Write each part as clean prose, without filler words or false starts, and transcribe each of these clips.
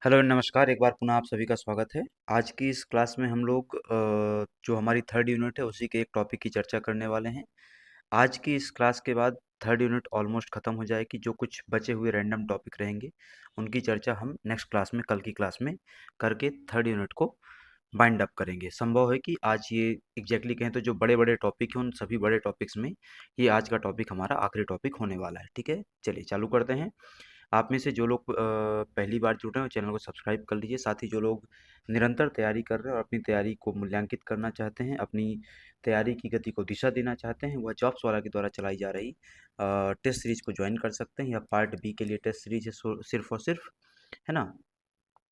Hello नमस्कार, एक बार पुनः आप सभी का स्वागत है। आज की इस क्लास में हम लोग जो हमारी थर्ड यूनिट है उसी के एक टॉपिक की चर्चा करने वाले हैं। आज की इस क्लास के बाद थर्ड यूनिट ऑलमोस्ट ख़त्म हो जाएगी। जो कुछ बचे हुए रैंडम टॉपिक रहेंगे उनकी चर्चा हम नेक्स्ट क्लास में, कल की क्लास में करके थर्ड यूनिट को बाइंड अप करेंगे। संभव है कि आज ये एग्जैक्टली कहें तो जो बड़े बड़े टॉपिक हैं उन सभी बड़े टॉपिक्स में ये आज का टॉपिक हमारा आखिरी टॉपिक होने वाला है। ठीक है, चलिए चालू करते हैं। आप में से जो लोग पहली बार जुड़े हैं वो चैनल को सब्सक्राइब कर लीजिए। साथ ही जो लोग निरंतर तैयारी कर रहे हैं और अपनी तैयारी को मूल्यांकित करना चाहते हैं, अपनी तैयारी की गति को दिशा देना चाहते हैं, वह जॉब्स वाला के द्वारा चलाई जा रही टेस्ट सीरीज को ज्वाइन कर सकते हैं। या पार्ट बी के लिए टेस्ट सीरीज है सिर्फ और सिर्फ, है ना।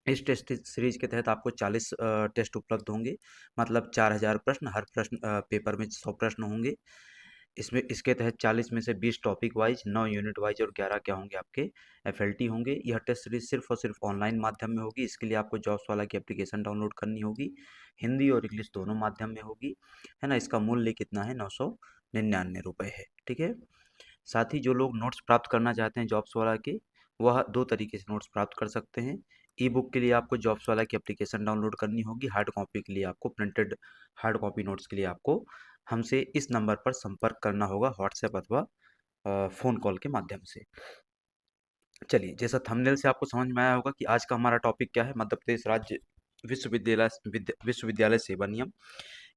इस टेस्ट सीरीज के तहत आपको 40 टेस्ट उपलब्ध होंगे, मतलब 4000 प्रश्न। हर प्रश्न पेपर में 100 प्रश्न होंगे। इसमें इसके तहत 40 में से 20 टॉपिक वाइज, 9 यूनिट वाइज और 11 क्या होंगे आपके एफएलटी होंगे। यह टेस्ट सीरीज सिर्फ और सिर्फ ऑनलाइन माध्यम में होगी। इसके लिए आपको जॉब्स वाला की एप्लीकेशन डाउनलोड करनी होगी। हिंदी और इंग्लिश दोनों माध्यम में होगी, है ना। इसका मूल्य कितना है? 999 रुपये है। ठीक है। साथ ही जो लोग नोट्स प्राप्त करना चाहते हैं जॉब्स वाला के, वह दो तरीके से नोट्स प्राप्त कर सकते हैं। ई बुक के लिए आपको जॉब्स वाला की एप्लीकेशन डाउनलोड करनी होगी। हार्ड कॉपी के लिए आपको प्रिंटेड हार्ड कॉपी नोट्स के लिए आपको हमसे इस नंबर पर संपर्क करना होगा, व्हाट्सएप अथवा फ़ोन कॉल के माध्यम से। चलिए, जैसा थंबनेल से आपको समझ में आया होगा कि आज का हमारा टॉपिक क्या है। मध्य प्रदेश राज्य विश्वविद्यालय सेवा नियम।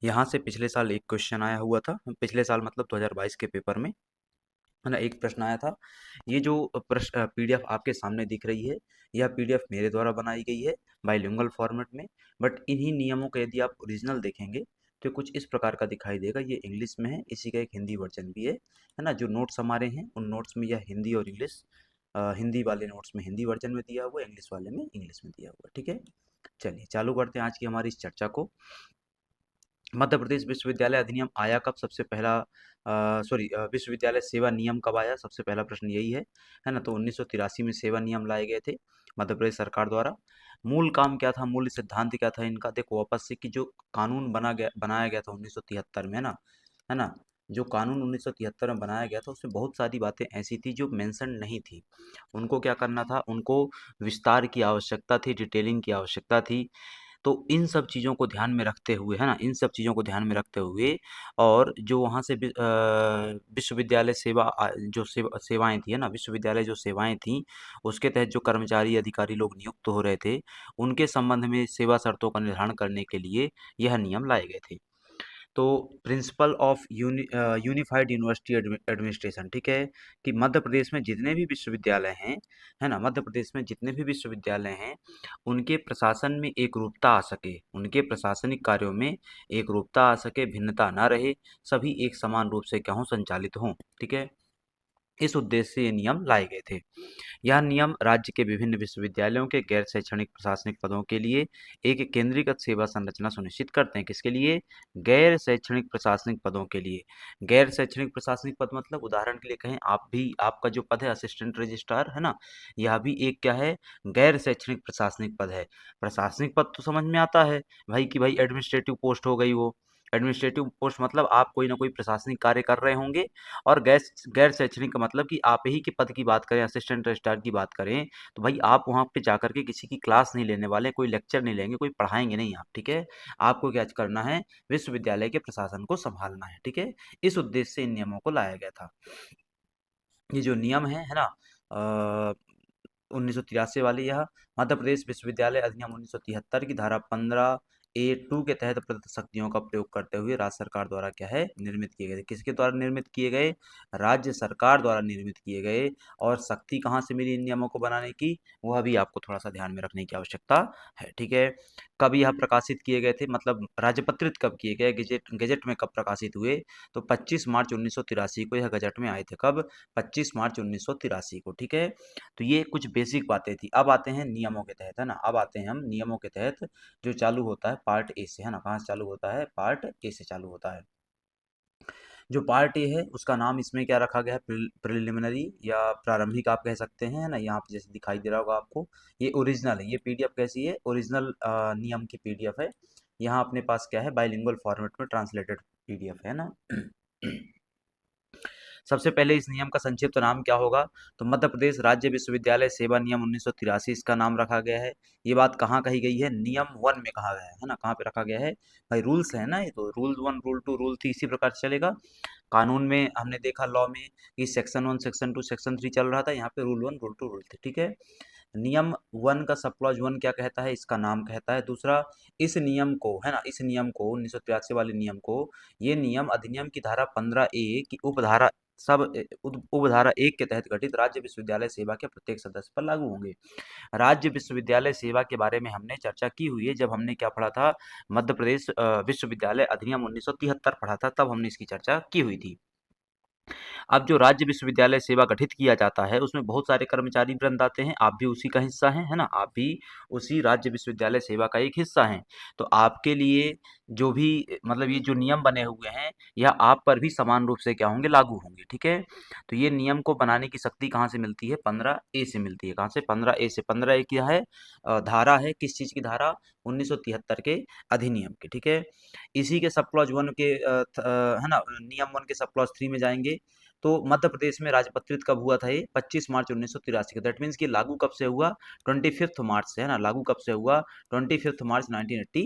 यहाँ से पिछले साल एक क्वेश्चन आया हुआ था, पिछले साल मतलब 2022 के पेपर में, है ना। एक प्रश्न आया था। ये जो प्रश्न पीडीएफ आपके सामने दिख रही है, यह पीडीएफ मेरे द्वारा बनाई गई है बाइलिंगुअल फॉर्मेट में। बट इन्हीं नियमों का यदि आप ओरिजिनल देखेंगे तो कुछ इस प्रकार का दिखाई देगा। ये इंग्लिश में है, इसी का एक हिंदी वर्जन भी है ना। जो नोट्स हमारे हैं उन नोट्स में यह हिंदी और इंग्लिश, हिंदी वाले नोट्स में हिंदी वर्जन में दिया हुआ है, इंग्लिश वाले में इंग्लिश में दिया हुआ है। ठीक है, चलिए चालू करते हैं आज की हमारी इस चर्चा को। मध्य प्रदेश विश्वविद्यालय अधिनियम आया कब? सबसे पहला विश्वविद्यालय सेवा नियम कब आया? सबसे पहला प्रश्न यही है ना। तो 1983 में सेवा नियम लाए गए थे मध्य प्रदेश सरकार द्वारा। मूल काम क्या था, मूल सिद्धांत क्या था इनका? देखो वापस से कि जो कानून बनाया गया था 1973 में, है ना। जो कानून 1973 में बनाया गया था उसमें बहुत सारी बातें ऐसी थी जो मेंशन नहीं थी। उनको क्या करना था? उनको विस्तार की आवश्यकता थी, डिटेलिंग की आवश्यकता थी। तो इन सब चीज़ों को ध्यान में रखते हुए, है ना, इन सब चीज़ों को ध्यान में रखते हुए और जो वहाँ से विश्वविद्यालय जो सेवाएँ थी, है ना, विश्वविद्यालय जो सेवाएँ थीं, उसके तहत जो कर्मचारी, अधिकारी लोग नियुक्त हो रहे थे, उनके संबंध में सेवा शर्तों का निर्धारण करने के लिए यह नियम लाए गए थे। तो principle of unified university administration, ठीक है, कि मध्य प्रदेश में जितने भी विश्वविद्यालय हैं, है ना, मध्य प्रदेश में जितने भी विश्वविद्यालय हैं उनके प्रशासन में एक रूपता आ सके, उनके प्रशासनिक कार्यों में एक रूपता आ सके, भिन्नता ना रहे, सभी एक समान रूप से क्या हों, संचालित हों। ठीक है, इस उद्देश्य से ये नियम लाए गए थे। यह नियम राज्य के विभिन्न विश्वविद्यालयों के गैर शैक्षणिक प्रशासनिक पदों के लिए एक केंद्रीकृत सेवा संरचना सुनिश्चित करते हैं। किसके लिए? गैर शैक्षणिक प्रशासनिक पदों के लिए। गैर शैक्षणिक प्रशासनिक पद मतलब उदाहरण के लिए कहें, आपका जो पद है असिस्टेंट रजिस्ट्रार, है ना, यह भी एक क्या है? गैर शैक्षणिक प्रशासनिक पद है। प्रशासनिक पद तो समझ में आता है भाई कि भाई एडमिनिस्ट्रेटिव पोस्ट हो गई वो। एडमिनिस्ट्रेटिव पोस्ट मतलब आप कोई ना कोई प्रशासनिक कार्य कर रहे होंगे। और गैर शैक्षणिक का मतलब कि आप ही के पद की बात करें, असिस्टेंट रजिस्ट्रार की बात करें, तो भाई आप वहाँ पे जाकर के किसी की क्लास नहीं लेने वाले, कोई लेक्चर नहीं लेंगे, कोई पढ़ाएंगे नहीं आप। ठीक है, आपको क्या करना है? विश्वविद्यालय के प्रशासन को संभालना है। ठीक है, इस उद्देश्य से इन नियमों को लाया गया था। ये जो नियम है ना, 1983 वाली, यह मध्य प्रदेश विश्वविद्यालय अधिनियम 1973 की धारा 15A(2) के तहत प्रदत्त शक्तियों का प्रयोग करते हुए राज्य सरकार द्वारा क्या है? निर्मित किए गए थे। किसके द्वारा निर्मित किए गए? राज्य सरकार द्वारा निर्मित किए गए। और शक्ति कहाँ से मिली इन नियमों को बनाने की? वह भी आपको थोड़ा सा ध्यान में रखने की आवश्यकता है। ठीक है, कब यह प्रकाशित किए गए थे, मतलब राजपत्रित कब किए गए, गजट में कब प्रकाशित हुए? तो 25 मार्च 1983 को यह गजट में आए थे। कब? 25 मार्च 1983 को। ठीक है, तो ये कुछ बेसिक बातें थी। अब आते हैं नियमों के तहत, है ना। अब आते हैं हम नियमों के तहत, जो चालू होता है पार्ट ए से, है ना। कहाँ से चालू होता है? पार्ट ए से चालू होता है। जो पार्ट ए है उसका नाम इसमें क्या रखा गया है? प्रिलिमिनरी या प्रारंभिक आप कह सकते हैं, है ना। यहाँ पे जैसे दिखाई दे रहा होगा आपको, ये ओरिजिनल है। ये पीडीएफ कैसी है? ओरिजिनल नियम की पीडीएफ है। यहाँ अपने पास क्या है? बाइलिंगुअल फॉर्मेट में ट्रांसलेटेड पीडीएफ है ना। सबसे पहले इस नियम का संक्षिप्त नाम क्या होगा? तो मध्य प्रदेश राज्य विश्वविद्यालय सेवा नियम 1983 इसका नाम रखा गया है। ये बात कहाँ कही गई है? नियम 1 में कहा गया है ना? कहाँ पे रखा गया है? भाई रूल्स है ना, ये तो रूल 1, रूल 2, रूल 3 इसी प्रकार से चलेगा। कानून में हमने देखा लॉ में कि सेक्शन 1, सेक्शन 2, सेक्शन 3 चल रहा था, यहाँ पे रूल 1, रूल 2, रूल 3, ठीक है। नियम 1 का सब क्लॉज 1 क्या कहता है? इसका नाम कहता है। दूसरा, इस नियम को है ना, इस नियम को 1983 वाले नियम को, ये नियम अधिनियम की धारा 15A की उपधारा उपधारा 1 के तहत गठित राज्य विश्वविद्यालय सेवा के प्रत्येक सदस्य पर लागू होंगे। राज्य विश्वविद्यालय सेवा के बारे में हमने चर्चा की हुई है, जब हमने क्या पढ़ा था? मध्य प्रदेश विश्वविद्यालय अधिनियम 1973 पढ़ा था, तब हमने इसकी चर्चा की हुई थी। अब जो राज्य विश्वविद्यालय सेवा गठित किया जाता है, उसमें बहुत सारे कर्मचारी वृंद आते हैं, आप भी उसी का हिस्सा हैं, है ना? आप भी उसी राज्य विश्वविद्यालय सेवा का एक हिस्सा हैं। तो आपके लिए जो भी मतलब ये जो नियम बने हुए हैं, यह आप पर भी समान रूप से क्या होंगे? लागू होंगे, ठीक है? तो ये नियम को बनाने की शक्ति कहाँ से मिलती है? 15A से मिलती है। कहाँ से? 15A से। 15A क्या है? धारा है, किस चीज़ की धारा? 1973 के अधिनियम की, ठीक है? इसी के सब क्लॉज 1 के है ना, नियम 1 के सब क्लॉज 3 में जाएंगे। तो मध्य प्रदेश में राजपत्रित कब हुआ था? ये 25 मार्च 1983 का। दैट मीन्स कि लागू कब से हुआ? 25 मार्च से, है ना? लागू कब से हुआ? 25 मार्च 1980,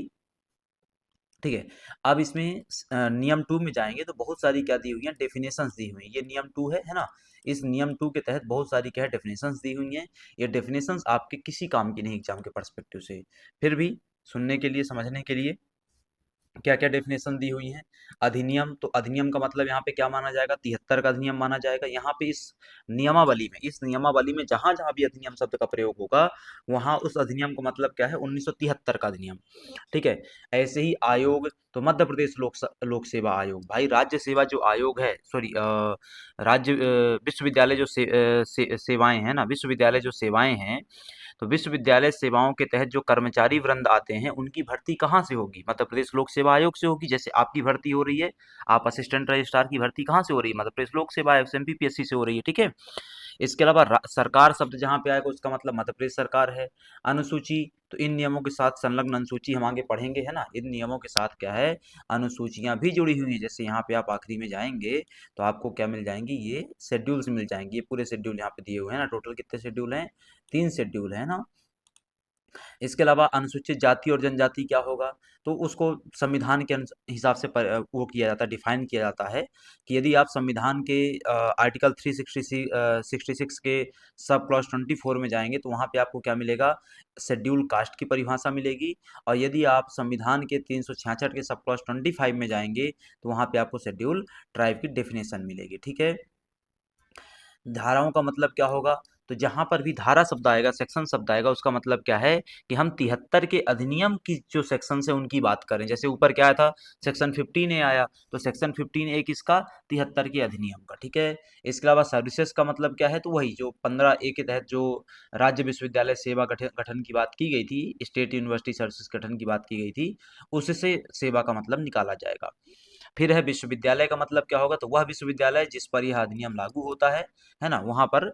ठीक है। अब इसमें नियम 2 में जाएंगे तो बहुत सारी क्या दी हुई हैं? डेफिनेशंस दी हुई हैं। ये नियम 2 है ना? इस नियम 2 के तहत बहुत सारी क्या है? डेफिनेशंस दी हुई हैं। ये डेफिनेशंस आपके किसी काम की नहीं एग्जाम के पर्सपेक्टिव से, फिर भी सुनने के लिए, समझने के लिए क्या क्या डेफिनेशन दी हुई हैं। अधिनियम, तो अधिनियम का मतलब यहाँ पे क्या माना जाएगा? 73 का अधिनियम माना जाएगा। यहाँ पे इस नियमावली में जहां जहां भी अधिनियम शब्द का प्रयोग होगा, वहां उस अधिनियम का मतलब क्या है? 1973 का अधिनियम, ठीक है। ऐसे ही आयोग, तो मध्य प्रदेश लोक सेवा आयोग, भाई राज्य सेवा जो आयोग है, सॉरी, राज्य विश्वविद्यालय जो सेवाएं हैं ना, विश्वविद्यालय जो सेवाएं हैं, तो विश्वविद्यालय सेवाओं के तहत जो कर्मचारी वृंद आते हैं, उनकी भर्ती कहाँ से होगी? मध्य प्रदेश लोक सेवा आयोग से होगी। जैसे आपकी भर्ती हो रही है, आप असिस्टेंट रजिस्ट्रार की भर्ती कहाँ से हो रही है? मध्य प्रदेश लोक सेवा आयोग से, एमपीपीएससी से हो रही है, ठीक है। इसके अलावा सरकार शब्द जहाँ पे आएगा, उसका मतलब मध्य प्रदेश सरकार है। अनुसूची, तो इन नियमों के साथ संलग्न अनुसूची हम आगे पढ़ेंगे, है ना? इन नियमों के साथ क्या है? अनुसूचियां भी जुड़ी हुई हैं। जैसे यहाँ पे आप आखिरी में जाएंगे तो आपको क्या मिल जाएंगी? ये शेड्यूल्स मिल जाएंगे। ये पूरे शेड्यूल यहाँ पे दिए हुए हैं ना। टोटल कितने शेड्यूल हैं? 3 शेड्यूल है ना। इसके अलावा अनुसूचित जाति और जनजाति क्या होगा? तो उसको संविधान के हिसाब से वो किया जाता है, डिफाइन किया जाता है कि यदि आप संविधान के आर्टिकल 366 के सब क्लॉज 24 में जाएंगे तो वहाँ पे आपको क्या मिलेगा? शेड्यूल कास्ट की परिभाषा मिलेगी। और यदि आप संविधान के 366 के सब क्लॉज 25 में जाएंगे तो वहाँ पे आपको शेड्यूल ट्राइब की डेफिनेशन मिलेगी, ठीक है। धाराओं का मतलब क्या होगा? तो जहां पर भी धारा शब्द आएगा, सेक्शन शब्द आएगा, उसका मतलब क्या है? कि हम 73 के अधिनियम की जो सेक्शन है उनकी बात करें। जैसे ऊपर क्या आया था? सेक्शन 15A आया, तो सेक्शन 15A किसका? 73 के अधिनियम का, ठीक है। इसके अलावा सर्विसेज का मतलब क्या है? तो वही जो 15A के तहत जो राज्य विश्वविद्यालय सेवा गठन गठन की बात की गई थी, स्टेट यूनिवर्सिटी सर्विसेज गठन की बात की गई थी, उससे सेवा का मतलब निकाला जाएगा। फिर है विश्वविद्यालय का मतलब क्या होगा? तो वह विश्वविद्यालय जिस पर यह अधिनियम लागू होता है ना, वहां पर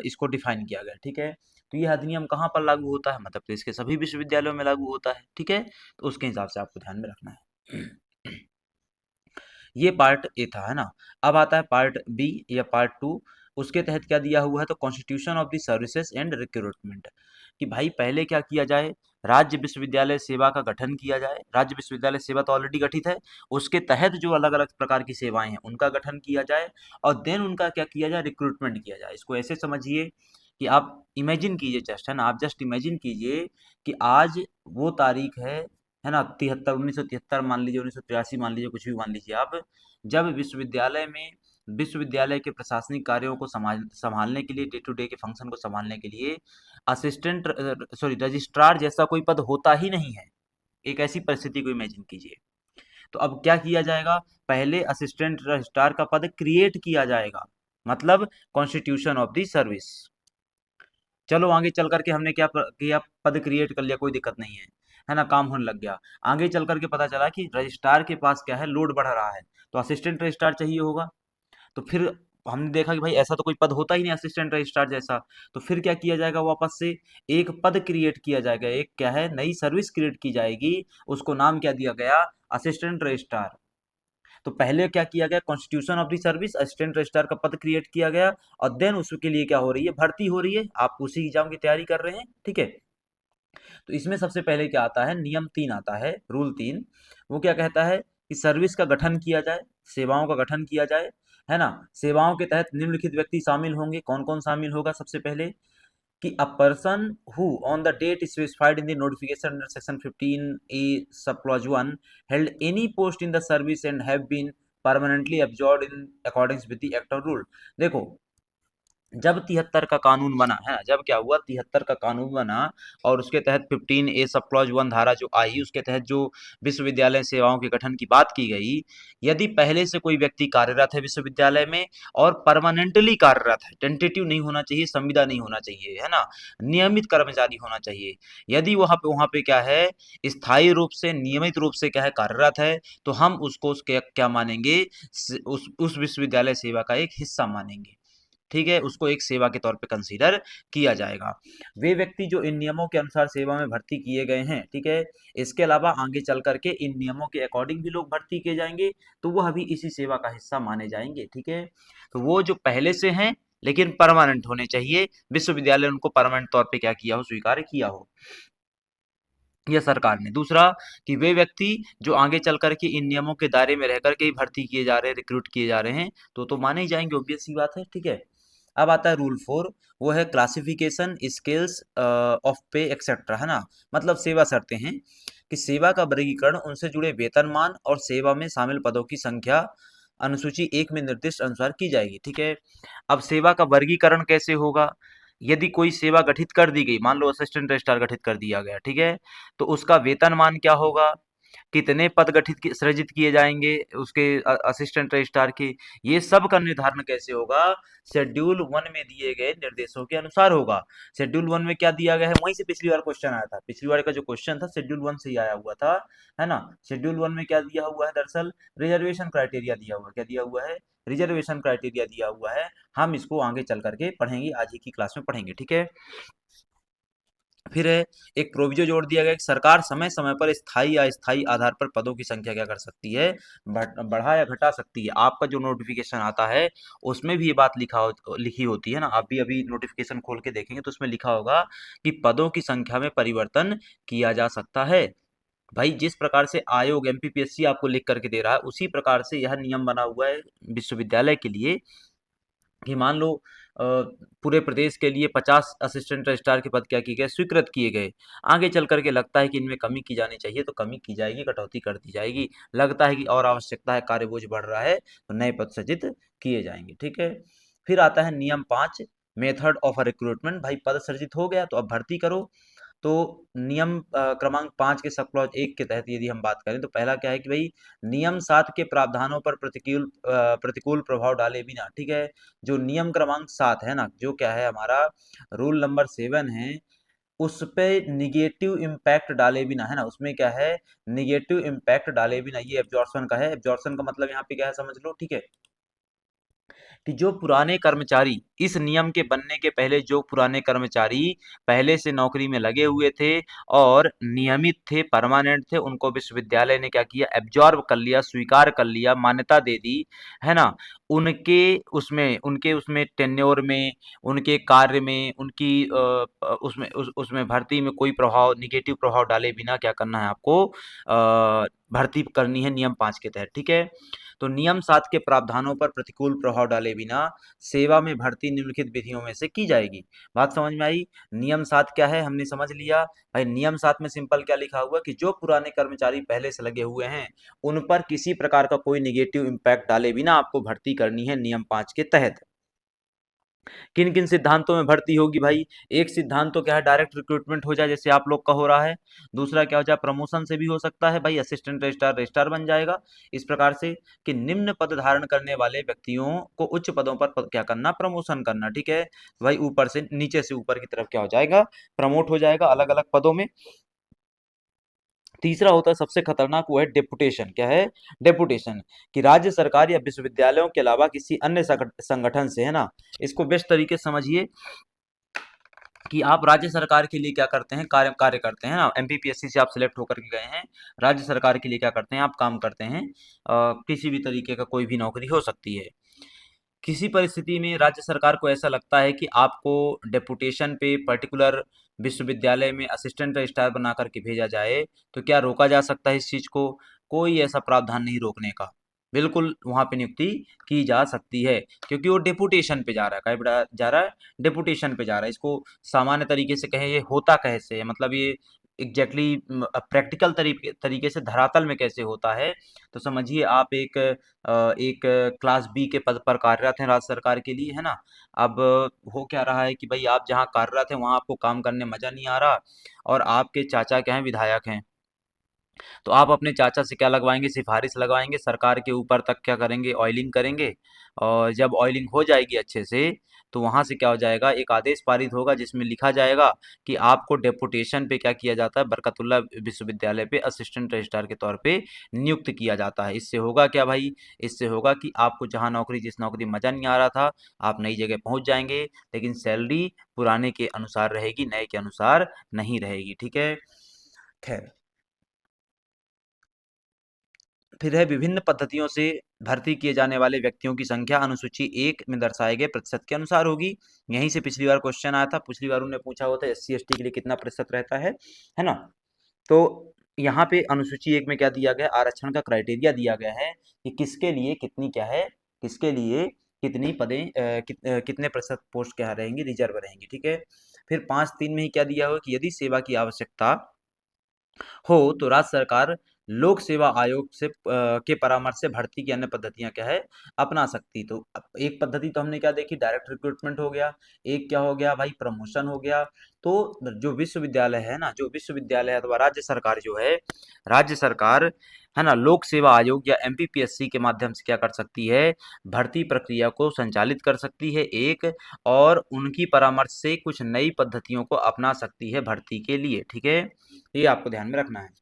इसको डिफाइन किया गया, ठीक है। तो यह अधिनियम कहाँ पर लागू होता है? मतलब प्रदेश के सभी विश्वविद्यालयों में लागू होता है, ठीक है। तो उसके हिसाब से आपको ध्यान में रखना है। ये पार्ट ए था, है ना। अब आता है पार्ट बी या पार्ट 2। उसके तहत क्या दिया हुआ है? तो constitution of the services and recruitment, कि भाई पहले क्या किया जाए? राज्य विश्वविद्यालय सेवा का गठन किया जाए। राज्य विश्वविद्यालय सेवा तो ऑलरेडी गठित है, उसके तहत जो अलग अलग प्रकार की सेवाएं हैं उनका गठन किया जाए, और देन उनका क्या किया जाए? रिक्रूटमेंट किया जाए। इसको ऐसे समझिए कि आप इमेजिन कीजिए, जस्ट, है ना, आप जस्ट इमेजिन कीजिए कि आज वो तारीख है ना, 1973 मान लीजिए, 1983 मान लीजिए, कुछ भी मान लीजिए आप, जब विश्वविद्यालय के प्रशासनिक कार्यों को संभालने के लिए, डे टू डे के फंक्शन को संभालने के लिए असिस्टेंट, सॉरी, रजिस्ट्रार जैसा कोई पद होता ही नहीं है। एक ऐसी परिस्थिति को इमेजिन कीजिए। तो अब क्या किया जाएगा? पहले असिस्टेंट रजिस्ट्रार का पद क्रिएट किया जाएगा, मतलब कॉन्स्टिट्यूशन ऑफ द सर्विस। चलो आगे चल करके हमने क्या किया? पद क्रिएट कर लिया, कोई दिक्कत नहीं है ना, काम होने लग गया। आगे चल करके पता चला कि रजिस्ट्रार के पास क्या है? लोड बढ़ रहा है, तो असिस्टेंट रजिस्ट्रार चाहिए होगा। तो फिर हमने देखा कि भाई ऐसा तो कोई पद होता ही नहीं असिस्टेंट रजिस्ट्रार जैसा। तो फिर क्या किया जाएगा? वापस से एक पद क्रिएट किया जाएगा, एक क्या है? नई सर्विस क्रिएट की जाएगी। उसको नाम क्या दिया गया? Assistant registrar. तो पहले क्या किया गया, constitution of the service, assistant registrar का पद क्रिएट किया गया, और देन उसके लिए क्या हो रही है, भर्ती हो रही है, आप उसी एग्जाम की तैयारी कर रहे हैं, ठीक है। तो इसमें सबसे पहले क्या आता है, नियम 3 आता है, रूल 3। वो क्या कहता है कि सर्विस का गठन किया जाए, सेवाओं का गठन किया जाए, है ना। सेवाओं के तहत निम्नलिखित व्यक्ति शामिल होंगे, कौन कौन शामिल होगा, सबसे पहले कि a person who on the date specified in the notification under section 15A sub clause 1 held any post in the service and have been permanently absorbed in accordance with the act or rule। देखो, जब 73 का कानून बना है, जब क्या हुआ, 73 का कानून बना और उसके तहत 15A सब क्लॉज 1 धारा जो आई, उसके तहत जो विश्वविद्यालय सेवाओं के गठन की बात की गई, यदि पहले से कोई व्यक्ति कार्यरत है विश्वविद्यालय में और परमानेंटली कार्यरत है, टेंटेटिव नहीं होना चाहिए, संविदा नहीं होना चाहिए, है ना, नियमित कर्मचारी होना चाहिए। यदि वहां पे क्या है, स्थायी रूप से, नियमित रूप से क्या है, कार्यरत है, तो हम उसको उसके क्या मानेंगे, उस विश्वविद्यालय सेवा का एक हिस्सा मानेंगे, ठीक है, उसको एक सेवा के तौर पे कंसीडर किया जाएगा। वे व्यक्ति जो इन नियमों के अनुसार सेवा में भर्ती किए गए हैं, ठीक है, इसके अलावा आगे चल करके इन नियमों के अकॉर्डिंग भी लोग भर्ती किए जाएंगे, तो वह भी इसी सेवा का हिस्सा माने जाएंगे, ठीक है। तो वो जो पहले से हैं लेकिन परमानेंट होने चाहिए, विश्वविद्यालय उनको परमानेंट तौर पे क्या किया हो, स्वीकार किया हो, या सरकार ने। दूसरा कि वे व्यक्ति जो आगे चल करके इन नियमों के दायरे में रह करके ही भर्ती किए जा रहे हैं, रिक्रूट किए जा रहे हैं, तो माने ही जाएंगे, ऑब्वियस सी बात है, ठीक है। अब आता है रूल 4, वो है क्लासिफिकेशन स्केल्स ऑफ पे एक्सेट्रा, है ना, मतलब सेवा शर्तें हैं कि सेवा का वर्गीकरण उनसे जुड़े वेतनमान और सेवा में शामिल पदों की संख्या अनुसूची 1 में निर्दिष्ट अनुसार की जाएगी, ठीक है। अब सेवा का वर्गीकरण कैसे होगा, यदि कोई सेवा गठित कर दी गई, मान लो असिस्टेंट रजिस्ट्रार गठित कर दिया गया, ठीक है, तो उसका वेतनमान क्या होगा, कितने पद सृजित किए जाएंगे उसके असिस्टेंट रजिस्ट्रार के, ये सब का निर्धारण कैसे होगा, शेड्यूल 1 में दिए गए निर्देशों के अनुसार होगा। शेड्यूल 1 में क्या दिया गया है, वहीं से पिछली बार क्वेश्चन आया था, पिछली बार का जो क्वेश्चन था शेड्यूल 1 से ही आया हुआ था, है ना। शेड्यूल 1 में क्या दिया हुआ है, दरअसल रिजर्वेशन क्राइटेरिया दिया हुआ है, क्या दिया हुआ है, रिजर्वेशन क्राइटेरिया दिया हुआ है। हम इसको आगे चल करके पढ़ेंगे, आज ही की क्लास में पढ़ेंगे, ठीक है। फिर एक प्रोविजो जोड़ दिया गया कि सरकार समय समय पर स्थायी या अस्थायी आधार पर पदों की संख्या क्या कर सकती है, बढ़ा या घटा सकती है। आपका जो नोटिफिकेशन आता है उसमें भी ये बात लिखी होती है ना, आप भी अभी नोटिफिकेशन खोल के देखेंगे तो उसमें लिखा होगा कि पदों की संख्या में परिवर्तन किया जा सकता है। भाई जिस प्रकार से आयोग एमपीपीएससी आपको लिख करके दे रहा है, उसी प्रकार से यह नियम बना हुआ है विश्वविद्यालय के लिए कि मान लो पूरे प्रदेश के लिए 50 असिस्टेंट रजिस्ट्रार के पद क्या किए गए, स्वीकृत किए गए। आगे चल करके लगता है कि इनमें कमी की जानी चाहिए तो कमी की जाएगी, कटौती कर दी जाएगी। लगता है कि और आवश्यकता है, कार्य बोझ बढ़ रहा है, तो नए पद सृजित किए जाएंगे, ठीक है। फिर आता है नियम 5, मेथड ऑफ रिक्रूटमेंट। भाई पद सृजित हो गया तो अब भर्ती करो। तो नियम क्रमांक 5 के सब क्लॉज 1 के तहत यदि हम बात करें तो पहला क्या है कि भाई नियम 7 के प्रावधानों पर प्रतिकूल प्रभाव डाले बिना, ठीक है। जो नियम क्रमांक 7 है ना, जो क्या है हमारा रूल नंबर 7 है, उस पे निगेटिव इम्पैक्ट डाले बिना, है ना, उसमें क्या है, निगेटिव इम्पैक्ट डाले बिना, ये एब्जॉर्प्शन का है। एब्जॉर्प्शन का मतलब यहाँ पे क्या है समझ लो, ठीक है, कि जो पुराने कर्मचारी, इस नियम के बनने के पहले जो पुराने कर्मचारी पहले से नौकरी में लगे हुए थे और नियमित थे, परमानेंट थे, उनको विश्वविद्यालय ने क्या किया, एब्जॉर्ब कर लिया, स्वीकार कर लिया, मान्यता दे दी, है ना। उनके उसमें टेन्योर में, उनके कार्य में, उनकी उसमें भर्ती में कोई प्रभाव, निगेटिव प्रभाव डाले बिना क्या करना है आपको, भर्ती करनी है नियम 5 के तहत, ठीक है। तो नियम 7 के प्रावधानों पर प्रतिकूल प्रभाव डाले बिना सेवा में भर्ती निम्नलिखित विधियों में से की जाएगी। बात समझ में आई। नियम 7 क्या है हमने समझ लिया। भाई नियम 7 में सिंपल क्या लिखा हुआ कि जो पुराने कर्मचारी पहले से लगे हुए हैं उन पर किसी प्रकार का कोई निगेटिव इम्पैक्ट डाले बिना आपको भर्ती करनी है नियम 5 के तहत। किन किन सिद्धांतों में भर्ती होगी भाई, एक सिद्धांत तो क्या है, डायरेक्ट रिक्रूटमेंट हो जाए जैसे आप लोग का हो रहा है। दूसरा क्या हो जाए, प्रमोशन से भी हो सकता है, भाई असिस्टेंट रजिस्ट्रार रजिस्ट्रार बन जाएगा। इस प्रकार से कि निम्न पद धारण करने वाले व्यक्तियों को उच्च पदों पर क्या करना, प्रमोशन करना, ठीक है। भाई ऊपर से नीचे से ऊपर की तरफ क्या हो जाएगा, प्रमोट हो जाएगा अलग अलग पदों में। तीसरा होता है सबसे खतरनाक, वो है डेपुटेशन। क्या है, डेपुटेशन, कि राज्य सरकार या विश्वविद्यालयों के अलावा किसी अन्य संगठन से, है ना, इसको बेस्ट तरीके से समझिए कि आप राज्य सरकार के लिए क्या करते हैं, कार्य कार्य करते हैं ना, एमपीपीएससी से आप सिलेक्ट होकर के गए हैं, राज्य सरकार के लिए क्या करते हैं, आप काम करते हैं। किसी भी तरीके का कोई भी नौकरी हो सकती है। किसी परिस्थिति में राज्य सरकार को ऐसा लगता है कि आपको डेपुटेशन पे पर्टिकुलर विश्वविद्यालय में असिस्टेंट रजिस्ट्रार बना करके भेजा जाए, तो क्या रोका जा सकता है इस चीज़ को? कोई ऐसा प्रावधान नहीं रोकने का। बिल्कुल वहाँ पे नियुक्ति की जा सकती है, क्योंकि वो डेपुटेशन पे जा रहा है। काहे जा रहा है? डेपुटेशन पे जा रहा है। इसको सामान्य तरीके से कहें, ये होता कैसे है, मतलब ये एग्जैक्टली प्रैक्टिकल तरीके से धरातल में कैसे होता है। तो समझिए, आप एक क्लास बी के पद पर कार्यरत हैं राज्य सरकार के लिए, है ना। अब हो क्या रहा है कि भाई आप जहाँ कार्यरत हैं वहाँ आपको काम करने मजा नहीं आ रहा, और आपके चाचा क्या हैं, विधायक हैं। तो आप अपने चाचा से क्या लगवाएंगे, सिफारिश लगवाएंगे, सरकार के ऊपर तक क्या करेंगे, ऑयलिंग करेंगे। और जब ऑयलिंग हो जाएगी अच्छे से, तो वहाँ से क्या हो जाएगा, एक आदेश पारित होगा जिसमें लिखा जाएगा कि आपको डेपुटेशन पे क्या किया जाता है, बरकतुल्ला विश्वविद्यालय पे असिस्टेंट रजिस्ट्रार के तौर पे नियुक्त किया जाता है। इससे होगा क्या भाई, इससे होगा कि आपको जहाँ नौकरी, जिस नौकरी मजा नहीं आ रहा था, आप नई जगह पहुंच जाएंगे, लेकिन सैलरी पुराने के अनुसार रहेगी, नए के अनुसार नहीं रहेगी। ठीक है, खैर। फिर है, विभिन्न पद्धतियों से भर्ती किए जाने वाले व्यक्तियों की संख्या अनुसूची 1 में दर्शाए गए प्रतिशत के अनुसार होगी। यहीं से पिछली बार क्वेश्चन आया था, पिछली बार उन्होंने पूछा हुआ था एससी एसटी के लिए कितना प्रतिशत रहता है ना। तो यहाँ पे अनुसूची 1 में क्या दिया गया, आरक्षण का क्राइटेरिया दिया गया है कि किसके लिए कितनी क्या है, किसके लिए कितनी पदें कितने प्रतिशत पोस्ट क्या रहेंगी, रिजर्व रहेंगी। ठीक है। फिर 5(3) में ही क्या दिया हुआ कि यदि सेवा की आवश्यकता हो तो राज्य सरकार लोक सेवा आयोग से के परामर्श से भर्ती की अन्य पद्धतियां क्या है, अपना सकती। तो एक पद्धति तो हमने क्या देखी, डायरेक्ट रिक्रूटमेंट हो गया। एक क्या हो गया भाई, प्रमोशन हो गया। तो जो विश्वविद्यालय है ना, जो विश्वविद्यालय अथवा राज्य सरकार जो है, राज्य सरकार है ना, लोक सेवा आयोग या एमपीपीएससी के माध्यम से क्या कर सकती है, भर्ती प्रक्रिया को संचालित कर सकती है एक, और उनकी परामर्श से कुछ नई पद्धतियों को अपना सकती है भर्ती के लिए। ठीक है, ये आपको ध्यान में रखना है।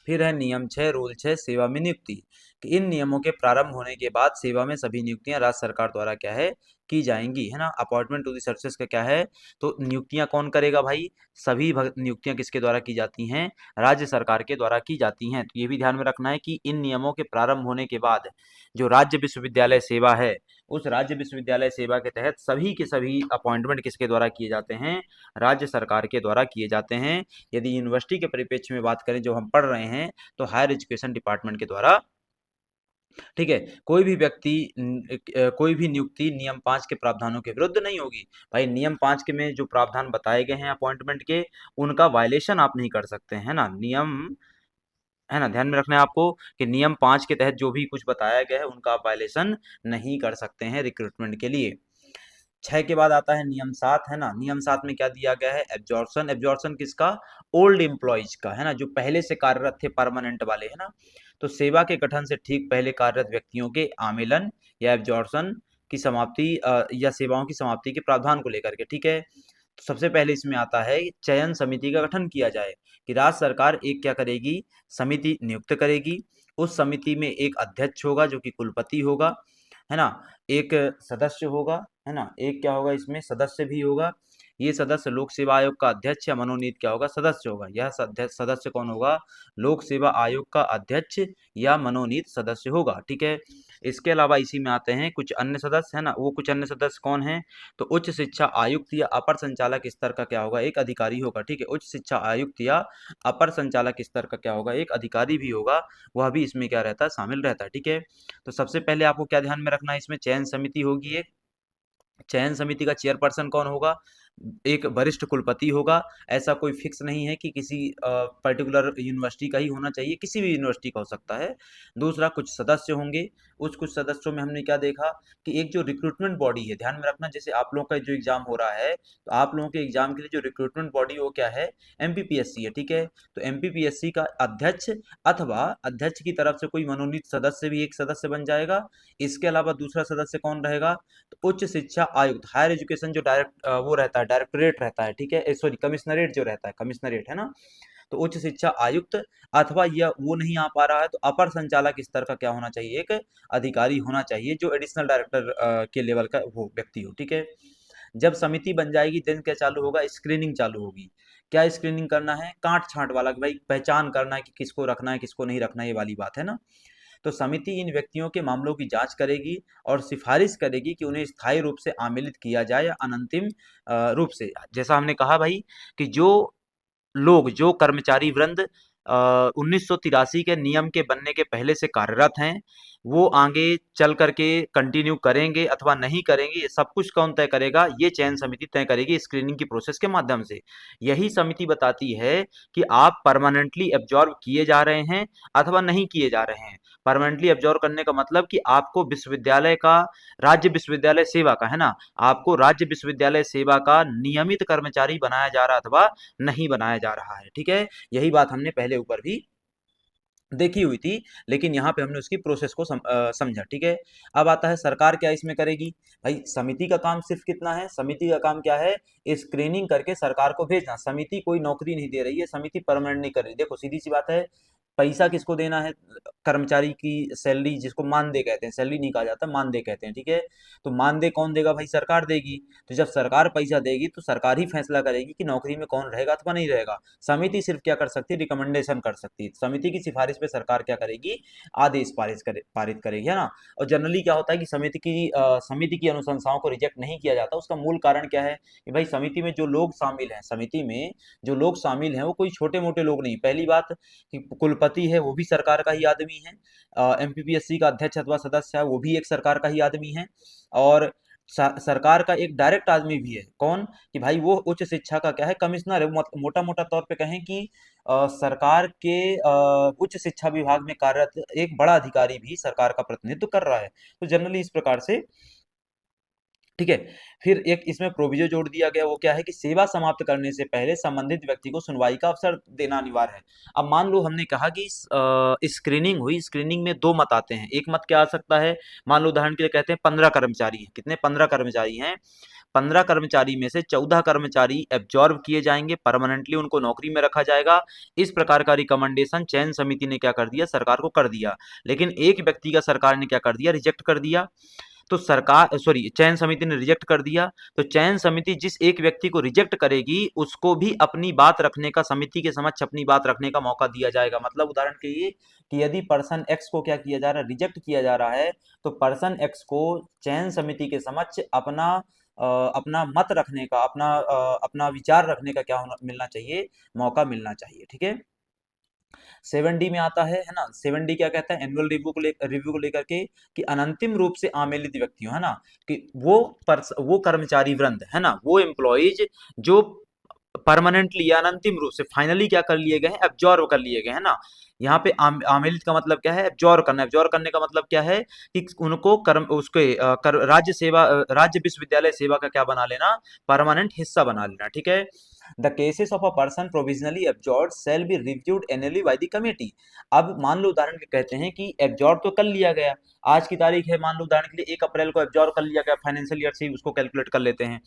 फिर है नियम 6, रूल 6, सेवा में नियुक्ति। कि इन नियमों के प्रारंभ होने के बाद सेवा में सभी नियुक्तियां राज्य सरकार द्वारा क्या है, की जाएंगी, है ना। अपॉइंटमेंट टू द सर्विसेज का क्या है, तो नियुक्तियां कौन करेगा भाई, सभी नियुक्तियां किसके द्वारा की जाती हैं, राज्य सरकार के द्वारा की जाती हैं। तो ये भी ध्यान में रखना है कि इन नियमों के प्रारंभ होने के बाद जो राज्य विश्वविद्यालय सेवा है, उस राज्य विश्वविद्यालय सेवा के तहत सभी के सभी अपॉइंटमेंट किसके द्वारा किए जाते हैं, राज्य सरकार के द्वारा किए जाते हैं। यदि यूनिवर्सिटी के परिप्रेक्ष्य में बात करें जो हम पढ़ रहे हैं, तो हायर एजुकेशन डिपार्टमेंट के द्वारा। ठीक है, कोई भी व्यक्ति कोई भी नियुक्ति नियम 5 के प्रावधानों के विरुद्ध नहीं होगी। भाई नियम 5 के में जो प्रावधान बताए गए हैं अपॉइंटमेंट के, उनका वायलेशन आप नहीं कर सकते हैं ना। नियम, है ना, ध्यान में रखना है आपको कि नियम 5 के तहत जो भी कुछ बताया गया है उनका आप वायलेशन नहीं कर सकते हैं रिक्रूटमेंट के लिए। 6 के बाद आता है नियम 7, है ना। नियम 7 में क्या दिया गया है, एब्जॉर्शन। एब्जॉर्शन किसका, ओल्ड एम्प्लॉयज का, है ना, जो पहले से कार्यरत थे, परमानेंट वाले, है ना। तो सेवा के गठन से ठीक पहले कार्यरत व्यक्तियों के आमेलन या एब्जॉर्शन की समाप्ति या सेवाओं की समाप्ति के प्रावधान को लेकर के। ठीक है। तो सबसे पहले इसमें आता है चयन समिति का गठन किया जाए, कि राज्य सरकार एक क्या करेगी, समिति नियुक्त करेगी। उस समिति में एक अध्यक्ष होगा जो कि कुलपति होगा, है ना। एक सदस्य होगा, है ना, एक क्या होगा, इसमें सदस्य भी होगा। ये सदस्य लोक सेवा आयोग का अध्यक्ष या मनोनीत क्या होगा, सदस्य होगा। यह सदस्य कौन होगा, लोक सेवा आयोग का अध्यक्ष या मनोनीत सदस्य होगा। ठीक है। इसके अलावा इसी में आते हैं कुछ अन्य सदस्य, है ना। वो कुछ अन्य सदस्य कौन हैं, तो उच्च शिक्षा आयुक्त या अपर संचालक स्तर का क्या होगा, एक अधिकारी होगा। ठीक है, उच्च शिक्षा आयुक्त या अपर संचालक स्तर का क्या होगा, एक अधिकारी भी होगा। वह भी इसमें क्या रहता है, शामिल रहता है। ठीक है। तो सबसे पहले आपको क्या ध्यान में रखना है, इसमें चयन समिति होगी एक। चयन समिति का चेयरपर्सन कौन होगा, एक वरिष्ठ कुलपति होगा। ऐसा कोई फिक्स नहीं है कि किसी पर्टिकुलर यूनिवर्सिटी का ही होना चाहिए, किसी भी यूनिवर्सिटी का हो सकता है। दूसरा, कुछ सदस्य होंगे। उस कुछ सदस्यों में हमने क्या देखा कि एक जो रिक्रूटमेंट बॉडी है, ध्यान में रखना, जैसे आप लोगों का जो एग्जाम हो रहा है, तो आप लोगों के एग्जाम के लिए जो रिक्रूटमेंट बॉडी वो क्या है, एमपीपीएससी है। ठीक है। तो एमपीपीएससी का अध्यक्ष अथवा अध्यक्ष की तरफ से कोई मनोनीत सदस्य भी एक सदस्य बन जाएगा। इसके अलावा दूसरा सदस्य कौन रहेगा, तो उच्च शिक्षा आयुक्त, हायर एजुकेशन जो वो रहता है, डायरेक्टोरेट रहता है। ठीक है, सॉरी, कमिश्नरेट जो रहता है, कमिश्नरेट, है ना। तो उच्च शिक्षा आयुक्त, अथवा यह वो नहीं आ पा रहा है तो अपर संचालक स्तर का क्या होना चाहिए, एक अधिकारी होना चाहिए जो एडिशनल डायरेक्टर के लेवल का वो व्यक्ति हो। ठीक है। जब समिति बन जाएगी देन क्या चालू होगा, स्क्रीनिंग चालू होगी। क्या स्क्रीनिंग करना है, काट छांट वाला, कि भाई पहचान करना है कि किसको रखना है किसको नहीं रखना है, ये वाली बात है ना। तो समिति इन व्यक्तियों के मामलों की जांच करेगी और सिफारिश करेगी कि उन्हें स्थायी रूप से आमेलित किया जाए या अनंतिम रूप से। जैसा हमने कहा भाई कि जो कर्मचारी वृंद 1983 के नियम के बनने के पहले से कार्यरत हैं, वो आगे चल करके कंटिन्यू करेंगे अथवा नहीं करेंगे, ये सब कुछ कौन तय करेगा, ये चयन समिति तय करेगी स्क्रीनिंग की प्रोसेस के माध्यम से। यही समिति बताती है कि आप परमानेंटली एब्जॉर्ब किए जा रहे हैं अथवा नहीं किए जा रहे हैं। परमानेंटली एब्जॉर्ब करने का मतलब कि आपको विश्वविद्यालय का, राज्य विश्वविद्यालय सेवा का, है ना, आपको राज्य विश्वविद्यालय सेवा का नियमित कर्मचारी बनाया जा रहा अथवा नहीं बनाया जा रहा है। ठीक है, यही बात हमने पहले ऊपर भी देखी हुई थी, लेकिन यहाँ पे हमने उसकी प्रोसेस को समझा। ठीक है, अब आता है सरकार क्या इसमें करेगी। भाई समिति का काम सिर्फ कितना है, समिति का काम क्या है, स्क्रीनिंग करके सरकार को भेजना। समिति कोई नौकरी नहीं दे रही है, समिति परमानेंट नहीं कर रही। देखो सीधी सी बात है, पैसा किसको देना है, कर्मचारी की सैलरी, जिसको मानदेय कहते हैं, सैलरी नहीं कहा जाता, मानदेय कहते हैं। ठीक है, तो मानदेय कौन देगा, भाई सरकार देगी। तो जब सरकार पैसा देगी तो सरकार ही फैसला करेगी कि नौकरी में कौन रहेगा अथवा नहीं रहेगा। समिति सिर्फ क्या कर सकती है, रिकमेंडेशन कर सकती है। समिति की सिफारिश पे सरकार क्या करेगी, आदेश पारित करेगी, है ना। और जनरली क्या होता है कि समिति की अनुशंसाओं को रिजेक्ट नहीं किया जाता। उसका मूल कारण क्या है कि भाई समिति में जो लोग शामिल हैं, समिति में जो लोग शामिल हैं वो कोई छोटे मोटे लोग नहीं। पहली बात कि कुलपति है वो भी सरकार का ही आदमी है, एमपीपीएससी का अध्यक्ष अथवा सदस्य है वो भी एक सरकार का ही आदमी है, और सरकार का एक डायरेक्ट आदमी भी है। कौन, कि भाई वो उच्च शिक्षा का क्या है, कमिश्नर है। मोटा मोटा तौर पे कहें कि सरकार के उच्च शिक्षा विभाग में कार्यरत एक बड़ा अधिकारी भी सरकार का प्रतिनिधित्व कर रहा है। तो जनरली इस प्रकार से, ठीक है। फिर एक इसमें प्रोविजो जोड़ दिया गया, वो क्या है कि सेवा समाप्त करने से पहले संबंधित व्यक्ति को सुनवाई का अवसर देना अनिवार्य है। अब मान लो हमने कहा कि स्क्रीनिंग हुई, स्क्रीनिंग में दो मत आते हैं। एक मत क्या आ सकता है, मान लो उदाहरण के लिए कहते हैं 15 कर्मचारी हैं, कितने, 15 कर्मचारी हैं। 15 कर्मचारी में से 14 कर्मचारी एब्जॉर्ब किए जाएंगे, परमानेंटली उनको नौकरी में रखा जाएगा। इस प्रकार का रिकमेंडेशन चयन समिति ने क्या कर दिया, सरकार को कर दिया। लेकिन एक व्यक्ति का सरकार ने क्या कर दिया, रिजेक्ट कर दिया। तो सरकार, सॉरी, चयन समिति ने रिजेक्ट कर दिया। तो चयन समिति जिस एक व्यक्ति को रिजेक्ट करेगी उसको भी अपनी बात रखने का, समिति के समक्ष अपनी बात रखने का मौका दिया जाएगा। मतलब उदाहरण के लिए कि यदि पर्सन एक्स को क्या किया जा रहा है, रिजेक्ट किया जा रहा है, तो पर्सन एक्स को चयन समिति के समक्ष अपना मत रखने का, अपना विचार रखने का क्या मिलना चाहिए, मौका मिलना चाहिए। ठीक है, 7D में आता है ना। 7D क्या कहता है, एनुअल रिव्यू को लेकर के, कि अनंतिम रूप से आमेलित व्यक्तियों, है ना, कि वो कर्मचारी वृंद, है ना, वो एम्प्लॉइज जो परमानेंटली या अनंतिम रूप से फाइनली क्या कर लिए गए हैं, एब्जॉर्व कर लिए गए हैं ना। यहाँ पे आमेलित का मतलब क्या है, एब्जॉर्व करना। एब्जॉर्व करने का मतलब क्या है कि उनको राज्य विश्वविद्यालय सेवा का क्या बना लेना, परमानेंट हिस्सा बना लेना। ठीक है, the cases of a person provisionally absorb shall be reviewed annually by the committee. अब मान लो उदाहरण के कहते हैं कि एब्जॉर्ब तो कर लिया गया, आज की तारीख है, मान लो उदाहरण के लिए 1 अप्रैल को एब्जॉर्ब कर लिया गया, फाइनेंशियल ईयर से ही उसको कैलकुलेट कर लेते हैं।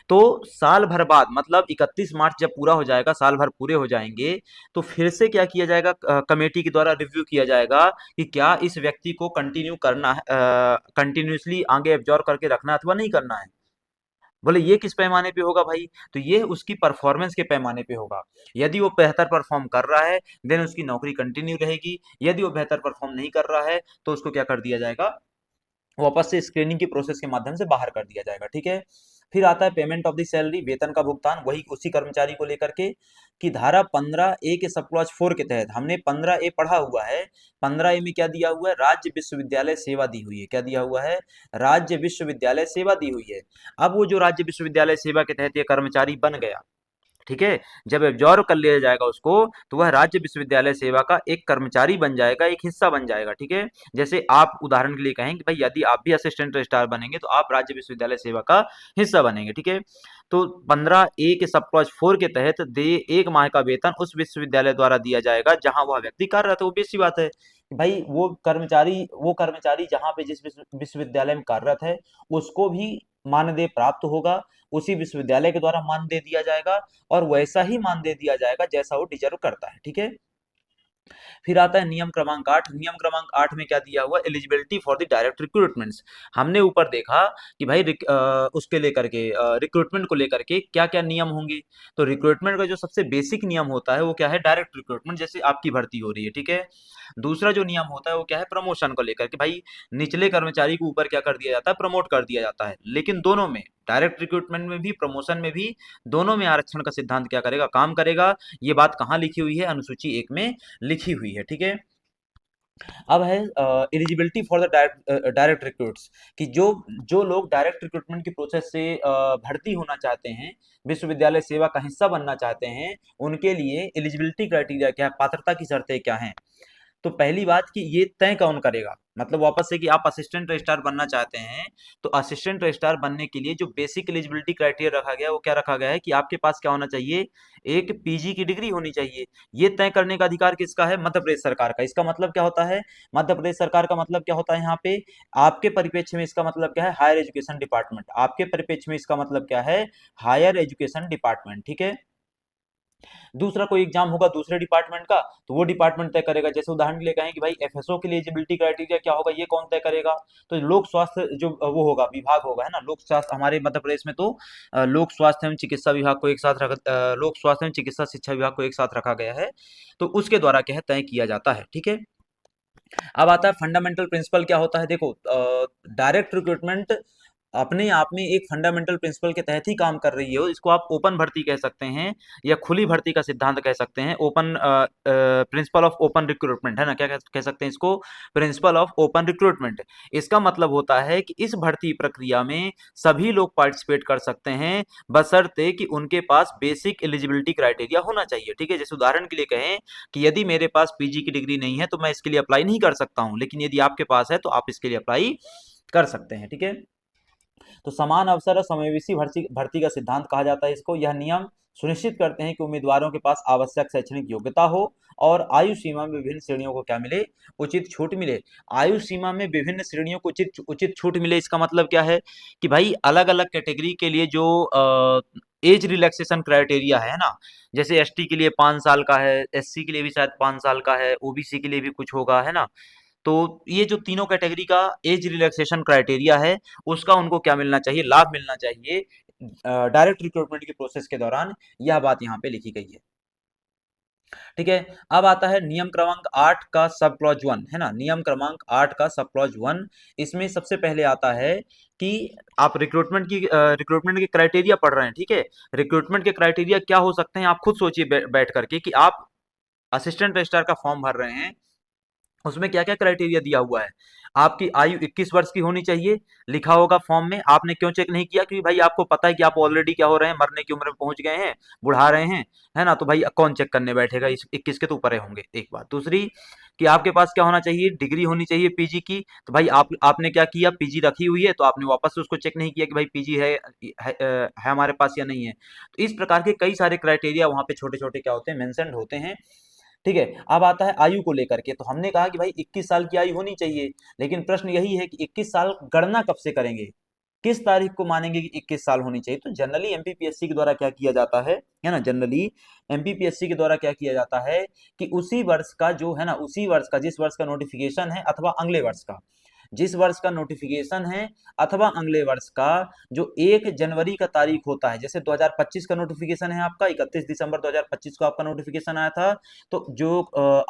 तो साल भर बाद, मतलब 31 मार्च जब पूरा हो जाएगा, साल भर पूरे हो जाएंगे, तो फिर से क्या किया जाएगा, कमेटी के द्वारा रिव्यू किया जाएगा कि क्या इस व्यक्ति को कंटिन्यू करना है, कंटिन्यूसली आगे एब्जॉर्ब करके रखना अथवा नहीं करना है। बोले ये किस पैमाने पे होगा भाई, तो ये उसकी परफॉर्मेंस के पैमाने पे होगा। यदि वो बेहतर परफॉर्म कर रहा है देन उसकी नौकरी कंटिन्यू रहेगी। यदि वो बेहतर परफॉर्म नहीं कर रहा है तो उसको क्या कर दिया जाएगा, वापस से स्क्रीनिंग की प्रोसेस के माध्यम से बाहर कर दिया जाएगा। ठीक है, फिर आता है पेमेंट ऑफ द सैलरी, वेतन का भुगतान, वही उसी कर्मचारी को लेकर के, कि धारा 15A के सब क्लॉज 4 के तहत, हमने 15A पढ़ा हुआ है। 15A में क्या दिया हुआ है, राज्य विश्वविद्यालय सेवा दी हुई है। क्या दिया हुआ है, राज्य विश्वविद्यालय सेवा दी हुई है। अब वो जो राज्य विश्वविद्यालय सेवा के तहत ये कर्मचारी बन गया, ठीक है, जब एब्जॉर्व कर लिया जाएगा उसको, तो वह राज्य विश्वविद्यालय सेवा का एक कर्मचारी बन जाएगा, एक हिस्सा बन जाएगा। ठीक है, जैसे आप उदाहरण के लिए कहें कि भाई यदि आप भी असिस्टेंट रजिस्ट्रार बनेंगे तो आप राज्य विश्वविद्यालय सेवा का हिस्सा बनेंगे। ठीक है, तो 15A के सब क्लॉज 4 के तहत 1 माह का वेतन उस विश्वविद्यालय द्वारा दिया जाएगा जहां वह व्यक्ति कार्यरत है। वो बेसिक बात है कि भाई वो कर्मचारी जहां पे जिस विश्वविद्यालय में कार्यरत है उसको भी मानदेय प्राप्त होगा, उसी विश्वविद्यालय के द्वारा मानदेय दिया जाएगा, और वैसा ही मानदेय दिया जाएगा जैसा वो डिजर्व करता है। ठीक है, फिर आता है नियम क्रमांक 8। नियम क्रमांक 8 में क्या दिया हुआ, eligibility for the direct recruitments. हमने ऊपर देखा कि भाई उसके लेकर के रिक्रूटमेंट को लेकर के क्या क्या नियम होंगे। तो रिक्रूटमेंट का जो सबसे बेसिक नियम होता है वो क्या है, डायरेक्ट रिक्रूटमेंट, जैसे आपकी भर्ती हो रही है, ठीक है। दूसरा जो नियम होता है वो क्या है, प्रमोशन को लेकर के, भाई निचले कर्मचारी को ऊपर क्या कर दिया जाता है, प्रमोट कर दिया जाता है। लेकिन दोनों में, डायरेक्ट रिक्रूटमेंट में भी प्रमोशन में भी, दोनों में आरक्षण का सिद्धांत क्या करेगा, काम करेगा। ये बात कहाँ लिखी हुई है, अनुसूची 1 में लिखी हुई है, ठीक है। अब है eligibility for the direct recruits, कि जो जो लोग डायरेक्ट रिक्रूटमेंट की प्रोसेस से भर्ती होना चाहते हैं, विश्वविद्यालय सेवा का हिस्सा बनना चाहते हैं, उनके लिए एलिजिबिलिटी क्राइटेरिया क्या है, पात्रता की शर्तें क्या हैं। तो पहली बात कि ये तय कौन करेगा, मतलब वापस से कि आप असिस्टेंट रजिस्ट्रार बनना चाहते हैं, तो असिस्टेंट रजिस्ट्रार बनने के लिए जो बेसिक एलिजिबिलिटी क्राइटेरिया रखा गया है वो क्या रखा गया है कि आपके पास क्या होना चाहिए, एक पीजी की डिग्री होनी चाहिए। ये तय करने का अधिकार किसका है, मध्य प्रदेश सरकार का। इसका मतलब क्या होता है, मध्य प्रदेश सरकार का मतलब क्या होता है यहाँ पे, आपके परिप्रेक्ष्य में इसका मतलब क्या है, हायर एजुकेशन डिपार्टमेंट। आपके परिप्रेक्ष्य में इसका मतलब क्या है, हायर एजुकेशन डिपार्टमेंट, ठीक है। दूसरा कोई एग्जाम होगा दूसरे डिपार्टमेंट का, तो वो डिपार्टमेंट तय करेगा। जैसे उदाहरण के लिए कहें कि भाई एफएसओ के लिए एलिजिबिलिटी क्राइटेरिया क्या होगा, ये कौन तय करेगा, तो लोक स्वास्थ्य जो वो होगा, विभाग होगा, है ना, लोक स्वास्थ्य। हमारे मध्य प्रदेश में तो लोक स्वास्थ्य एवं चिकित्सा विभाग को एक साथ लोक स्वास्थ्य एवं चिकित्सा शिक्षा विभाग को एक साथ रखा गया है, तो उसके द्वारा क्या है, तय किया जाता है, ठीक है। अब आता है फंडामेंटल प्रिंसिपल क्या होता है। देखो, डायरेक्ट रिक्रूटमेंट अपने आप में एक फंडामेंटल प्रिंसिपल के तहत ही काम कर रही है। इसको आप ओपन भर्ती कह सकते हैं या खुली भर्ती का सिद्धांत कह सकते हैं। Open principle of open recruitment, है ना, क्या कह सकते हैं इसको, प्रिंसिपल ऑफ ओपन रिक्रूटमेंट। इसका मतलब होता है कि इस भर्ती प्रक्रिया में सभी लोग पार्टिसिपेट कर सकते हैं, बशर्ते कि उनके पास बेसिक एलिजिबिलिटी क्राइटेरिया होना चाहिए, ठीक है। जैसे उदाहरण के लिए कहें कि यदि मेरे पास पीजी की डिग्री नहीं है तो मैं इसके लिए अप्लाई नहीं कर सकता हूं, लेकिन यदि आपके पास है तो आप इसके लिए अप्लाई कर सकते हैं, ठीक है। तो समान अवसर और समावेशी भर्ती भर्ती का सिद्धांत कहा जाता है इसको। यह नियम सुनिश्चित करते हैं कि उम्मीदवारों के पास आवश्यक शैक्षणिक योग्यता हो और आयु सीमा में विभिन्न श्रेणियों को क्या मिले, उचित छूट मिले। आयु सीमा में विभिन्न श्रेणियों को उचित उचित छूट मिले, इसका मतलब क्या है कि भाई अलग अलग कैटेगरी के लिए जो एज रिलैक्सेशन क्राइटेरिया है ना, जैसे एसटी के लिए 5 साल का है, एससी के लिए भी शायद 5 साल का है, ओबीसी के लिए भी कुछ होगा, है ना। तो ये जो तीनों कैटेगरी का एज रिलैक्सेशन क्राइटेरिया है, उसका उनको क्या मिलना चाहिए, लाभ मिलना चाहिए डायरेक्ट रिक्रूटमेंट की प्रोसेस के दौरान। यह बात यहाँ पे लिखी गई है, ठीक है। अब आता है नियम क्रमांक 8 का सब क्लॉज 1, है ना, नियम क्रमांक 8 का सब क्लॉज 1। इसमें सबसे पहले आता है कि आप रिक्रूटमेंट के क्राइटेरिया पढ़ रहे हैं, ठीक है। रिक्रूटमेंट के क्राइटेरिया क्या हो सकते हैं, आप खुद सोचिए बैठ करके कि आप असिस्टेंट रजिस्ट्रार का फॉर्म भर रहे हैं, उसमें क्या-क्या क्राइटेरिया दिया हुआ है। आपकी आयु 21 वर्ष की होनी चाहिए, लिखा होगा फॉर्म में। आपने क्यों चेक नहीं किया, क्योंकि भाई आपको पता है कि आप ऑलरेडी क्या हो रहे हैं, मरने की उम्र में पहुंच गए हैं, बुढ़ा रहे हैं, है ना। तो भाई कौन चेक करने बैठेगा, इस 21 के तो ऊपर होंगे, एक बात। दूसरी कि आपके पास क्या होना चाहिए, डिग्री होनी चाहिए पीजी की। तो भाई आपने क्या किया, पीजी रखी हुई है, तो आपने वापस से उसको चेक नहीं किया कि भाई पीजी है हमारे पास या नहीं है। तो इस प्रकार के कई सारे क्राइटेरिया वहाँ पे छोटे-छोटे क्या होते हैं, मेंशन्ड होते हैं, ठीक है। अब आता है आयु को लेकर के, तो हमने कहा कि भाई 21 साल की आयु होनी चाहिए, लेकिन प्रश्न यही है कि 21 साल गणना कब से करेंगे, किस तारीख को मानेंगे कि 21 साल होनी चाहिए। तो जनरली एमपीपीएससी के द्वारा क्या किया जाता है ना, जनरली एमपीपीएससी के द्वारा क्या किया जाता है कि उसी वर्ष का जो है ना, उसी वर्ष का, जिस वर्ष का नोटिफिकेशन है अथवा अगले वर्ष का, जिस वर्ष का नोटिफिकेशन है अथवा अगले वर्ष का जो 1 जनवरी का तारीख होता है, जैसे 2025 का नोटिफिकेशन है आपका, 31 दिसंबर 2025 को आपका नोटिफिकेशन आया था, तो जो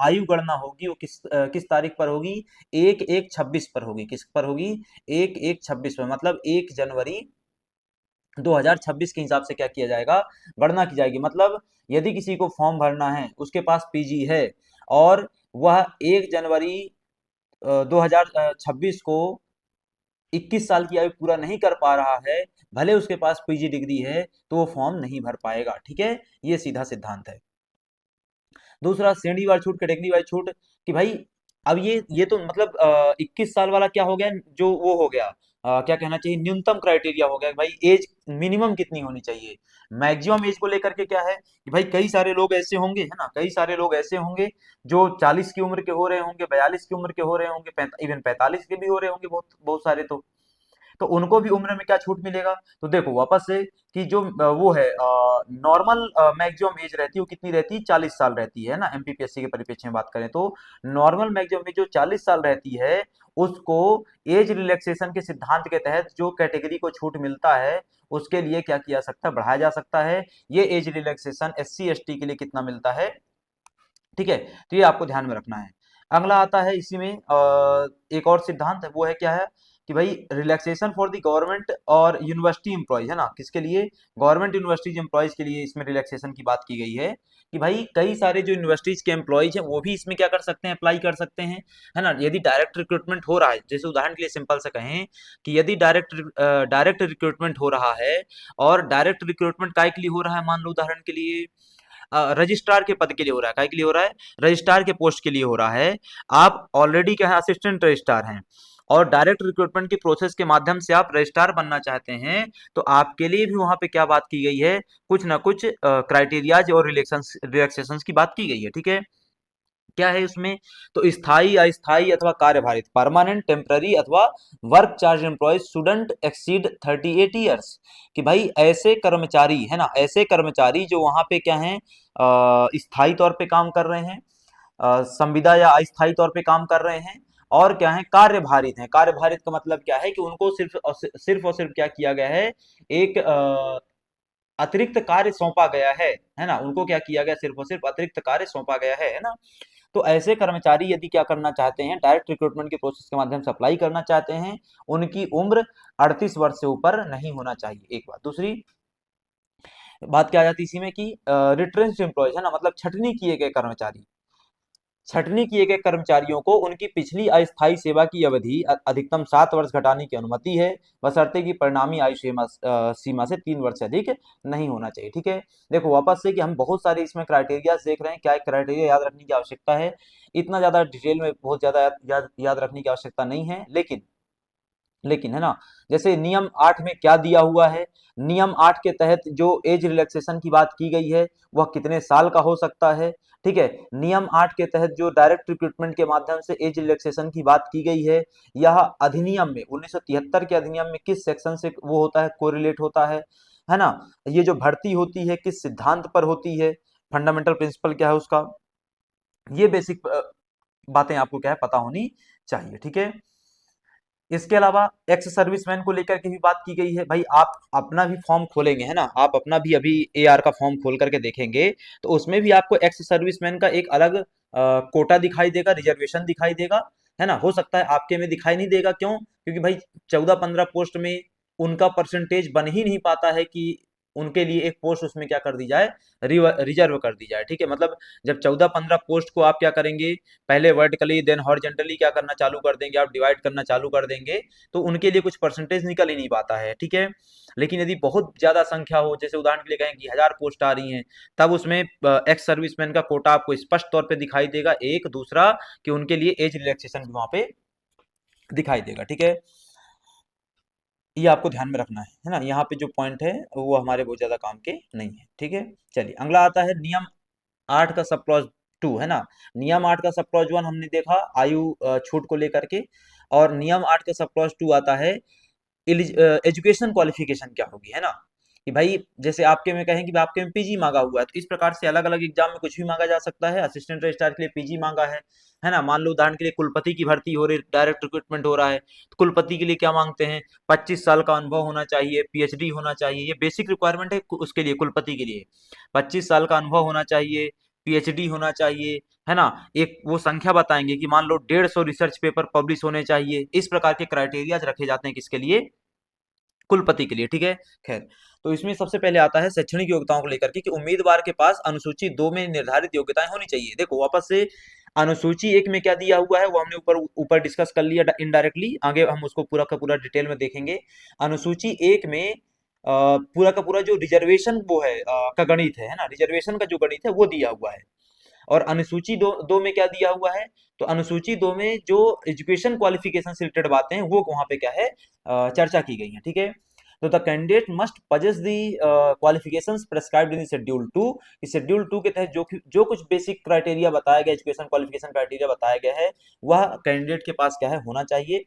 आयु गणना होगी वो किस तारीख पर होगी, 1/1/26 पर होगी। किस पर होगी, 1/1/26 पर, मतलब 1 जनवरी 2026 के हिसाब से क्या किया जाएगा, गणना की जाएगी। मतलब यदि किसी को फॉर्म भरना है, उसके पास पीजी है और वह 1 जनवरी 2026 को 21 साल की आयु पूरा नहीं कर पा रहा है, भले उसके पास पीजी डिग्री है, तो वो फॉर्म नहीं भर पाएगा, ठीक है। ये सीधा सिद्धांत है। दूसरा श्रेणीवार छूट, कैटेगरी वाइज छूट, कि भाई अब ये तो मतलब 21 साल वाला क्या हो गया, जो वो हो गया, क्या कहना चाहिए, न्यूनतम क्राइटेरिया हो गया भाई, एज मिनिमम कितनी होनी चाहिए। मैक्सिमम एज को लेकर के क्या है कि भाई कई सारे लोग ऐसे होंगे, है ना, कई सारे लोग ऐसे होंगे जो 40 की उम्र के हो रहे होंगे, 42 की उम्र के हो रहे होंगे, इवन 45 के भी हो रहे होंगे, बहुत बहुत सारे। तो तो उनको भी उम्र में क्या छूट मिलेगा? तो देखो वापस से कि जो वो है नॉर्मल मैक्सिमम एज रहती है वो कितनी रहती है? 40 साल रहती है ना, एमपीपीएससी के परिप्रेक्ष्य में बात करें तो नॉर्मल मैक्सिमम एज जो 40 साल रहती है उसको एज रिलैक्सेशन के सिद्धांत के तहत जो कैटेगरी को छूट मिलता है उसके लिए क्या किया सकता है? बढ़ाया जा सकता है। ये एज रिलैक्सेशन एससी एसटी के लिए कितना मिलता है? ठीक है, तो ये आपको ध्यान में रखना है। अगला आता है इसी में एक और सिद्धांत है, वो है क्या है कि भाई रिलैक्सेशन फॉर द गवर्नमेंट और यूनिवर्सिटी एम्प्लॉयज, है ना, किसके लिए? गवर्नमेंट यूनिवर्सिटीज एम्प्लॉयज के लिए इसमें रिलैक्सेशन की बात की गई है कि भाई कई सारे जो यूनिवर्सिटीज के एम्प्लॉयज हैं वो भी इसमें क्या कर सकते हैं? अप्लाई कर सकते हैं, है ना। यदि डायरेक्ट रिक्रूटमेंट हो रहा है, जैसे उदाहरण के लिए सिंपल से कहें कि यदि डायरेक्ट रिक्रूटमेंट हो रहा है और डायरेक्ट रिक्रूटमेंट काय के लिए हो रहा है, मान लो उदाहरण के लिए रजिस्ट्रार के पद के लिए हो रहा है, काय के लिए हो रहा है? रजिस्ट्रार के पोस्ट के लिए हो रहा है। आप ऑलरेडी क्या है? असिस्टेंट रजिस्ट्रार हैं और डायरेक्ट रिक्रूटमेंट की प्रोसेस के माध्यम से आप रजिस्ट्रार बनना चाहते हैं, तो आपके लिए भी वहां पे क्या बात की गई है? कुछ ना कुछ क्राइटेरियाज और रिलैक्सेशन की बात की गई है, ठीक है। क्या है उसमें? तो स्थायी, अस्थायी अथवा कार्यभारित, परमानेंट, टेम्पररी अथवा work charge employ shouldn't exceed 38 years, कि भाई ऐसे कर्मचारी, है ना, ऐसे कर्मचारी जो वहां पे क्या है स्थायी तौर पे काम कर रहे हैं, संविदा या अस्थायी तौर पे काम कर रहे हैं, और क्या है? कार्यभारित हैं। कार्यभारित का मतलब क्या है कि उनको सिर्फ और सिर्फ क्या किया गया है? एक अतिरिक्त कार्य सौंपा गया है ना, उनको क्या किया गया? सिर्फ और सिर्फ अतिरिक्त कार्य सौंपा गया है ना। तो ऐसे कर्मचारी यदि क्या करना चाहते हैं? डायरेक्ट रिक्रूटमेंट के प्रोसेस के माध्यम से अप्लाई करना चाहते हैं, उनकी उम्र 38 वर्ष से ऊपर नहीं होना चाहिए, एक बात। दूसरी बात क्या आ जाती है इसी में कि रिट्रेंच्ड एम्प्लॉयज, है ना, मतलब छटनी किए गए कर्मचारी, छटनी किए गए कर्मचारियों को उनकी पिछली अस्थायी सेवा की अवधि अधिकतम 7 वर्ष घटाने की अनुमति है, बशर्ते कि परिणामी आयु सीमा से 3 वर्ष से अधिक नहीं होना चाहिए, ठीक है। देखो वापस से कि हम बहुत सारे इसमें क्राइटेरिया देख रहे हैं, क्या क्राइटेरिया याद रखने की आवश्यकता है? इतना ज्यादा डिटेल में बहुत ज्यादा याद रखने की आवश्यकता नहीं है, लेकिन है ना, जैसे नियम 8 में क्या दिया हुआ है? नियम 8 के तहत जो एज रिलैक्सेशन की बात की गई है वह कितने साल का हो सकता है? ठीक है, नियम 8 के तहत जो डायरेक्ट रिक्रूटमेंट के माध्यम से एज रिलैक्सेशन की बात की गई है, यह अधिनियम में 1973 के अधिनियम में किस सेक्शन से वो होता है? कोरिलेट होता है ना। ये जो भर्ती होती है किस सिद्धांत पर होती है? फंडामेंटल प्रिंसिपल क्या है उसका? ये बेसिक बातें आपको क्या है? पता होनी चाहिए, ठीक है। इसके अलावा एक्स सर्विसमैन को लेकर के भी बात की गई है। भाई आप अपना भी फॉर्म खोलेंगे, है ना, आप अपना भी अभी एआर का फॉर्म खोल करके देखेंगे तो उसमें भी आपको एक्स सर्विसमैन का एक अलग कोटा दिखाई देगा, रिजर्वेशन दिखाई देगा, है ना। हो सकता है आपके में दिखाई नहीं देगा, क्यों? क्योंकि भाई 14-15 पोस्ट में उनका परसेंटेज बन ही नहीं पाता है कि उनके लिए एक पोस्ट उसमें क्या कर दी जाए? रिजर्व कर दी जाए, ठीक है। मतलब जब 14-15 पोस्ट को आप क्या करेंगे? पहले वर्टिकली देन हॉरिजेंटली क्या करना चालू कर देंगे? आप डिवाइड करना चालू कर देंगे, तो उनके लिए कुछ परसेंटेज निकल ही नहीं पाता है, ठीक है। लेकिन यदि बहुत ज्यादा संख्या हो, जैसे उदाहरण के लिए कहें कि 1000 पोस्ट आ रही हैं, तब उसमें एक्स सर्विसमैन का कोटा आपको स्पष्ट तौर पे दिखाई देगा। एक दूसरा कि उनके लिए एज रिलैक्सेशन भी वहां पे दिखाई देगा, ठीक है। ये आपको ध्यान में रखना है ना। यहाँ पे जो पॉइंट है वो हमारे बहुत ज्यादा काम के नहीं है, ठीक है। चलिए अगला आता है नियम 8 का सब क्लॉज 2, है ना। नियम 8 का सब क्लॉज 1 हमने देखा आयु छूट को लेकर के, और नियम 8 का सब क्लॉज 2 आता है एजुकेशन क्वालिफिकेशन क्या होगी, है ना। कि भाई जैसे आपके में कहें कि आपके में पीजी मांगा हुआ है, तो इस प्रकार से अलग अलग एग्जाम में कुछ भी मांगा जा सकता है। असिस्टेंट रजिस्ट्रार के लिए पीजी मांगा है ना। मान लो उदाहरण के लिए कुलपति की भर्ती हो रही, डायरेक्ट रिक्रूटमेंट हो रहा है, तो कुलपति के लिए क्या मांगते हैं? 25 साल का अनुभव होना चाहिए, पीएचडी होना चाहिए, ये बेसिक रिक्वायरमेंट है उसके लिए, कुलपति के लिए 25 साल का अनुभव होना चाहिए, पीएचडी होना चाहिए, है ना। एक वो संख्या बताएंगे कि मान लो 150 रिसर्च पेपर पब्लिश होने चाहिए। इस प्रकार के क्राइटेरिया रखे जाते हैं किसके लिए? कुलपति के लिए, ठीक है। खैर, तो इसमें सबसे पहले आता है शैक्षणिक योग्यताओं को लेकर के कि उम्मीदवार के पास अनुसूची 2 में निर्धारित योग्यताएं होनी चाहिए। देखो वापस से अनुसूची 1 में क्या दिया हुआ है वो हमने ऊपर ऊपर डिस्कस कर लिया इनडायरेक्टली, आगे हम उसको पूरा का पूरा डिटेल में देखेंगे। अनुसूची 1 में पूरा का पूरा जो रिजर्वेशन वो है का गणित है ना, रिजर्वेशन का जो गणित है वो दिया हुआ है। और अनुसूची दो में क्या दिया हुआ है? तो अनुसूची 2 में जो एजुकेशन क्वालिफिकेशन से रिलेटेड बातें हैं वो वहां पे क्या है चर्चा की गई है, ठीक है। तो the candidate must possess the qualifications prescribed in schedule 2। Schedule 2 के तहत जो कुछ बेसिक क्राइटेरिया बताया गया, एजुकेशन क्वालिफिकेशन क्राइटेरिया बताया गया है, वह कैंडिडेट के पास क्या है? होना चाहिए।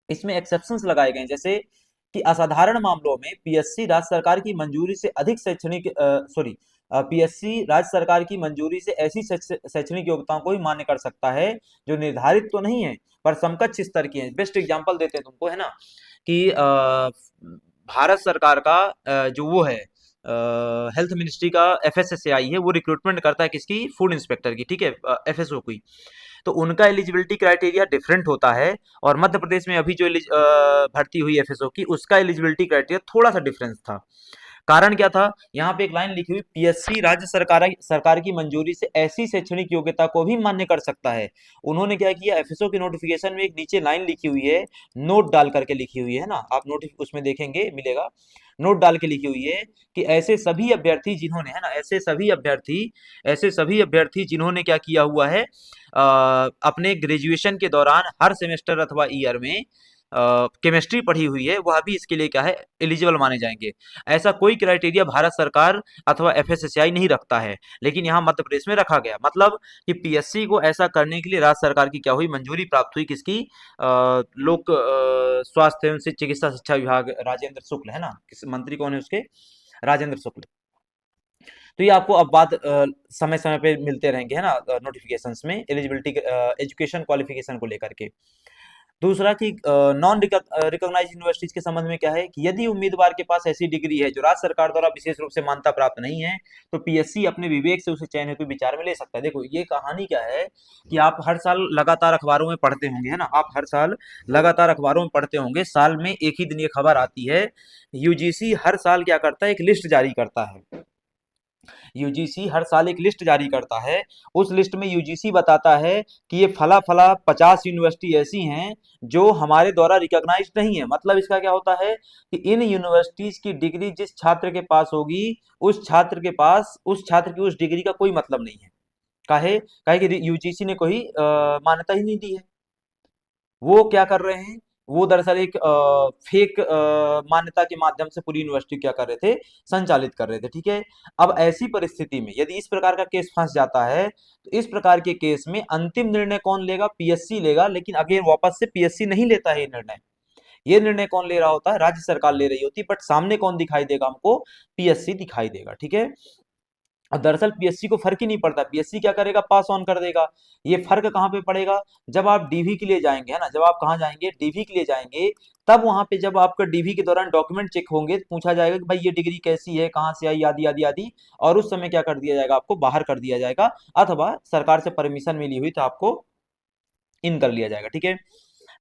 इसमें एक्सेप्शंस लगाए गए हैं, जैसे कि असाधारण मामलों में पीएससी राज्य सरकार की मंजूरी से अधिक शैक्षणिक पीएससी राज्य सरकार की मंजूरी से ऐसी शैक्षणिक योग्यताओं को ही मान्य कर सकता है जो निर्धारित तो नहीं है पर समकक्ष स्तर की है। बेस्ट एग्जांपल देते हैं तुमको, है ना, कि भारत सरकार का जो वो है हेल्थ मिनिस्ट्री का एफएसएसएआई है, वो रिक्रूटमेंट करता है किसकी, फूड इंस्पेक्टर की, ठीक है, एफएसओ की। तो उनका एलिजिबिलिटी क्राइटेरिया डिफरेंट होता है और मध्य प्रदेश में अभी जो भर्ती हुई एफएसओ की, उसका एलिजिबिलिटी क्राइटेरिया थोड़ा सा डिफरेंस था। कारण क्या था, यहाँ पे एक लाइन लिखी हुई, पीएससी राज्य सरकार की मंजूरी से ऐसी शैक्षणिक योग्यता को भी मान्य कर सकता है। उन्होंने क्या किया, एफएसओ के नोटिफिकेशन में एक नीचे लाइन लिखी हुई है, नोट डाल करके लिखी हुई है ना, आप नोट उसमें देखेंगे मिलेगा, नोट डाल के लिखी हुई है कि ऐसे सभी अभ्यर्थी जिन्होंने, है ना, ऐसे सभी अभ्यर्थी जिन्होंने क्या किया हुआ है, अपने ग्रेजुएशन के दौरान हर सेमेस्टर अथवा ईयर में केमिस्ट्री पढ़ी हुई है, वह भी इसके लिए क्या है, एलिजिबल माने जाएंगे। ऐसा कोई क्राइटेरिया भारत सरकार अथवा एफएसएसआई नहीं रखता है, लेकिन यहाँ मध्य प्रदेश में रखा गया। मतलब कि पीएससी को ऐसा करने के लिए राज्य सरकार की क्या हुई, मंजूरी प्राप्त हुई, किसकी, लोक स्वास्थ्य एवं चिकित्सा शिक्षा विभाग, राजेंद्र शुक्ल, है ना, किस मंत्री कौन है उसके, राजेंद्र शुक्ल। तो ये आपको अब बाद समय समय पे मिलते रहेंगे, है ना, नोटिफिकेशंस में एलिजिबिलिटी एजुकेशन क्वालिफिकेशन को लेकर के। दूसरा कि नॉन रिकॉग्नाइज्ड यूनिवर्सिटीज के संबंध में क्या है कि यदि उम्मीदवार के पास ऐसी डिग्री है जो राज्य सरकार द्वारा विशेष रूप से मान्यता प्राप्त नहीं है, तो पीएससी अपने विवेक से उसे चयन हेतु विचार में ले सकता है। देखो ये कहानी क्या है कि आप हर साल लगातार अखबारों में पढ़ते होंगे, है ना, आप हर साल लगातार अखबारों में पढ़ते होंगे, साल में एक ही दिन ये खबर आती है, यूजीसी हर साल क्या करता है, एक लिस्ट जारी करता है। यूजीसी हर साल एक लिस्ट जारी करता है, उस लिस्ट में यूजीसी बताता है कि ये फला फला 50 यूनिवर्सिटी ऐसी हैं जो हमारे द्वारा रिकॉग्नाइज्ड नहीं है। मतलब इसका क्या होता है कि इन यूनिवर्सिटीज की डिग्री जिस छात्र के पास होगी, उस छात्र की उस डिग्री का कोई मतलब नहीं है। काहे काहे कि यूजीसी ने कोई मान्यता ही नहीं दी है। वो क्या कर रहे हैं, वो दरअसल एक फेक मान्यता के माध्यम से पूरी यूनिवर्सिटी क्या कर रहे थे, संचालित कर रहे थे, ठीक है। अब ऐसी परिस्थिति में यदि इस प्रकार का केस फंस जाता है, तो इस प्रकार के केस में अंतिम निर्णय कौन लेगा, पीएससी लेगा। लेकिन अगेन वापस से पीएससी नहीं लेता है ये निर्णय, ये निर्णय कौन ले रहा होता है, राज्य सरकार ले रही होती है, बट सामने कौन दिखाई देगा हमको, पीएससी दिखाई देगा, ठीक है। और दरअसल पीएससी को फर्क ही नहीं पड़ता, पीएससी क्या करेगा, पास ऑन कर देगा। ये फर्क कहाँ पे पड़ेगा, जब आप डीवी के लिए जाएंगे, है ना, जब आप कहाँ जाएंगे, डीवी के लिए जाएंगे, तब वहां पे जब आपका डीवी के दौरान डॉक्यूमेंट चेक होंगे, तो पूछा जाएगा कि भाई ये डिग्री कैसी है, कहाँ से आई, आदि आदि आदि, और उस समय क्या कर दिया जाएगा, आपको बाहर कर दिया जाएगा, अथवा सरकार से परमिशन मिली हुई तो आपको इन कर लिया जाएगा, ठीक है।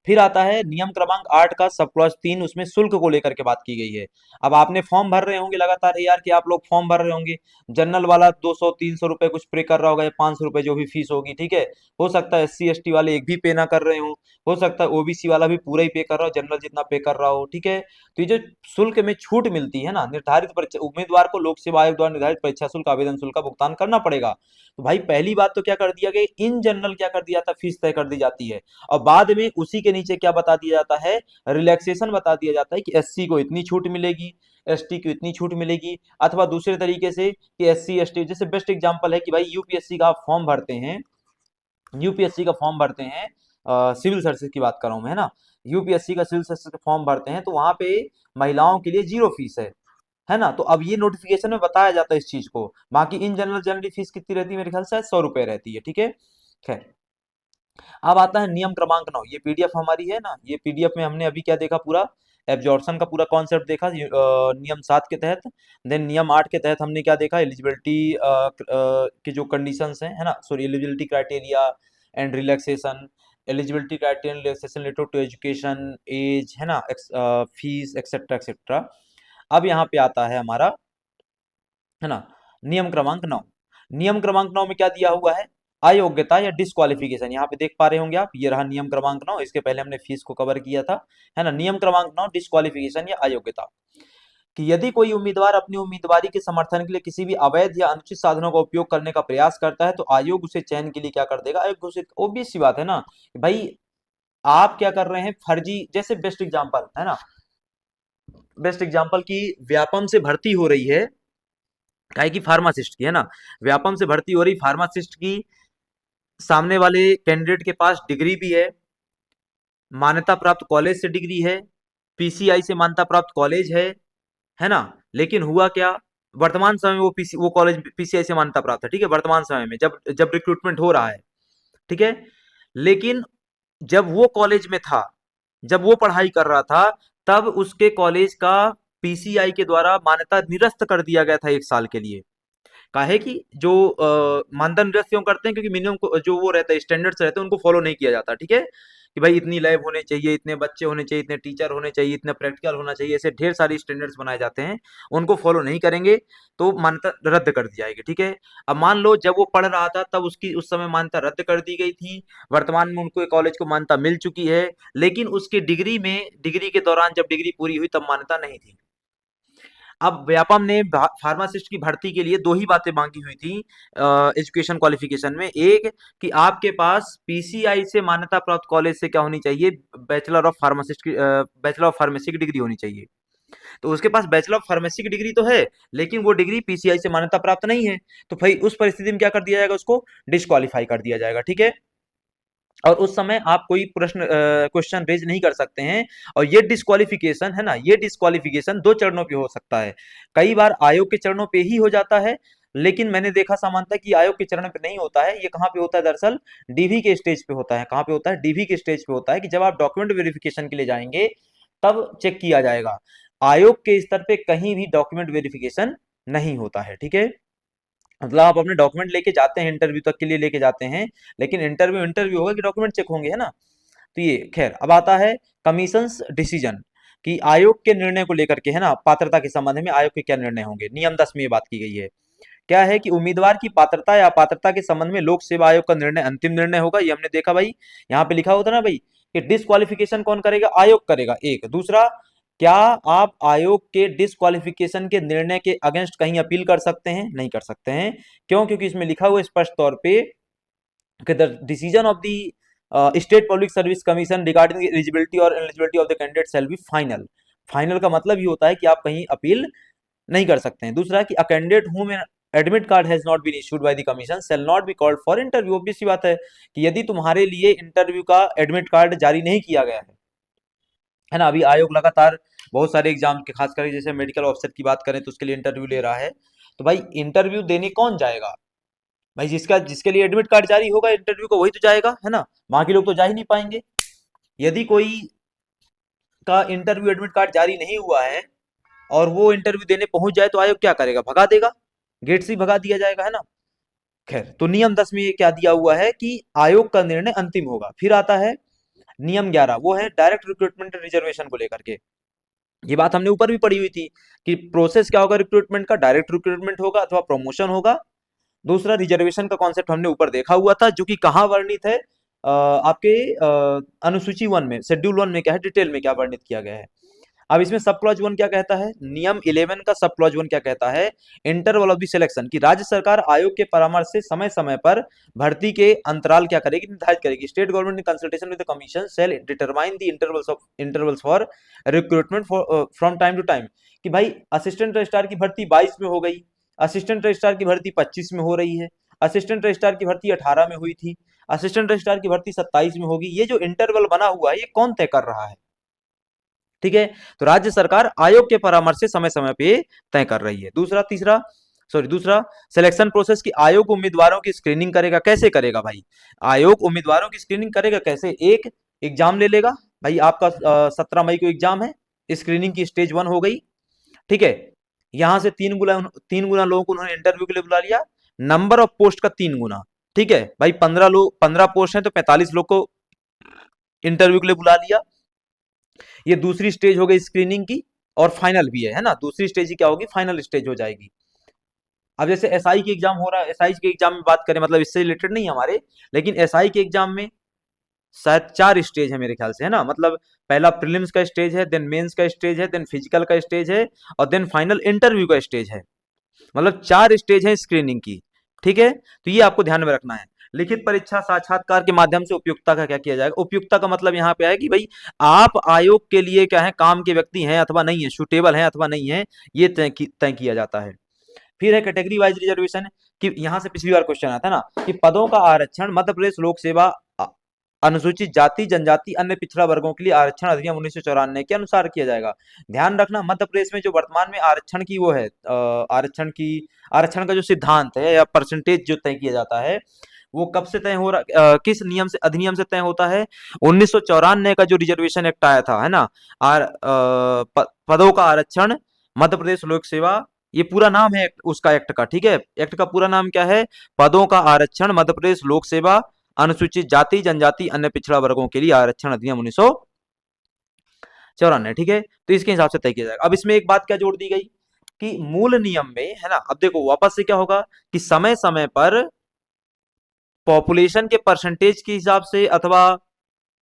फिर आता है नियम क्रमांक 8 का सब क्लॉज 3, उसमें शुल्क को लेकर के बात की गई है। अब आपने फॉर्म भर रहे होंगे लगातार, यार कि आप लोग फॉर्म भर रहे होंगे, जनरल वाला 200-300 रुपए कुछ पे कर रहा होगा, या 500 रुपए जो भी फीस होगी, ठीक है। हो सकता है एससी एसटी वाले एक भी पे ना कर रहे हो सकता है ओबीसी वाला भी पूरा ही पे कर रहा हो, जनरल जितना पे कर रहा हो, ठीक है। तो ये जो शुल्क में छूट मिलती है ना, निर्धारित परीक्षा उम्मीदवार को लोक सेवा आयोग द्वारा निर्धारित परीक्षा शुल्क, आवेदन शुल्क का भुगतान करना पड़ेगा। तो भाई पहली बात तो क्या कर दिया गया, इन जनरल क्या कर दिया था, फीस तय कर दी जाती है, और बाद में उसी के नीचे क्या बता दिया जाता है, रिलैक्सेशन बता दिया जाता है कि एससी को इतनी छूट मिलेगी, एसटी को इतनी छूट मिलेगी। अथवा दूसरे तरीके से कि एससी एसटी, जैसे बेस्ट एग्जांपल है कि भाई यूपीएससी का आप फॉर्म भरते हैं, यूपीएससी का फॉर्म भरते हैं, सिविल सर्विसेज की बात कर रहा हूं मैं, है ना, यूपीएससी का सिविल सर्विसेज का फॉर्म भरते हैं, तो वहां पे महिलाओं के लिए 0 फीस है ना। तो अब ये नोटिफिकेशन में बताया जाता है इस चीज को। बाकी इन जनरल जनरल फीस कितनी रहती है, मेरे ख्याल से 100 रुपए रहती है, ठीक है। खैर, अब आता है नियम क्रमांक 9, ये पीडीएफ हमारी है ना, ये पीडीएफ में हमने अभी क्या देखा, पूरा एब्जॉर्प्शन का पूरा कॉन्सेप्ट देखा नियम 7 के तहत। देन नियम 8 के तहत हमने क्या देखा, एलिजिबिलिटी के जो कंडीशंस हैं, है ना, sorry, eligibility criteria and relaxation, eligibility criteria relaxation related to education, age, है ना, फीस एक्सेट्रा एक्सेट्रा। अब यहाँ पे आता है हमारा, है ना, नियम क्रमांक 9। नियम क्रमांक 9 में क्या दिया हुआ है, अयोग्यता या डिस्क्वालिफिकेशन। यहाँ पे देख पा रहे होंगे आप, ये रहा नियम क्रमांक 9, इसके पहले हमने फीस को कवर किया था, है ना। नियम क्रमांक 9, डिस्क्वालिफिकेशन या अयोग्यता, कि यदि कोई उम्मीदवार अपनी उम्मीदवारी के समर्थन के लिए किसी भी अवैध या अनुचित साधनों का उपयोग करने का प्रयास करता है, तो आयोग उसे चयन के लिए क्या कर देगा, आयोग घोषित। ऑब्वियस सी बात है ना कि भाई आप क्या कर रहे हैं, फर्जी, जैसे बेस्ट एग्जांपल है ना, बेस्ट एग्जांपल की व्यापम से भर्ती हो रही है, काहे की फार्मासिस्ट की, है ना, व्यापम से भर्ती हो रही फार्मासिस्ट की, सामने वाले कैंडिडेट के पास डिग्री भी है, मान्यता प्राप्त कॉलेज से डिग्री है, पीसीआई से मान्यता प्राप्त कॉलेज है ना। लेकिन हुआ क्या, वर्तमान समय में वो कॉलेज पीसीआई से मान्यता प्राप्त है, ठीक है, वर्तमान समय में जब जब रिक्रूटमेंट हो रहा है, ठीक है। लेकिन जब वो कॉलेज में था, जब वो पढ़ाई कर रहा था, तब उसके कॉलेज का पीसीआई के द्वारा मान्यता निरस्त कर दिया गया था 1 साल के लिए। काहे कि जो मानदंड निरस्त क्यों करते हैं, क्योंकि मिनिमम जो वो रहता है, स्टैंडर्ड्स रहते हैं, उनको फॉलो नहीं किया जाता, ठीक है। कि भाई इतनी लैब होने चाहिए, इतने बच्चे होने चाहिए, इतने टीचर होने चाहिए, इतना प्रैक्टिकल होना चाहिए, ऐसे ढेर सारी स्टैंडर्ड्स बनाए जाते हैं, उनको फॉलो नहीं करेंगे तो मान्यता रद्द कर दी जाएगी, ठीक है। अब मान लो जब वो पढ़ रहा था तब उसकी उस समय मान्यता रद्द कर दी गई थी, वर्तमान में उनको कॉलेज को मान्यता मिल चुकी है, लेकिन उसकी डिग्री के दौरान जब डिग्री पूरी हुई तब मान्यता नहीं थी। अब व्यापम ने फार्मासिस्ट की भर्ती के लिए दो ही बातें मांगी हुई थी एजुकेशन क्वालिफिकेशन में। एक, कि आपके पास पीसीआई से मान्यता प्राप्त कॉलेज से क्या होनी चाहिए, बैचलर ऑफ फार्मेसी की डिग्री होनी चाहिए। तो उसके पास बैचलर ऑफ फार्मेसी की डिग्री तो है, लेकिन वो डिग्री पीसीआई से मान्यता प्राप्त नहीं है। तो भाई उस परिस्थिति में क्या कर दिया जाएगा, उसको डिस्क्वालीफाई कर दिया जाएगा, ठीक है। और उस समय आप कोई क्वेश्चन रेज नहीं कर सकते हैं। और ये डिस्क्वालिफिकेशन है ना, ये डिस्क्वालिफिकेशन 2 चरणों पे हो सकता है। कई बार आयोग के चरणों पे ही हो जाता है, लेकिन मैंने देखा सामान्यतः कि आयोग के चरण पे नहीं होता है। ये कहाँ पे होता है, दरअसल डीवी के स्टेज पे होता है। कहाँ पे होता है, डीवी के स्टेज पे होता है, कि जब आप डॉक्यूमेंट वेरिफिकेशन के लिए जाएंगे तब चेक किया जाएगा। आयोग के स्तर पे कहीं भी डॉक्यूमेंट वेरिफिकेशन नहीं होता है, ठीक है। मतलब आप अपने डॉक्यूमेंट लेके जाते हैं, इंटरव्यू तक के लिए लेके जाते हैं, लेकिन इंटरव्यू होगा कि डॉक्यूमेंट चेक होंगे, है ना। तो ये खैर, अब आता है कमीशन डिसीजन, कि आयोग के निर्णय को लेकर के, है ना, पात्रता के संबंध में आयोग के क्या निर्णय होंगे। नियम 10 में ये बात की गई है। क्या है कि उम्मीदवार की पात्रता या अपात्रता के संबंध में लोक सेवा आयोग का निर्णय अंतिम निर्णय होगा। ये हमने देखा भाई, यहाँ पे लिखा होता ना भाई, कि डिस्क्वालिफिकेशन कौन करेगा, आयोग करेगा। एक दूसरा, क्या आप आयोग के डिस्क्वालिफिकेशन के निर्णय के अगेंस्ट कहीं अपील कर सकते हैं, नहीं कर सकते हैं। क्यों, क्योंकि इसमें लिखा हुआ स्पष्ट तौर पे कि the decision of the state public service commission regarding eligibility और ineligibility of the candidate shall be final. Final का मतलब ये होता है कि आप कहीं अपील नहीं कर सकते हैं। दूसरा, कि a candidate whom an admit card has not been issued by the commission shall not be called for interview. Obvious सी बात है कि यदि तुम्हारे लिए इंटरव्यू का एडमिट कार्ड जारी नहीं किया गया है ना। अभी आयोग लगातार बहुत सारे एग्जाम के, खास करके जैसे मेडिकल ऑफिसर की बात करें तो उसके लिए इंटरव्यू ले रहा है। तो भाई इंटरव्यू देने कौन जाएगा, भाई जिसके लिए एडमिट कार्ड जारी होगा इंटरव्यू को, वही तो जाएगा, है ना। बाकी लोग तो जा ही नहीं पाएंगे। यदि कोई का इंटरव्यू एडमिट कार्ड जारी नहीं हुआ है और वो इंटरव्यू देने पहुंच जाए तो आयोग क्या करेगा, भगा देगा, गेट से ही भगा दिया जाएगा, है ना। खैर, तो नियम 10 में ये क्या दिया हुआ है कि आयोग का निर्णय अंतिम होगा। फिर आता है नियम 11, वो है डायरेक्ट रिक्रूटमेंट रिजर्वेशन को लेकर के। ये बात हमने ऊपर भी पढ़ी हुई थी कि प्रोसेस क्या होगा रिक्रूटमेंट का, डायरेक्ट रिक्रूटमेंट होगा अथवा प्रमोशन होगा। दूसरा, रिजर्वेशन का कॉन्सेप्ट हमने ऊपर देखा हुआ था, जो कि कहाँ वर्णित है, आपके अनुसूची 1 में, शेड्यूल 1 में क्या है, डिटेल में क्या वर्णित किया गया है। अब इसमें सब क्लॉज 1 क्या कहता है, नियम 11 का सब क्लॉज 1 क्या कहता है, इंटरवल ऑफ द सिलेक्शन, की राज्य सरकार आयोग के परामर्श से समय समय पर भर्ती के अंतराल क्या करेगी, निर्धारित करेगी। State government in consultation with the commission shall determine the intervals for recruitment from time to time. कि भाई असिस्टेंट रजिस्ट्रार की भर्ती 22 में हो गई, असिस्टेंट रजिस्ट्रार की भर्ती 25 में हो रही है, असिस्टेंट रजिस्ट्रार की भर्ती 18 में हुई थी, असिस्टेंट रजिस्ट्रार की भर्ती 27 में होगी। ये जो इंटरवल बना हुआ है ये कौन तय कर रहा है, ठीक है। तो राज्य सरकार आयोग के परामर्श से समय समय पे तय कर रही है। दूसरा, सिलेक्शन प्रोसेस की आयोग उम्मीदवारों की स्क्रीनिंग करेगा। कैसे करेगा भाई, आयोग उम्मीदवारों की स्क्रीनिंग करेगा कैसे, एक एग्जाम ले लेगा। भाई आपका 17 मई को एग्जाम है, स्क्रीनिंग की स्टेज 1 हो गई, ठीक है। यहां से 3 गुना लोगों को उन्होंने इंटरव्यू के लिए बुला लिया, नंबर ऑफ पोस्ट का 3 गुना, ठीक है भाई। 15 पोस्ट हैं तो 45 लोग को इंटरव्यू के लिए बुला लिया। ये दूसरी स्टेज हो गई स्क्रीनिंग की, और फाइनल भी है ना। दूसरी स्टेज ही क्या होगी, फाइनल स्टेज हो जाएगी। अब जैसे एसआई के एग्जाम हो रहा है, एसआई के एग्जाम में बात करें, मतलब इससे रिलेटेड नहीं हमारे, लेकिन एसआई के एग्जाम में शायद 4 स्टेज है मेरे ख्याल से, है ना। मतलब पहला प्रीलिम्स का स्टेज है, देन मेंस का स्टेज है, देन फिजिकल का स्टेज है, और देन फाइनल इंटरव्यू का स्टेज है। मतलब 4 स्टेज है स्क्रीनिंग की, ठीक है। तो ये आपको ध्यान में रखना है। लिखित परीक्षा साक्षात्कार के माध्यम से उपयुक्तता का क्या किया जाएगा, उपयुक्तता का मतलब यहाँ पे है कि भाई आप आयोग के लिए क्या है, काम के व्यक्ति हैं अथवा नहीं है, सुटेबल हैं अथवा नहीं है, ये तय किया जाता है। फिर है कैटेगरी वाइज रिजर्वेशन, कि यहाँ से पिछली बार क्वेश्चन आता है ना, कि पदों का आरक्षण मध्य प्रदेश लोक सेवा अनुसूचित जाति जनजाति अन्य पिछड़ा वर्गों के लिए आरक्षण अधिनियम 1994 के अनुसार किया जाएगा। ध्यान रखना, मध्य प्रदेश में जो वर्तमान में आरक्षण की वो है, आरक्षण का जो सिद्धांत है या परसेंटेज जो तय किया जाता है, वो कब से तय हो रहा, किस नियम से, अधिनियम से तय होता है? 1994 का जो रिजर्वेशन एक्ट आया था, है ना, पदों का आरक्षण मध्य प्रदेश लोक सेवा, ये पूरा नाम है उसका, एक्ट का, ठीक है। एक्ट का पूरा नाम क्या है? पदों का आरक्षण मध्य प्रदेश लोक सेवा अनुसूचित जाति जनजाति अन्य पिछड़ा वर्गों के लिए आरक्षण अधिनियम 1994, ठीक है। तो इसके हिसाब से तय किया जाएगा। अब इसमें एक बात क्या जोड़ दी गई कि मूल नियम में, है ना, अब देखो वापस से क्या होगा कि समय समय पर पॉपुलेशन के परसेंटेज के हिसाब से अथवा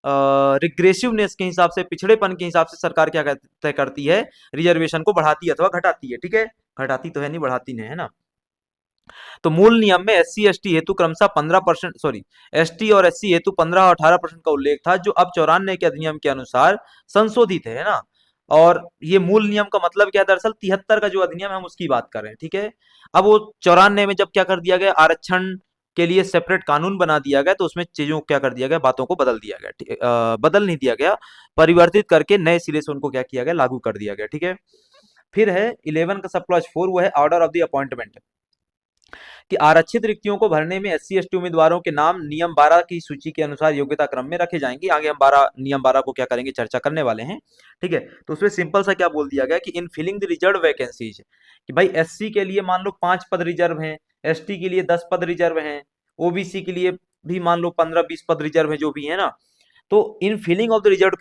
रिग्रेसिवनेस के हिसाब से, पिछड़ेपन के हिसाब से सरकार क्या तय करती है? रिजर्वेशन को बढ़ाती है अथवा घटाती है, ठीक है। घटाती तो है नहीं, बढ़ाती नहीं, है ना। तो मूल नियम में एससी एसटी हेतु क्रमशः 15%, सॉरी, एसटी और एससी हेतु 15 और 18% का उल्लेख था, जो अब 94 के अधिनियम के अनुसार संशोधित है ना। और ये मूल नियम का मतलब क्या है? दरअसल 73 का जो अधिनियम है हम उसकी बात कर रहे हैं, ठीक है। अब वो 94 में जब क्या कर दिया गया, आरक्षण के लिए सेपरेट कानून बना दिया गया, तो उसमें चीजों को क्या कर दिया गया, बातों को बदल दिया गया, बदल नहीं दिया गया, परिवर्तित करके नए सिरे से उनको क्या किया गया, लागू कर दिया गया, ठीक है। फिर है 11 का सब क्लॉज 4, वो है ऑर्डर ऑफ द अपॉइंटमेंट, कि आरक्षित रिक्तियों को भरने में एससी एसटी उम्मीदवारों के नाम नियम 12 की सूची के अनुसार योग्यता क्रम में रखे जाएंगे। आगे हम नियम 12 को क्या करेंगे, चर्चा करने वाले हैं, ठीक है। तो उसमें सिंपल सा क्या बोल दिया गया कि in filling the reserve vacancies, कि भाई एससी के लिए मान लो 5 पद रिजर्व हैं, एसटी के लिए 10 पद रिजर्व हैं, ओबीसी के लिए भी मान लो 15-20 पद रिजर्व है, जो भी है ना। तो in filling of the reserve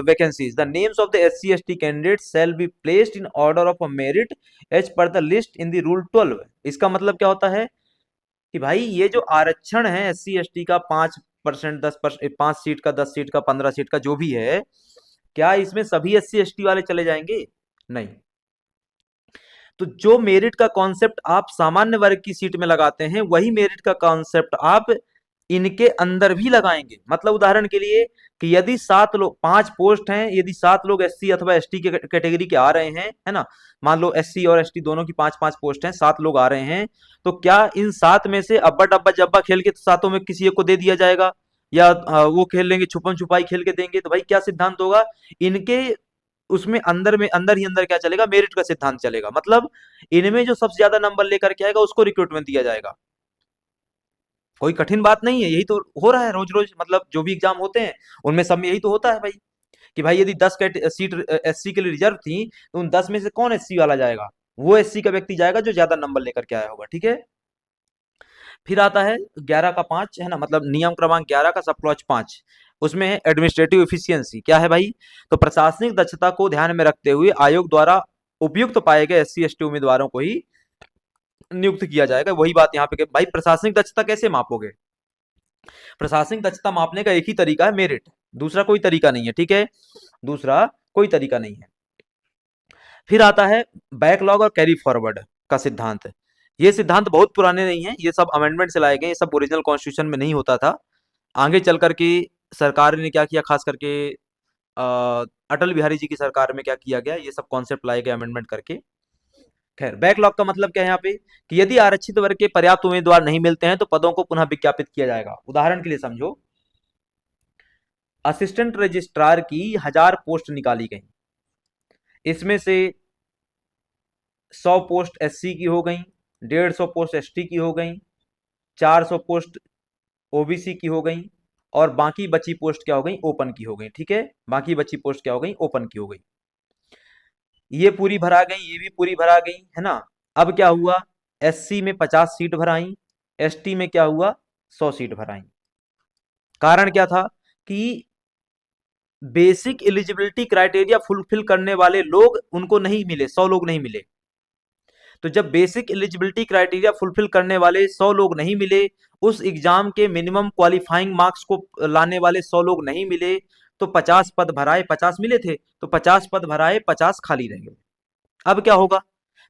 vacancies the names of the SC ST candidates shall be placed in order of merit as per the list in the rule 12। इसका मतलब क्या होता है कि भाई ये जो आरक्षण है एससी एसटी का 5%, 10%, 5 सीट का, 10 सीट का, 15 सीट का, जो भी है, क्या इसमें सभी एससी एसटी वाले चले जाएंगे? नहीं। तो जो मेरिट का कॉन्सेप्ट आप सामान्य वर्ग की सीट में लगाते हैं, वही मेरिट का कॉन्सेप्ट आप इनके अंदर भी लगाएंगे। मतलब उदाहरण के लिए कि यदि 7 लोग, 5 पोस्ट हैं, यदि 7 लोग एससी अथवा एसटी के कैटेगरी के आ रहे हैं, है ना, मान लो एससी और एसटी दोनों की 5-5 पोस्ट हैं, 7 लोग आ रहे हैं, तो क्या इन 7 में से अब्बा डब्बा जब्बा खेल के सातों में किसी एक को दे दिया जाएगा, या वो खेल लेंगे, छुपन छुपाई खेल के देंगे? तो भाई क्या सिद्धांत होगा इनके, उसमें अंदर में, अंदर ही अंदर क्या चलेगा, मेरिट का सिद्धांत चलेगा। मतलब इनमें जो सबसे ज्यादा नंबर लेकर के आएगा उसको रिक्रूटमेंट दिया जाएगा। कोई कठिन बात नहीं है, यही तो हो रहा है रोज रोज, मतलब जो भी एग्जाम होते हैं उनमें सब में यही तो होता है भाई, कि भाई यदि 10 सीट एससी के लिए रिजर्व थी, तो उन 10 में से कौन एससी वाला जाएगा? वो एससी का व्यक्ति जाएगा जो ज्यादा नंबर लेकर के आया होगा, ठीक है। फिर आता है 11 का 5, है ना, मतलब नियम क्रमांक 11 का सब क्लॉज 5, उसमें है एडमिनिस्ट्रेटिव एफिशिएंसी। क्या है भाई? तो प्रशासनिक दक्षता को ध्यान में रखते हुए आयोग द्वारा उपयुक्त पाए गए एससी एसटी उम्मीदवारों को ही नियुक्त किया जाएगा। वही बात यहाँ पे कि भाई प्रशासनिक दक्षता कैसे मापोगे? प्रशासनिक दक्षता मापने का एक ही तरीका है, मेरिट, दूसरा कोई तरीका नहीं है, ठीक है, दूसरा कोई तरीका नहीं है। फिर आता है बैकलॉग और कैरी फॉरवर्ड का सिद्धांत। ये सिद्धांत बहुत पुराने नहीं है, ये सब अमेंडमेंट से लाए गए, ये सब ओरिजिनल कॉन्स्टिट्यूशन में नहीं होता था। आगे चल करके सरकार ने क्या किया, खास करके अटल बिहारी जी की सरकार में क्या किया गया, ये सब कॉन्सेप्ट लाए गए अमेंडमेंट करके। खैर, बैकलॉग का मतलब क्या है यहाँ पे, कि यदि आरक्षित वर्ग के पर्याप्त उम्मीदवार नहीं मिलते हैं तो पदों को पुनः विज्ञापित किया जाएगा। उदाहरण के लिए समझो, असिस्टेंट रजिस्ट्रार की 1000 पोस्ट निकाली गई, इसमें से 100 पोस्ट एससी की हो गई, 150 पोस्ट एसटी की हो गई, 400 पोस्ट ओबीसी की हो गई, और बाकी बची पोस्ट क्या हो गई, ओपन की हो गई, ठीक है। बाकी बची पोस्ट क्या हो गई, ओपन की हो गई। ये पूरी भरा गई, ये भी पूरी भरा गई, है ना। अब क्या हुआ, एससी में 50 सीट भराई, एसटी में क्या हुआ, 100 सीट भराई। कारण क्या था कि बेसिक एलिजिबिलिटी क्राइटेरिया फुलफिल करने वाले लोग उनको नहीं मिले, 100 लोग नहीं मिले। तो जब बेसिक एलिजिबिलिटी क्राइटेरिया फुलफिल करने वाले 100 लोग नहीं मिले, उस एग्जाम के मिनिमम क्वालिफाइंग मार्क्स को लाने वाले 100 लोग नहीं मिले, तो 50 पद भराए, 50 मिले थे तो 50 पद भराए, 50 खाली रह गए। अब क्या होगा,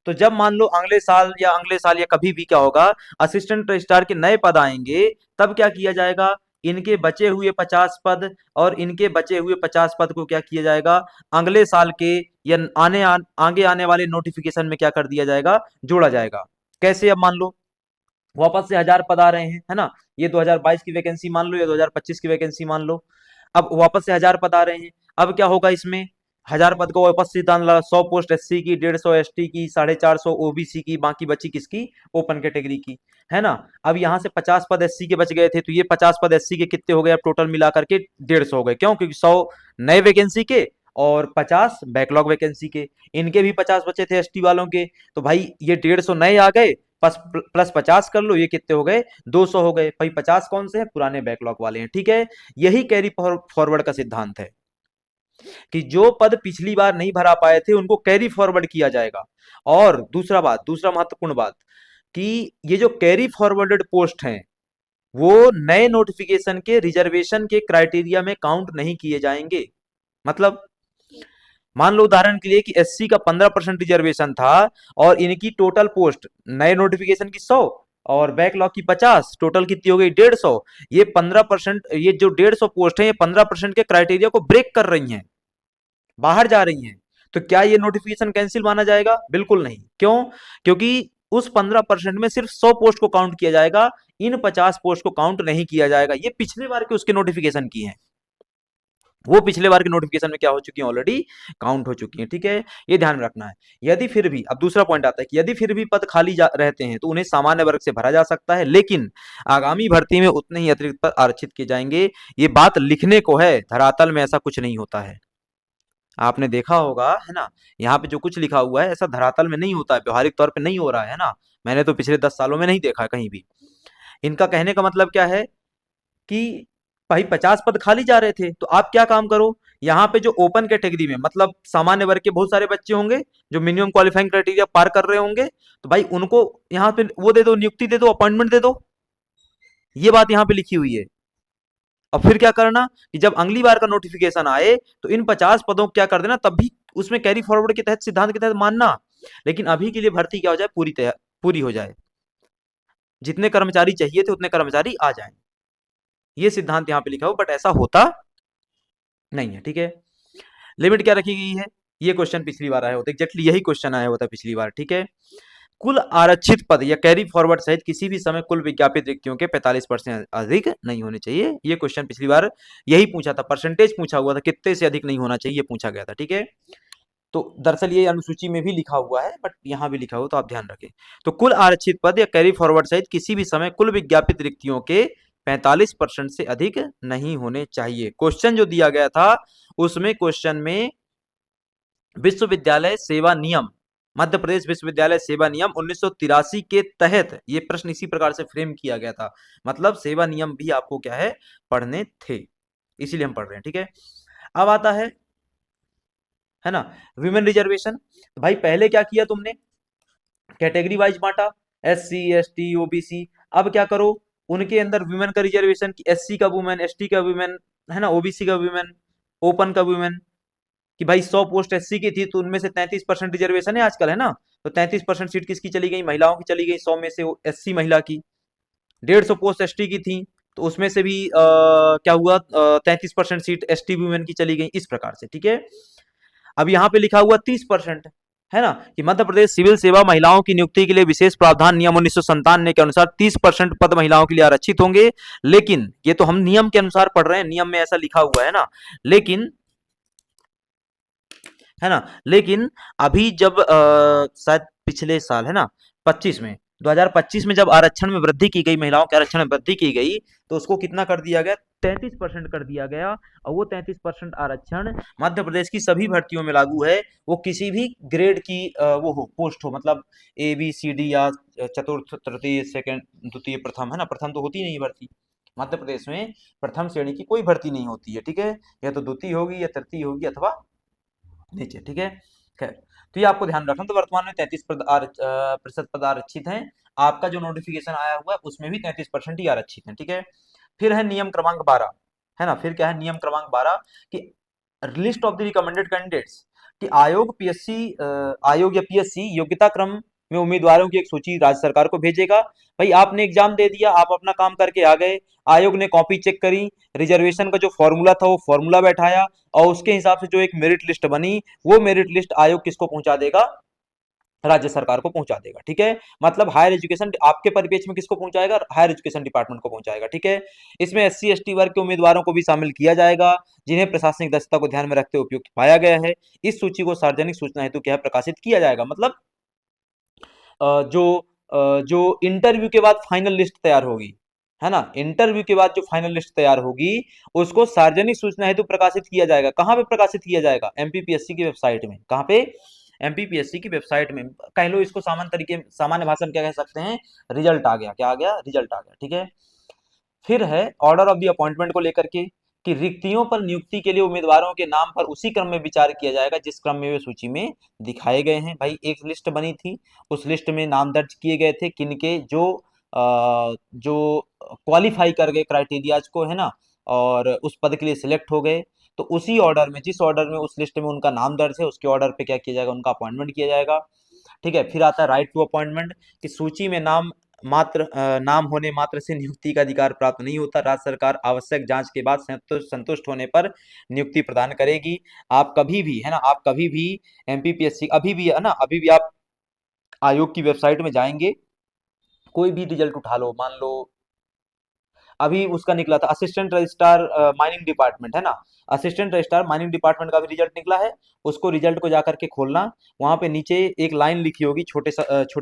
तो जब मान लो अगले साल या कभी भी क्या होगा, असिस्टेंट रजिस्ट्रार के नए पद आएंगे, तब क्या किया जाएगा, इनके बचे हुए 50 पद और इनके बचे हुए 50 पद को क्या किया जाएगा, अगले साल के या आगे आने वाले नोटिफिकेशन में क्या कर दिया जाएगा, जोड़ा जाएगा। कैसे? अब मान लो वापस से 1000 पद आ रहे हैं, है ना। ये 2022 की वैकेंसी मान लो या 2025 की वैकेंसी मान लो। अब वापस से 1000 पद आ रहे हैं। अब क्या होगा इसमें, 1000 पद को वापस से दान लगा, 100 पोस्ट एससी की, 150 एसटी की, 450 ओबीसी की, बाकी बची किसकी, ओपन कैटेगरी की, है ना। अब यहाँ से 50 पद एससी के बच गए थे, तो ये 50 पद एससी के कितने हो गए, अब टोटल मिला करके 150 हो गए। क्यों, क्योंकि 100 नए वैकेंसी के और 50 बैकलॉग वैकेंसी के, इनके भी 50 बचे थे एसटी वालों के। तो भाई ये 150 नए आ गए, प्लस प्लस 50 कर लो, ये कितने हो गए, 200 हो गए। भाई 50 कौन से हैं, पुराने बैकलॉग वाले हैं, ठीक है। यही कैरी फॉरवर्ड का सिद्धांत है कि जो पद पिछली बार नहीं भरा पाए थे उनको कैरी फॉरवर्ड किया जाएगा। और दूसरा बात, दूसरा महत्वपूर्ण बात, कि ये जो कैरी फॉरवर्डेड पोस्ट हैं वो नए नोटिफिकेशन के रिजर्वेशन के क्राइटेरिया में काउंट नहीं किए जाएंगे। मतलब मान लो उदाहरण के लिए कि एससी का 15% रिजर्वेशन था और इनकी टोटल पोस्ट नए नोटिफिकेशन की 100 और बैकलॉग की 50, टोटल कितनी हो गई, 150। ये 15%, ये जो 150 पोस्ट है ये 15% के क्राइटेरिया को ब्रेक कर रही हैं, बाहर जा रही हैं। तो क्या ये नोटिफिकेशन कैंसिल माना जाएगा, बिल्कुल नहीं। क्यों, क्योंकि उस 15% में सिर्फ 100 पोस्ट को काउंट किया जाएगा, इन 50 पोस्ट को काउंट नहीं किया जाएगा। ये पिछले बार के उसके नोटिफिकेशन की है, वो पिछले बार के नोटिफिकेशन में क्या हो चुकी है, ऑलरेडी काउंट हो चुकी है, ठीक है। ये ध्यान रखना है। यदि फिर भी, अब दूसरा पॉइंट आता है कि यदि फिर भी पद खाली रहते हैं तो उन्हें सामान्य वर्ग से भरा जा सकता है, लेकिन आगामी भर्ती में उतने ही अतिरिक्त पद आरक्षित किए जाएंगे। ये बात लिखने को है, धरातल में ऐसा कुछ नहीं होता है। आपने देखा होगा, है ना, यहाँ पे जो कुछ लिखा हुआ है ऐसा धरातल में नहीं होता है, व्यवहारिक तौर पे नहीं हो रहा है ना। मैंने तो पिछले 10 सालों में नहीं देखा कहीं भी। इनका कहने का मतलब क्या है कि भाई 50 पद खाली जा रहे थे तो आप क्या काम करो, यहाँ पे जो ओपन कैटेगरी में मतलब सामान्य वर्ग के बहुत सारे बच्चे होंगे जो मिनिमम क्वालिफाइंग क्राइटेरिया पार कर रहे होंगे, तो भाई उनको यहाँ पे वो दे दो, नियुक्ति दे दो, अपॉइंटमेंट दे दो। ये बात यहाँ पे लिखी हुई है। और फिर क्या करना कि जब अगली बार का नोटिफिकेशन आए तो इन 50 पदों को क्या कर देना, तब भी उसमें कैरी फॉरवर्ड के तहत, सिद्धांत के तहत मानना। लेकिन अभी के लिए भर्ती क्या हो जाए, पूरी हो जाए, जितने कर्मचारी चाहिए थे उतने कर्मचारी आ जाएं। ये सिद्धांत यहाँ पे लिखा हो, बट ऐसा होता नहीं है, ठीक है। लिमिट क्या रखी गई है, ये क्वेश्चन पिछली बार आया होता, एग्जैक्टली यही क्वेश्चन आया होता पिछली बार, ठीक है। कुल आरक्षित पद या कैरी फॉरवर्ड सहित किसी भी समय कुल विज्ञापित रिक्तियों के 45% अधिक नहीं होने चाहिए। ये क्वेश्चन पिछली बार यही पूछा था, परसेंटेज पूछा हुआ था, कितने से अधिक नहीं होना चाहिए, ये पूछा गया था, ठीक है। तो दरअसल ये अनुसूची में भी लिखा हुआ है, बट यहाँ भी लिखा हुआ, तो आप ध्यान रखें। तो कुल आरक्षित पद या कैरी फॉरवर्ड सहित किसी भी समय कुल विज्ञापित रिक्तियों के 45% से अधिक नहीं होने चाहिए। क्वेश्चन जो दिया गया था उसमें, क्वेश्चन में विश्वविद्यालय सेवा नियम, मध्य प्रदेश विश्वविद्यालय सेवा नियम 1983 के तहत ये प्रश्न इसी प्रकार से फ्रेम किया गया था। मतलब सेवा नियम भी आपको क्या है, पढ़ने थे, इसीलिए हम पढ़ रहे हैं, ठीक है। अब आता है ना, विमेन रिजर्वेशन। तो भाई पहले क्या किया तुमने, कैटेगरी वाइज बांटा, एससी एसटी ओबीसी। अब क्या करो, उनके अंदर वुमेन का रिजर्वेशन, एससी का वुमेन, एसटी का वुमेन, है ना, ओबीसी का वुमेन, ओपन का वुमेन, कि भाई 100 पोस्ट एससी की थी तो उनमें से 33% रिजर्वेशन है आजकल, है ना। तो 33% सीट किसकी चली गई, महिलाओं की चली गई, 100 में से एससी महिला की। 150 पोस्ट एसटी की थी तो उसमें से भी क्या हुआ, 33% सीट एसटी वुमेन की चली गई, इस प्रकार से, ठीक है। अब यहाँ पे लिखा हुआ 30%, है ना, कि मध्य प्रदेश सिविल सेवा महिलाओं की नियुक्ति के लिए विशेष प्रावधान नियम 1997 के अनुसार 30% पद महिलाओं के लिए आरक्षित होंगे। लेकिन ये तो हम नियम के अनुसार पढ़ रहे हैं, नियम में ऐसा लिखा हुआ है ना, लेकिन, है ना, लेकिन अभी जब शायद पिछले साल, है ना, 25 में, 2025 में जब आरक्षण में वृद्धि की गई, महिलाओं के आरक्षण में वृद्धि की गई, तो उसको कितना कर दिया गया, 33% कर दिया गया। और वो 33% आरक्षण मध्य प्रदेश की सभी भर्तियों में लागू है। वो किसी भी ग्रेड की वो हो, पोस्ट हो, मतलब ए बी सी डी या चतुर्थ तृतीय सेकंड द्वितीय प्रथम, है ना, प्रथम तो होती नहीं भर्ती मध्य प्रदेश में, प्रथम श्रेणी की कोई भर्ती नहीं होती है, ठीक है। या तो द्वितीय होगी या तृतीय होगी अथवा नीचे, ठीक है। खैर, तो ये आपको ध्यान रखना। तो वर्तमान में 33% पद आरक्षित हैं। आपका जो नोटिफिकेशन आया हुआ है उसमें भी 33% ही आरक्षित हैं, ठीक है। फिर है नियम क्रमांक 12, है ना, फिर क्या है नियम क्रमांक 12 कि list of the recommended candidates, कि आयोग या पीएससी योग्यता क्रम में उम्मीदवारों की एक सूची राज्य सरकार को भेजेगा। भाई आपने एग्जाम दे दिया, आप अपना काम करके आ गए, आयोग ने कॉपी चेक करी, रिजर्वेशन का जो फॉर्मूला था वो फॉर्मूला बैठाया, और उसके हिसाब से जो एक मेरिट लिस्ट बनी, वो मेरिट लिस्ट आयोग किसको पहुंचा देगा, राज्य सरकार को पहुंचा देगा। ठीक है, मतलब हायर एजुकेशन आपके परिपेक्ष में किसको पहुंचाएगा, हायर एजुकेशन डिपार्टमेंट को पहुंचाएगा। ठीक है, इसमें एससी एसटी वर्ग के उम्मीदवारों को भी शामिल किया जाएगा जिन्हें प्रशासनिक दक्षता को ध्यान में रखते हुए उपयुक्त पाया गया है। इस सूची को सार्वजनिक सूचना हेतु क्या है, प्रकाशित किया जाएगा। मतलब जो इंटरव्यू के बाद फाइनल लिस्ट तैयार होगी, है ना, इंटरव्यू के बाद जो फाइनल लिस्ट तैयार होगी उसको सार्वजनिक सूचना हेतु प्रकाशित किया जाएगा। कहाँ पे प्रकाशित किया जाएगा, एमपीपीएससी की वेबसाइट में। कहाँ पे, एमपीपीएससी की वेबसाइट में। कह लो इसको सामान्य भाषा में क्या कह सकते हैं, रिजल्ट आ गया। क्या आ गया, रिजल्ट आ गया। ठीक है, फिर है ऑर्डर ऑफ द अपॉइंटमेंट को लेकर के, कि रिक्तियों पर नियुक्ति के लिए उम्मीदवारों के नाम पर उसी क्रम में विचार किया जाएगा जिस क्रम में वे सूची में दिखाए गए हैं। भाई एक लिस्ट बनी थी, उस लिस्ट में नाम दर्ज किए गए थे किनके, जो क्वालिफाई कर गए क्राइटेरियाज को, है ना, और उस पद के लिए सिलेक्ट हो गए, तो उसी ऑर्डर में, जिस ऑर्डर में उस लिस्ट में उनका नाम दर्ज है, उसके ऑर्डर पे क्या किया जाएगा, उनका अपॉइंटमेंट किया जाएगा। ठीक है, फिर आता है राइट टू अपॉइंटमेंट, कि सूची में नाम होने मात्र से नियुक्ति का अधिकार प्राप्त नहीं होता। राज्य सरकार आवश्यक जांच के बाद संतुष्ट होने पर नियुक्ति प्रदान करेगी। आप कभी भी, है ना, आप कभी भी एमपीपीएससी, अभी भी, है ना, अभी भी आप आयोग की वेबसाइट में जाएंगे, कोई भी रिजल्ट उठा लो, मान लो अभी उसका निकला था असिस्टेंट रजिस्ट्रार माइनिंग डिपार्टमेंट, है ना, असिस्टेंट रजिस्ट्रार माइनिंग डिपार्टमेंट का भी रिजल्ट निकला है। उसको रिजल्ट को जाकर के खोलना, वहां पे नीचे एक लाइन लिखी होगी छोटे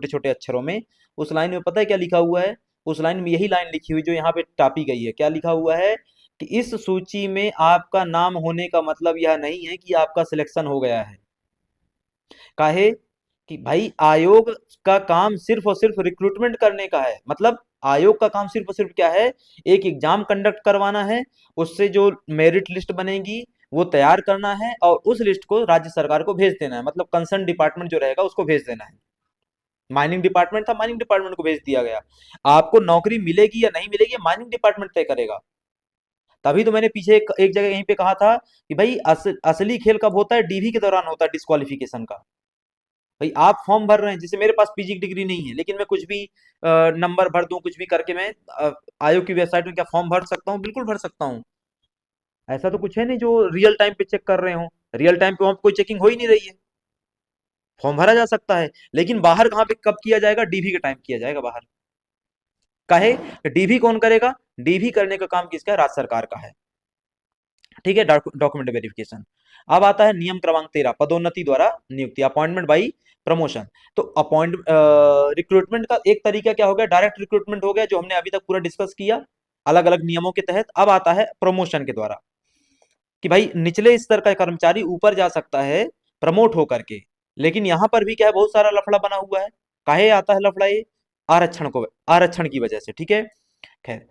छोटे अक्षरों में। उस लाइन में पता है क्या लिखा हुआ है, उस लाइन में यही लाइन लिखी हुई जो यहाँ पे टापी गई है। क्या लिखा हुआ है, कि इस सूची में आपका नाम होने का मतलब यह नहीं है कि आपका सिलेक्शन हो गया है। काहे, कि भाई आयोग का काम सिर्फ और सिर्फ रिक्रूटमेंट करने का है। मतलब आयोग का काम सिर्फ और सिर्फ क्या है, एक एग्जाम कंडक्ट करवाना है, उससे जो मेरिट लिस्ट बनेगी वो तैयार करना है, और उस लिस्ट को राज्य सरकार को भेज देना है। मतलब कंसर्न डिपार्टमेंट जो रहेगा उसको भेज देना है। माइनिंग डिपार्टमेंट था, माइनिंग डिपार्टमेंट को भेज दिया गया। आपको नौकरी मिलेगी या नहीं मिलेगी, माइनिंग डिपार्टमेंट तय करेगा। तभी तो मैंने पीछे एक जगह यहीं पे कहा था कि भाई असली खेल कब होता है, डीवी के दौरान होता है, डिस्क्वालिफिकेशन का। भाई आप फॉर्म भर रहे हैं, जैसे मेरे पास पीजी की डिग्री नहीं है, लेकिन मैं कुछ भी नंबर भर दूं, कुछ भी करके मैं आयोग की वेबसाइट में क्या फॉर्म भर सकता हूँ, बिल्कुल भर सकता हूँ। ऐसा तो कुछ है नहीं जो रियल टाइम पे चेक कर रहे हो, रियल टाइम पे वहां पे कोई चेकिंग हो ही नहीं रही है, फॉर्म भरा जा सकता है। लेकिन बाहर कहाँ पे कब किया जाएगा, डीवी के टाइम किया जाएगा बाहर। काहे, डीवी कौन करेगा, डीवी करने का काम किसका है, राज्य सरकार का है। ठीक है, डॉक्यूमेंट वेरिफिकेशन। अब आता है नियम क्रमांक 13, पदोन्नति द्वारा नियुक्ति, अपॉइंटमेंट बाई प्रमोशन। तो रिक्रूटमेंट का एक तरीका क्या हो गया, डायरेक्ट रिक्रूटमेंट हो गया, जो हमने अभी तक पूरा डिस्कस किया अलग अलग नियमों के तहत। अब आता है प्रमोशन के द्वारा, कि भाई निचले स्तर का कर्मचारी ऊपर जा सकता है प्रमोट होकर के। लेकिन यहां पर भी क्या है, बहुत सारा लफड़ा बना हुआ है। काहे आता है लफड़ा ये, आरक्षण की वजह से। ठीक है, खैर,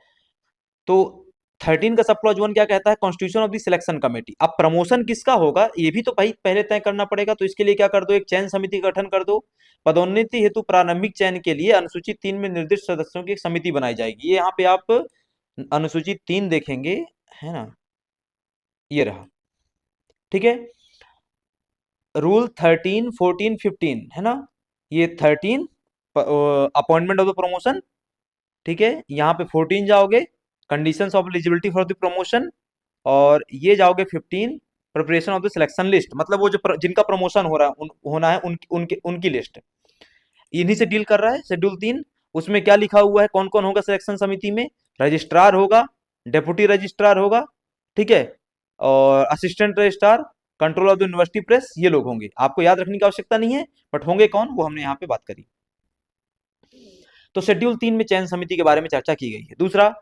तो 13 का सब क्लॉज 1 क्या कहता है, constitution of the selection committee. अब प्रमोशन किसका होगा ये भी तो भाई पहले तय करना पड़ेगा। तो इसके लिए क्या कर दो, एक चयन समिति का गठन कर दो। पदोन्नति हेतु प्रारंभिक चयन के लिए अनुसूची 3 में निर्दिष्ट सदस्यों की एक समिति बनाई जाएगी। ये यहाँ पे आप अनुसूची 3 देखेंगे, है ना, ये रहा। ठीक है, रूल 13, 14, 15, है ना, ये 13 अपॉइंटमेंट ऑफ द प्रमोशन। ठीक है, यहाँ पे 14 जाओगे, conditions of eligibility for the promotion, और ये जाओगे 15, preparation of the selection list. मतलब वो जो जिनका प्रमोशन हो रहा है होना है उनकी लिस्ट, इन्हीं से डील कर रहा है शेड्यूल 3। उसमें क्या लिखा हुआ है, कौन कौन होगा सिलेक्शन समिति में, रजिस्ट्रार होगा, डेप्यूटी रजिस्ट्रार होगा, ठीक है, और assistant registrar, control of the university press, ये लोग होंगे। आपको याद रखने की आवश्यकता नहीं है, बट होंगे कौन वो हमने यहाँ पे बात करी। तो शेड्यूल 3 में चयन समिति के बारे में चर्चा की गई है। दूसरा,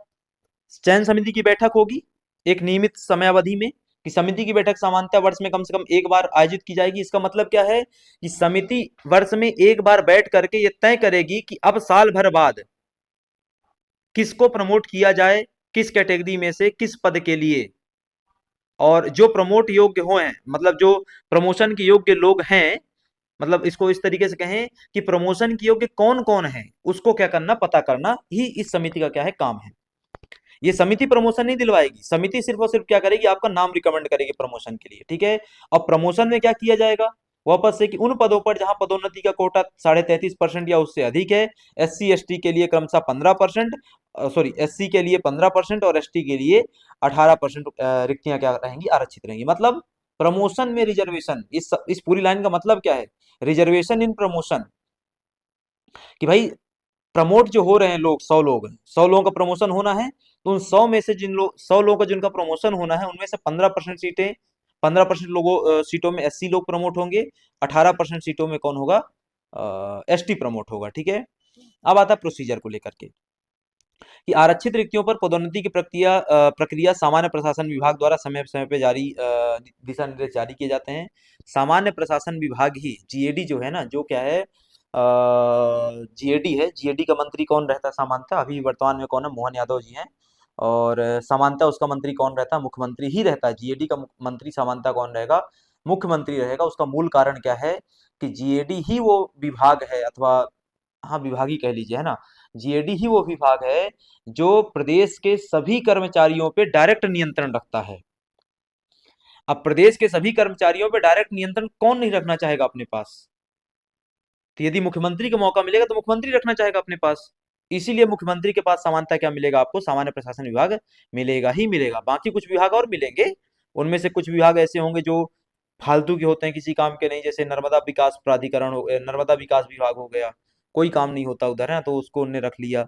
चयन समिति की बैठक होगी एक नियमित समयावधि में, कि समिति की बैठक सामान्यतः वर्ष में कम से कम एक बार आयोजित की जाएगी। इसका मतलब क्या है, कि समिति वर्ष में एक बार बैठ करके ये तय करेगी कि अब साल भर बाद किसको प्रमोट किया जाए, किस कैटेगरी में से किस पद के लिए, और जो प्रमोट योग्य हो हैं, मतलब जो प्रमोशन के योग्य लोग हैं, मतलब इसको इस तरीके से कहें कि प्रमोशन के योग्य कौन कौन है, उसको क्या करना, पता करना ही इस समिति का क्या है, काम है। ये समिति प्रमोशन नहीं दिलवाएगी, समिति सिर्फ और सिर्फ क्या करेगी, आपका नाम रिकमेंड करेगी प्रमोशन के लिए। ठीक है, और प्रमोशन में क्या किया जाएगा, वापस से, कि उन पदों पर जहां पदोन्नति का कोटा 33.5% या उससे अधिक है, एससी एसटी के लिए क्रमशः 15%, सॉरी एससी के लिए 15% और एसटी के लिए 18% रिक्तियां क्या रहेंगी, आरक्षित रहेंगी। मतलब प्रमोशन में रिजर्वेशन, इस पूरी लाइन का मतलब क्या है, रिजर्वेशन इन प्रमोशन। कि भाई प्रमोट जो हो रहे हैं लोग, 100 लोग, 100 लोगों का प्रमोशन होना है, तो उन 100 में से जिन लोग, 100 लोगों का जिनका प्रमोशन होना है, उनमें से 15% सीटें, 15% लोगों सीटों में एससी लोग प्रमोट होंगे, 18% सीटों में कौन होगा, एसटी प्रमोट होगा। ठीक है। अब आता है प्रोसीजर को लेकर के, कि आरक्षित रिक्तियों पर पदोन्नति की प्रक्रिया सामान्य प्रशासन विभाग द्वारा समय समय पे जारी दिशा निर्देश जारी किए जाते हैं। सामान्य प्रशासन विभाग ही, जीएडी जो है ना, जो क्या है, जीएडी है, जीएडी का मंत्री कौन रहता है सामान्यतः, अभी वर्तमान में कौन है, मोहन यादव जी हैं। और सामान्यतः उसका मंत्री कौन रहता है, मुख्यमंत्री ही रहता है। जीएडी का मंत्री सामान्यतः कौन रहेगा, मुख्यमंत्री रहेगा। उसका मूल कारण क्या है, कि जीएडी ही वो विभाग है, अथवा हाँ विभाग ही कह लीजिए, है ना, जीएडी ही वो विभाग है जो प्रदेश के सभी कर्मचारियों पे डायरेक्ट नियंत्रण रखता है। अब प्रदेश के सभी कर्मचारियों पे डायरेक्ट नियंत्रण कौन नहीं रखना चाहेगा अपने पास, तो यदि मुख्यमंत्री को मौका मिलेगा तो मुख्यमंत्री रखना चाहेगा अपने पास। इसीलिए मुख्यमंत्री के पास सामान्यतः क्या मिलेगा आपको, सामान्य प्रशासन विभाग मिलेगा ही मिलेगा। बाकी कुछ विभाग और मिलेंगे, उनमें से कुछ विभाग ऐसे होंगे जो फालतू के होते हैं, किसी काम के नहीं, जैसे नर्मदा विकास प्राधिकरण हो, नर्मदा विकास विभाग हो गया, कोई काम नहीं होता उधर, है, तो उसको उनने रख लिया।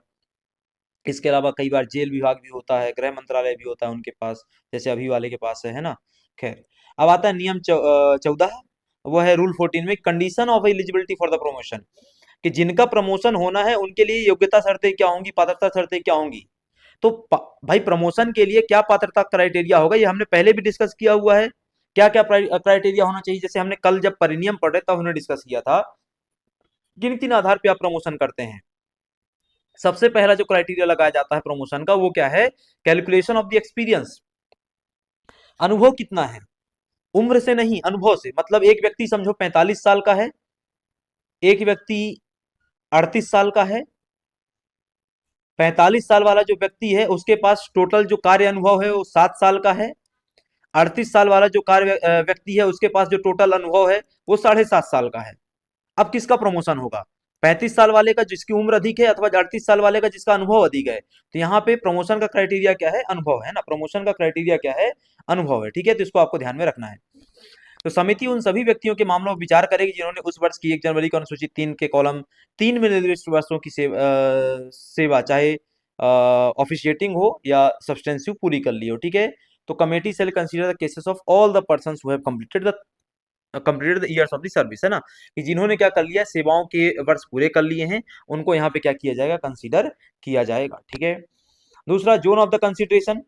इसके अलावा कई बार जेल विभाग भी होता है, गृह मंत्रालय भी होता है उनके पास, जैसे अभी वाले के पास है ना। खैर, अब आता है नियम 14, वो है रूल 14 में, condition of eligibility for the promotion, कि जिनका प्रमोशन होना है उनके लिए योग्यता शर्तें क्या होंगी, पात्रता शर्तें क्या होंगी। तो भाई प्रमोशन के लिए क्या पात्रता क्राइटेरिया होगा, ये हमने पहले भी डिस्कस किया हुआ है। क्या क्या क्राइटेरिया होना चाहिए, जैसे हमने कल जब परिनियम पढ़ रहे तब हमने डिस्कस किया था, किन किन आधार पे आप प्रमोशन करते हैं। सबसे पहला जो क्राइटेरिया लगाया जाता है प्रमोशन का, वो क्या है, कैलकुलेशन ऑफ द एक्सपीरियंस, अनुभव कितना है, उम्र से नहीं, अनुभव से। मतलब एक व्यक्ति समझो 45 साल का है, एक व्यक्ति 38 साल का है। 45 साल वाला जो व्यक्ति है उसके पास टोटल जो कार्य अनुभव है वो 7 साल का है। 38 साल वाला जो कार्य व्यक्ति है उसके पास जो टोटल अनुभव है वो 7.5 साल का है। अब किसका प्रमोशन होगा, 35 साल वाले का जिसकी उम्र अधिक है, अथवा 38 साल वाले का जिसका अनुभव अधिक है। तो यहाँ पे प्रमोशन का क्राइटेरिया क्या है, अनुभव है ना, प्रमोशन का क्राइटेरिया क्या है, अनुभव है। ठीक है, तो इसको आपको ध्यान में रखना है। तो समिति उन सभी व्यक्तियों के मामलों में विचार करेगी जिन्होंने उस वर्ष की 1 जनवरी को अनुसूची 3 के कॉलम 3 में निर्दिष्ट वर्षों की सेवा चाहे ऑफिशिएटिंग हो या सब्सटेंसिव पूरी कर ली हो। ठीक है, तो committee shall consider the cases of all the persons who have completed the years of the service, है ना, कि जिन्होंने क्या कर लिया, सेवाओं के वर्ष पूरे कर लिए हैं, उनको यहाँ पे क्या किया जाएगा, कंसीडर किया जाएगा। ठीक है। दूसरा, जोन ऑफ द कंसिडरेशन,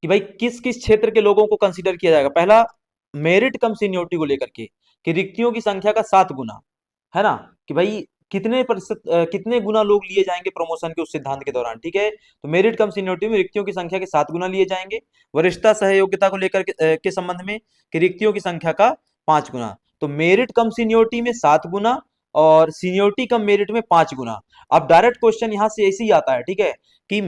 कि भाई किस किस क्षेत्र के लोगों को कंसीडर किया जाएगा। पहला, मेरिट कम सीनियोरिटी को लेकर के, कि रिक्तियों की संख्या का 7 गुना, है ना, कि भाई कितने प्रतिशत कितने गुना लोग लिए जाएंगे प्रमोशन के उस सिद्धांत के दौरान। ठीक है, तो मेरिट कम सीनियोरिटी में रिक्तियों की संख्या के 7 गुना लिए जाएंगे। वरिष्ठता सहयोगिता को लेकर के संबंध में, कि रिक्तियों की संख्या का 5 गुना। तो मेरिट कम सीनियोरिटी में 7 गुना, और सीनियोरिटी कम मेरिट में 5 गुना। अब डायरेक्ट क्वेश्चन यहां से ऐसे ही आता है, ठीक है, कि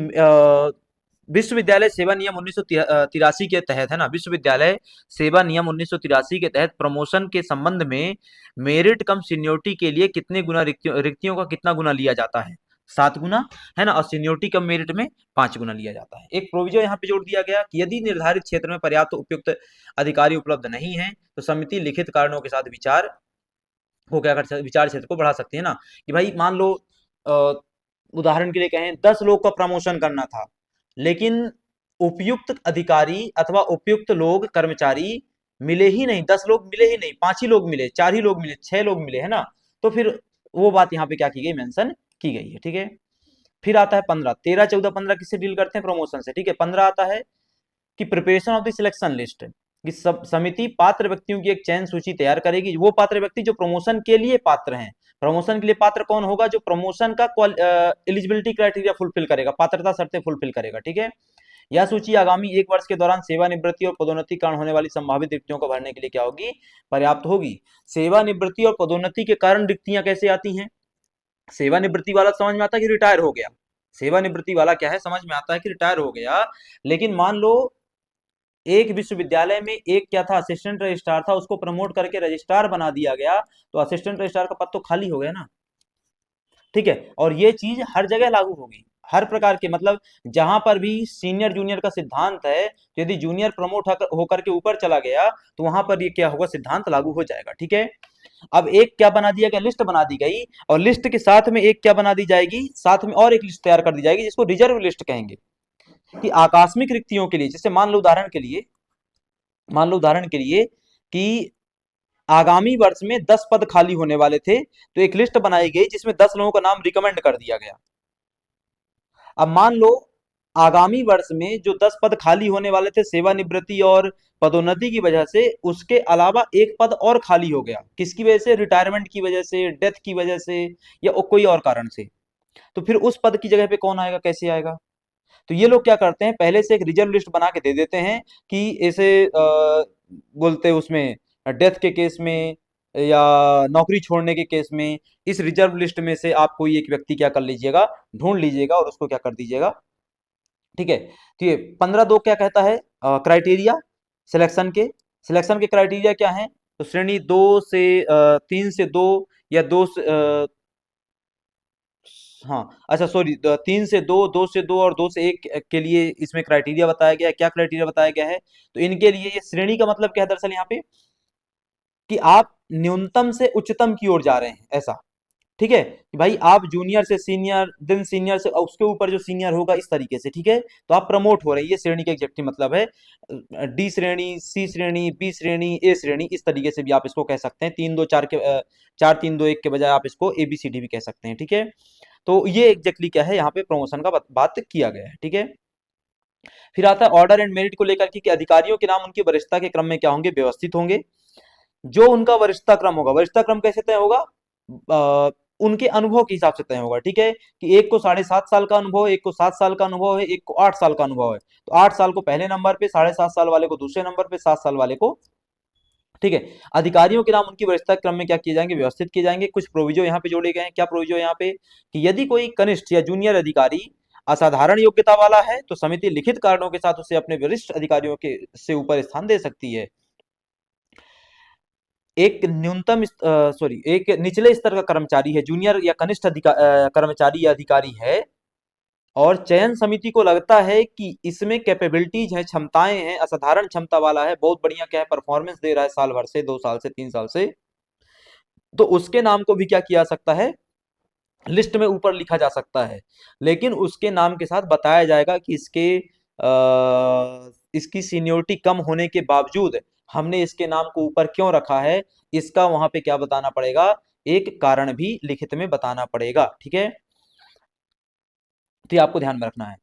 विश्वविद्यालय सेवा नियम 1983 के तहत, है ना, विश्वविद्यालय सेवा नियम 1983 के तहत प्रमोशन के संबंध में मेरिट कम सीनियोरिटी के लिए कितने गुना रिक्तियों का कितना गुना लिया जाता है, 7 गुना, है ना, और सीनियोरिटी कम मेरिट में 5 गुना लिया जाता है। एक प्रोविजन यहाँ पे जोड़ दिया गया कि यदि निर्धारित क्षेत्र में पर्याप्त उपयुक्त अधिकारी उपलब्ध नहीं है तो समिति लिखित कारणों के साथ विचार को क्या कर सकती, विचार क्षेत्र को बढ़ा सकती है ना, कि भाई मान लो उदाहरण के लिए कहें 10 लोग का प्रमोशन करना था, लेकिन उपयुक्त अधिकारी अथवा उपयुक्त लोग कर्मचारी मिले ही नहीं, 10 लोग मिले ही नहीं, 5 ही लोग मिले, 4 ही लोग मिले, 6 लोग मिले, है ना, तो फिर वो बात यहाँ पे क्या की गई, मेंशन की गई है। ठीक है, फिर आता है 15, 13, 14, 15 किससे डील करते हैं, प्रमोशन से। ठीक है, 15 आता है कि preparation of the selection list, कि सब समिति पात्र व्यक्तियों की एक चयन सूची तैयार करेगी, वो पात्र व्यक्ति जो प्रमोशन के लिए पात्र हैं। प्रमोशन के लिए पात्र कौन होगा, जो प्रमोशन का एलिजिबिलिटी क्राइटेरिया फुलफिल करेगा, पात्रता शर्तें फुलफिल करेगा। ठीक है, यह सूची आगामी 1 वर्ष के दौरान सेवानिवृत्ति और पदोन्नति कारण होने वाली संभावित रिक्तियों को भरने के लिए क्या होगी, पर्याप्त होगी। सेवानिवृत्ति और पदोन्नति के कारण रिक्तियां कैसे आती हैं, सेवानिवृत्ति वाला समझ में आता है कि रिटायर हो गया, सेवानिवृत्ति वाला क्या है, समझ में आता है कि रिटायर हो गया। लेकिन मान लो एक विश्वविद्यालय में एक क्या था, असिस्टेंट रजिस्ट्रार था, उसको प्रमोट करके रजिस्ट्रार बना दिया गया, तो असिस्टेंट रजिस्ट्रार का पद तो खाली हो गया ना। ठीक है, और ये चीज हर जगह लागू होगी, हर प्रकार के, मतलब जहां पर भी सीनियर जूनियर का सिद्धांत है, तो यदि जूनियर प्रमोट होकर के ऊपर चला गया तो वहां पर ये क्या होगा, सिद्धांत लागू हो जाएगा। ठीक है, अब एक क्या बना दिया गया, लिस्ट बना दी गई, और लिस्ट के साथ में एक क्या बना दी जाएगी, साथ में और एक लिस्ट तैयार कर दी जाएगी जिसको रिजर्व लिस्ट कहेंगे। कि आकस्मिक रिक्तियों के लिए, जैसे मान लो उदाहरण के लिए कि आगामी वर्ष में 10 पद खाली होने वाले थे, तो एक लिस्ट बनाई गई जिसमें 10 लोगों का नाम रिकमेंड कर दिया गया। अब मान लो आगामी वर्ष में जो 10 पद खाली होने वाले थे सेवानिवृत्ति और पदोन्नति की वजह से, उसके अलावा एक पद और खाली हो गया, किसकी वजह से, रिटायरमेंट की वजह से, डेथ की वजह से, या कोई और कारण से। तो फिर उस पद की जगह पे कौन आएगा, कैसे आएगा? तो ये लोग क्या करते हैं, पहले से एक रिजर्व लिस्ट बना के दे देते हैं कि ऐसे बोलते हैं उसमें, डेथ के केस में या नौकरी छोड़ने के केस में, इस रिजर्व लिस्ट में से आप कोई एक व्यक्ति क्या कर लीजिएगा, ढूंढ लीजिएगा और उसको क्या कर दीजिएगा। ठीक है, तो ये 15(2) क्या कहता है, क्राइटेरिया सिलेक्शन के। सिलेक्शन के क्राइटेरिया क्या है, तो श्रेणी 3 से 2 या 2 से हाँ अच्छा सॉरी, 3 से 2, 2 से 2 और 2 से 1 के लिए इसमें क्राइटेरिया बताया गया है। क्या क्राइटेरिया बताया गया है, तो इनके लिए ये श्रेणी का मतलब क्या है दरअसल यहाँ पे, कि आप न्यूनतम से उच्चतम की ओर जा रहे हैं, ऐसा। ठीक है, कि भाई आप जूनियर से सीनियर, देन सीनियर से उसके ऊपर जो सीनियर होगा, इस तरीके से। ठीक है, तो आप प्रमोट हो रहे हैं, ये श्रेणी का एग्जैक्टली मतलब है। डी श्रेणी, सी श्रेणी, बी श्रेणी, ए श्रेणी, इस तरीके से भी आप इसको कह सकते हैं। 3 2 4 के 4 3 2 1 के बजाय आप इसको ABCD भी कह सकते हैं। ठीक है, तो ये एग्जैक्टली क्या है, यहाँ पे प्रमोशन का बात किया गया है। ठीक है, फिर आता है ऑर्डर एंड मेरिट को लेकर के, कि अधिकारियों के नाम उनकी वरिष्ठता के क्रम में क्या होंगे, व्यवस्थित होंगे। जो उनका वरिष्ठता क्रम होगा, वरिष्ठता क्रम कैसे तय होगा, उनके अनुभव के हिसाब से तय होगा। ठीक है, कि एक को 7.5 साल का अनुभव है, एक को 7 साल का अनुभव है, एक को 8 साल का अनुभव है, तो 8 साल को पहले नंबर पे, 7.5 साल वाले को दूसरे नंबर पे, 7 साल वाले को। ठीक है, अधिकारियों के नाम उनकी वरिष्ठता क्रम में क्या किए जाएंगे, व्यवस्थित किए जाएंगे। कुछ प्रोविजो यहाँ पे जोड़े गए हैं। क्या प्रोविजो यहाँ पे, कि यदि कोई कनिष्ठ या जूनियर अधिकारी असाधारण योग्यता वाला है, तो समिति लिखित कारणों के साथ उसे अपने वरिष्ठ अधिकारियों के से ऊपर स्थान दे सकती है। एक निचले स्तर का कर्मचारी है, जूनियर या कनिष्ठ कर्मचारी या अधिकारी है, और चयन समिति को लगता है कि इसमें कैपेबिलिटीज है, क्षमताएं हैं, असाधारण क्षमता वाला है, बहुत बढ़िया क्या है, परफॉर्मेंस दे रहा है साल भर से, 2 साल से, 3 साल से, तो उसके नाम को भी क्या किया सकता है, लिस्ट में ऊपर लिखा जा सकता है। लेकिन उसके नाम के साथ बताया जाएगा कि इसकी सीनियोरिटी कम होने के बावजूद हमने इसके नाम को ऊपर क्यों रखा है, इसका वहां पे क्या बताना पड़ेगा, एक कारण भी लिखित में बताना पड़ेगा। ठीक है, तो ये आपको ध्यान में रखना है।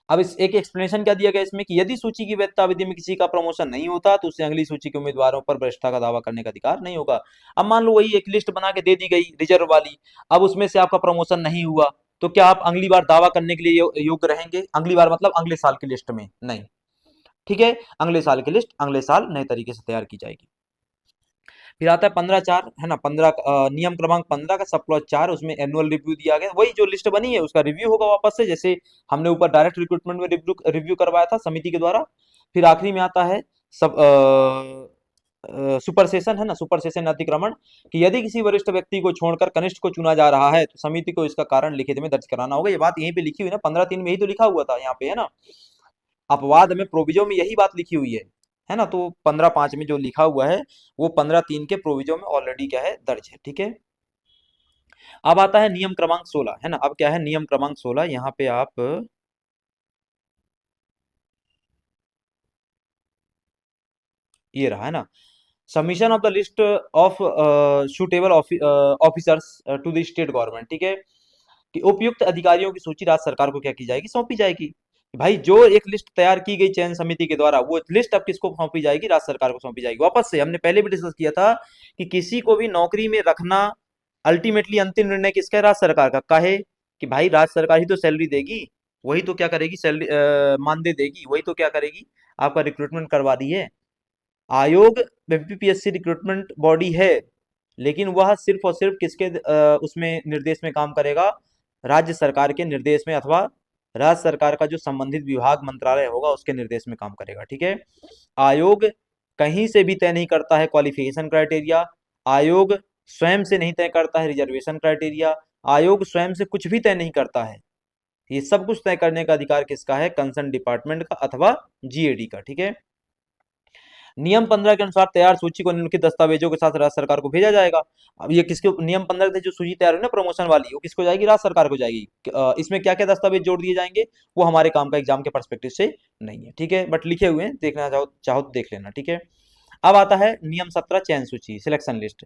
अब इस एक एक्सप्लेनेशन क्या दिया गया इसमें, कि यदि सूची की वैधता अवधि में किसी का प्रमोशन नहीं होता, तो उसे अगली सूची के उम्मीदवारों पर वरिष्ठता का दावा करने का अधिकार नहीं होगा। अब मान लो वही एक लिस्ट बना के दे दी गई रिजर्व वाली, अब उसमें से आपका प्रमोशन नहीं हुआ, तो क्या आप अगली बार दावा करने के लिए योग्य रहेंगे? अगली बार मतलब अगले साल की लिस्ट में नहीं। ठीक है, अगले साल की लिस्ट अगले साल नए तरीके से तैयार की जाएगी। फिर आता है 15(4) है ना, 15 नियम क्रमांक 15 का सब क्लॉज 4, उसमें एनुअल रिव्यू दिया गया, वही जो लिस्ट बनी है उसका रिव्यू होगा वापस से, जैसे हमने ऊपर डायरेक्ट रिक्रूटमेंट में रिव्यू करवाया था समिति के द्वारा। फिर आखिरी में आता है सब सुपर सेशन है ना, सुपर सेशन अतिक्रमण, कि यदि किसी वरिष्ठ व्यक्ति को छोड़कर कनिष्ठ को चुना जा रहा है, तो समिति को इसका कारण लिखित में दर्ज कराना होगा। ये बात यहीं पे लिखी हुई है ना, 15(3) में ही तो लिखा हुआ था यहाँ पे, है ना, अपवाद में प्रोविजो में यही बात लिखी हुई है ना। तो 15(5) में जो लिखा हुआ है वो 15(3) के प्रोविजो में ऑलरेडी क्या है, दर्ज है। ठीक है, अब आता है नियम क्रमांक 16 है ना। अब क्या है, नियम क्रमांक 16, यहाँ पे आप ये रहा है ना, submission of the list of suitable officers to the state government. ठीक है, कि उपयुक्त अधिकारियों की सूची राज्य सरकार को क्या की जाएगी, सौंपी जाएगी। भाई जो एक लिस्ट तैयार की गई चयन समिति के द्वारा, वो लिस्ट अब किसको सौंपी जाएगी, राज्य सरकार को सौंपी जाएगी। वापस से हमने पहले भी डिस्कस किया था कि किसी को भी नौकरी में रखना अल्टीमेटली अंतिम निर्णय किसका है, राज्य सरकार का। काहे, कि भाई राज्य सरकार ही तो सैलरी देगी, वही तो क्या करेगी, सैलरी मानदेय देगी, वही तो क्या करेगी, आपका रिक्रूटमेंट करवा रही है। आयोग एमपीपीएससी रिक्रूटमेंट बॉडी है, लेकिन वह सिर्फ और सिर्फ किसके उसमें निर्देश में काम करेगा, राज्य सरकार के निर्देश में, अथवा राज्य सरकार का जो संबंधित विभाग मंत्रालय होगा उसके निर्देश में काम करेगा। ठीक है, आयोग कहीं से भी तय नहीं करता है क्वालिफिकेशन क्राइटेरिया, आयोग स्वयं से नहीं तय करता है रिजर्वेशन क्राइटेरिया, आयोग स्वयं से कुछ भी तय नहीं करता है। ये सब कुछ तय करने का अधिकार किसका है, कंसर्न डिपार्टमेंट का अथवा जीएडी का। ठीक है, नियम 15 के अनुसार तैयार सूची को निम्नलिखित दस्तावेजों के साथ राज्य सरकार को भेजा जाएगा। अब ये किसके नियम 15 से जो सूची तैयार हुई ना प्रमोशन वाली, वो किसको जाएगी? राज्य सरकार को जाएगी। इसमें क्या क्या दस्तावेज जोड़ दिए जाएंगे वो हमारे काम का एग्जाम के पर्सपेक्टिव से नहीं है, ठीक है, बट लिखे हुए हैं, देखना चाहो तो देख लेना, ठीक है। अब आता है नियम 17 चयन सूची सिलेक्शन लिस्ट।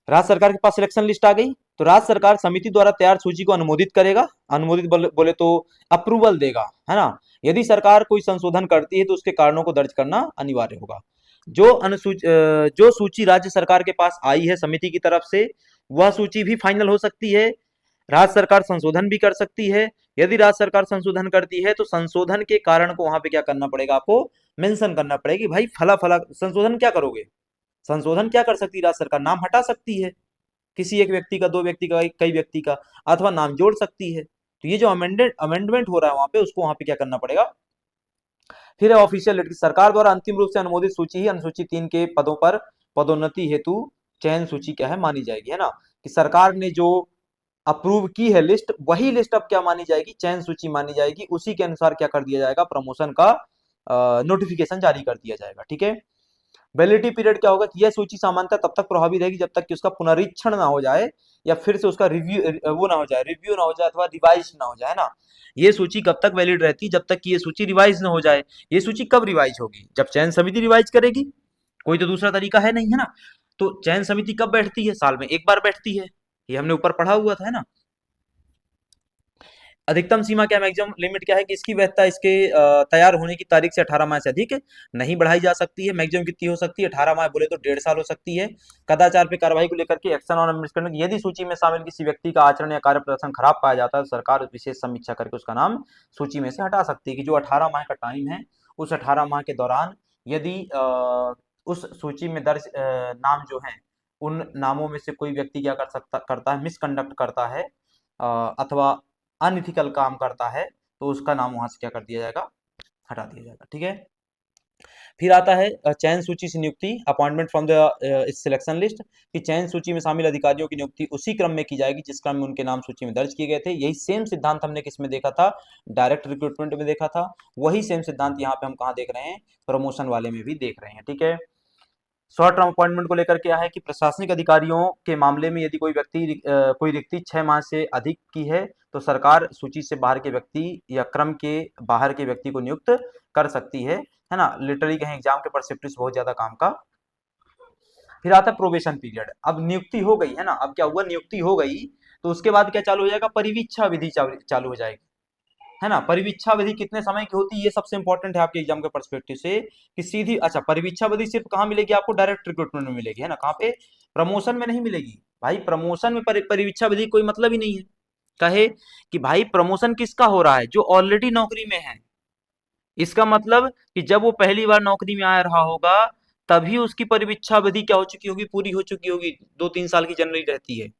राज्य सरकार के पास सिलेक्शन लिस्ट आ गई, तो राज्य सरकार समिति द्वारा तैयार सूची को अनुमोदित करेगा। अनुमोदित बोले तो अप्रूवल देगा, है ना। यदि सरकार कोई संशोधन करती है तो उसके कारणों को दर्ज करना अनिवार्य होगा। जो सूची राज्य सरकार के पास आई है समिति की तरफ से, वह सूची भी फाइनल हो सकती है। राज्य सरकार संशोधन भी कर सकती है। यदि राज्य सरकार संशोधन करती है तो संशोधन के कारण को वहां पे क्या करना पड़ेगा? आपको मेंशन करना पड़ेगा कि भाई फला फला संशोधन क्या करोगे। संशोधन क्या कर सकती है राज्य सरकार? नाम हटा सकती है, किसी एक व्यक्ति का, दो व्यक्ति का, कई व्यक्ति का, अथवा नाम जोड़ सकती है। तो ये जो अमेंडमेंट हो रहा है वहां पे, उसको वहां पे क्या करना पड़ेगा? फिर है ऑफिशियल लेटर। सरकार द्वारा अंतिम रूप से अनुमोदित सूची ही अनुसूची 3 के पदों पर पदोन्नति हेतु चयन सूची क्या है? मानी जाएगी, है ना। कि सरकार ने जो अप्रूव की है लिस्ट, वही लिस्ट अब क्या मानी जाएगी? चयन सूची मानी जाएगी। उसी के अनुसार क्या कर दिया जाएगा? प्रमोशन का नोटिफिकेशन जारी कर दिया जाएगा, ठीक है। वैलिडिटी पीरियड क्या होगा? कि यह सूची सामान्यतः तब तक प्रभावी रहेगी जब तक कि उसका पुनरीक्षण ना हो जाए, या फिर से उसका रिव्यू ना हो जाए अथवा रिवाइज ना हो जाए, ना। ये सूची कब तक वैलिड रहती है? जब तक कि ये सूची रिवाइज ना हो जाए। ये सूची कब रिवाइज होगी? जब चयन समिति रिवाइज करेगी। कोई तो दूसरा तरीका है नहीं, है ना। तो चयन समिति कब बैठती है? साल में एक बार बैठती है, ये हमने ऊपर पढ़ा हुआ था, है ना। अधिकतम सीमा क्या, मैक्सिमम लिमिट क्या है कि इसकी वैधता इसके तैयार होने की तारीख से 18 माह से अधिक नहीं बढ़ाई जा सकती है। मैक्सिमम कितनी हो सकती है? 18 माह, बोले तो 1.5 साल हो सकती है। कदाचार पे कार्रवाई को लेकर के एक्शन ऑन मिसकंडक्ट, यदि सूची में शामिल किसी व्यक्ति का आचरण या कार्य प्रदर्शन खराब पाया जाता है तो सरकार विशेष समीक्षा करके उसका नाम सूची में से हटा सकती है। कि जो 18 माह का टाइम है, उस 18 माह के दौरान यदि उस सूची में दर्ज नाम जो है, उन नामों में से कोई व्यक्ति क्या करता है? मिसकंडक्ट करता है, अथवा अनइथिकल काम करता है, तो उसका नाम वहां से क्या कर दिया जाएगा? हटा दिया जाएगा, ठीक है। फिर आता है चयन सूची से नियुक्ति, appointment from the selection list. कि चयन सूची में शामिल अधिकारियों की नियुक्ति उसी क्रम में की जाएगी जिस क्रम में उनके नाम सूची में दर्ज किए गए थे। यही सेम सिद्धांत हमने किस में देखा था? डायरेक्ट रिक्रूटमेंट में देखा था। वही सेम सिद्धांत यहाँ पे हम कहाँ देख रहे हैं? प्रमोशन वाले में भी देख रहे हैं, ठीक है। शॉर्ट टर्म अपॉइंटमेंट को लेकर क्या है कि प्रशासनिक अधिकारियों के मामले में यदि कोई रिक्ति 6 माह से अधिक की है तो सरकार सूची से बाहर के व्यक्ति या क्रम के बाहर के व्यक्ति को नियुक्त कर सकती है ना। लिटरली कहीं एग्जाम के परसेप्टिव बहुत ज्यादा काम का। फिर आता है प्रोबेशन पीरियड। अब नियुक्ति हो गई, है ना। अब क्या हुआ? नियुक्ति हो गई तो उसके बाद क्या चालू हो जाएगा? परिवीक्षा विधि चालू हो जाएगी, है ना। परिवीक्षा विधि कितने समय की होती है? ये सबसे इंपॉर्टेंट है आपके एग्जाम के पर्सपेक्टिव से। कि सीधी, अच्छा, परिवीक्षा विधि सिर्फ कहाँ मिलेगी आपको? डायरेक्ट रिक्रूटमेंट में मिलेगी, है ना। कहाँ पे? प्रमोशन में नहीं मिलेगी भाई। प्रमोशन में परिवीक्षा विधि कोई मतलब ही नहीं है। कहे कि भाई प्रमोशन किसका हो रहा है? जो ऑलरेडी नौकरी में है। इसका मतलब कि जब वो पहली बार नौकरी में आ रहा होगा तभी उसकी परिवीक्षा विधि क्या हो चुकी होगी? पूरी हो चुकी होगी। 2-3 साल की जनरली रहती है,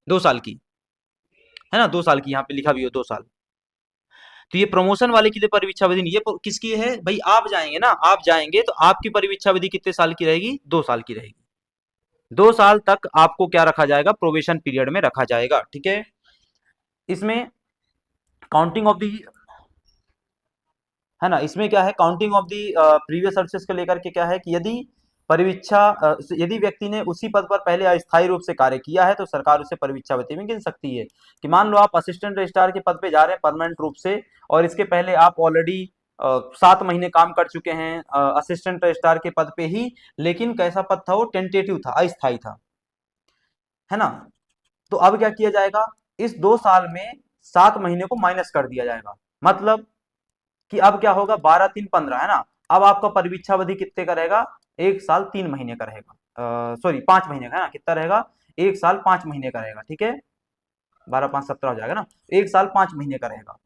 2 साल की, है ना। 2 साल की यहाँ पे लिखा भी हो, 2 साल। तो ये प्रमोशन वाले के लिए परिवीक्षा विधि नहीं, ये किसकी है भाई? आप जाएंगे ना, आप जाएंगे तो आपकी परिवीक्षा विधि कितने साल की रहेगी? 2 साल की रहेगी। 2 साल तक आपको क्या रखा जाएगा? प्रोबेशन पीरियड में रखा जाएगा, ठीक है। इसमें काउंटिंग ऑफ दी, है ना, इसमें क्या है? Counting of the previous services को लेकर के क्या है कि यदि व्यक्ति ने उसी पद पर पहले अस्थायी रूप से कार्य किया है तो सरकार उसे परिवीक्षा विधि में गिन सकती है। कि मान लो आप असिस्टेंट रजिस्ट्रार के पद पे जा रहे हैं परमानेंट रूप से, और इसके पहले आप ऑलरेडी 7 महीने काम कर चुके हैं असिस्टेंट रजिस्ट्रार के पद पे ही, लेकिन कैसा पद था वो? टेंटेटिव था, अस्थायी था, है ना। तो अब क्या किया जाएगा? इस 2 साल में 7 महीने को माइनस कर दिया जाएगा। मतलब कि अब क्या होगा? 12-3-15, है ना। अब आपका परिवीक्षा अवधि कितने का रहेगा? 1 साल 3 महीने का रहेगा, सॉरी 5 महीने का, है ना। कितना रहेगा? 1 साल 5 महीने का रहेगा, ठीक है। 12-5-17 हो जाएगा ना। 1 साल 5 महीने का रहेगा।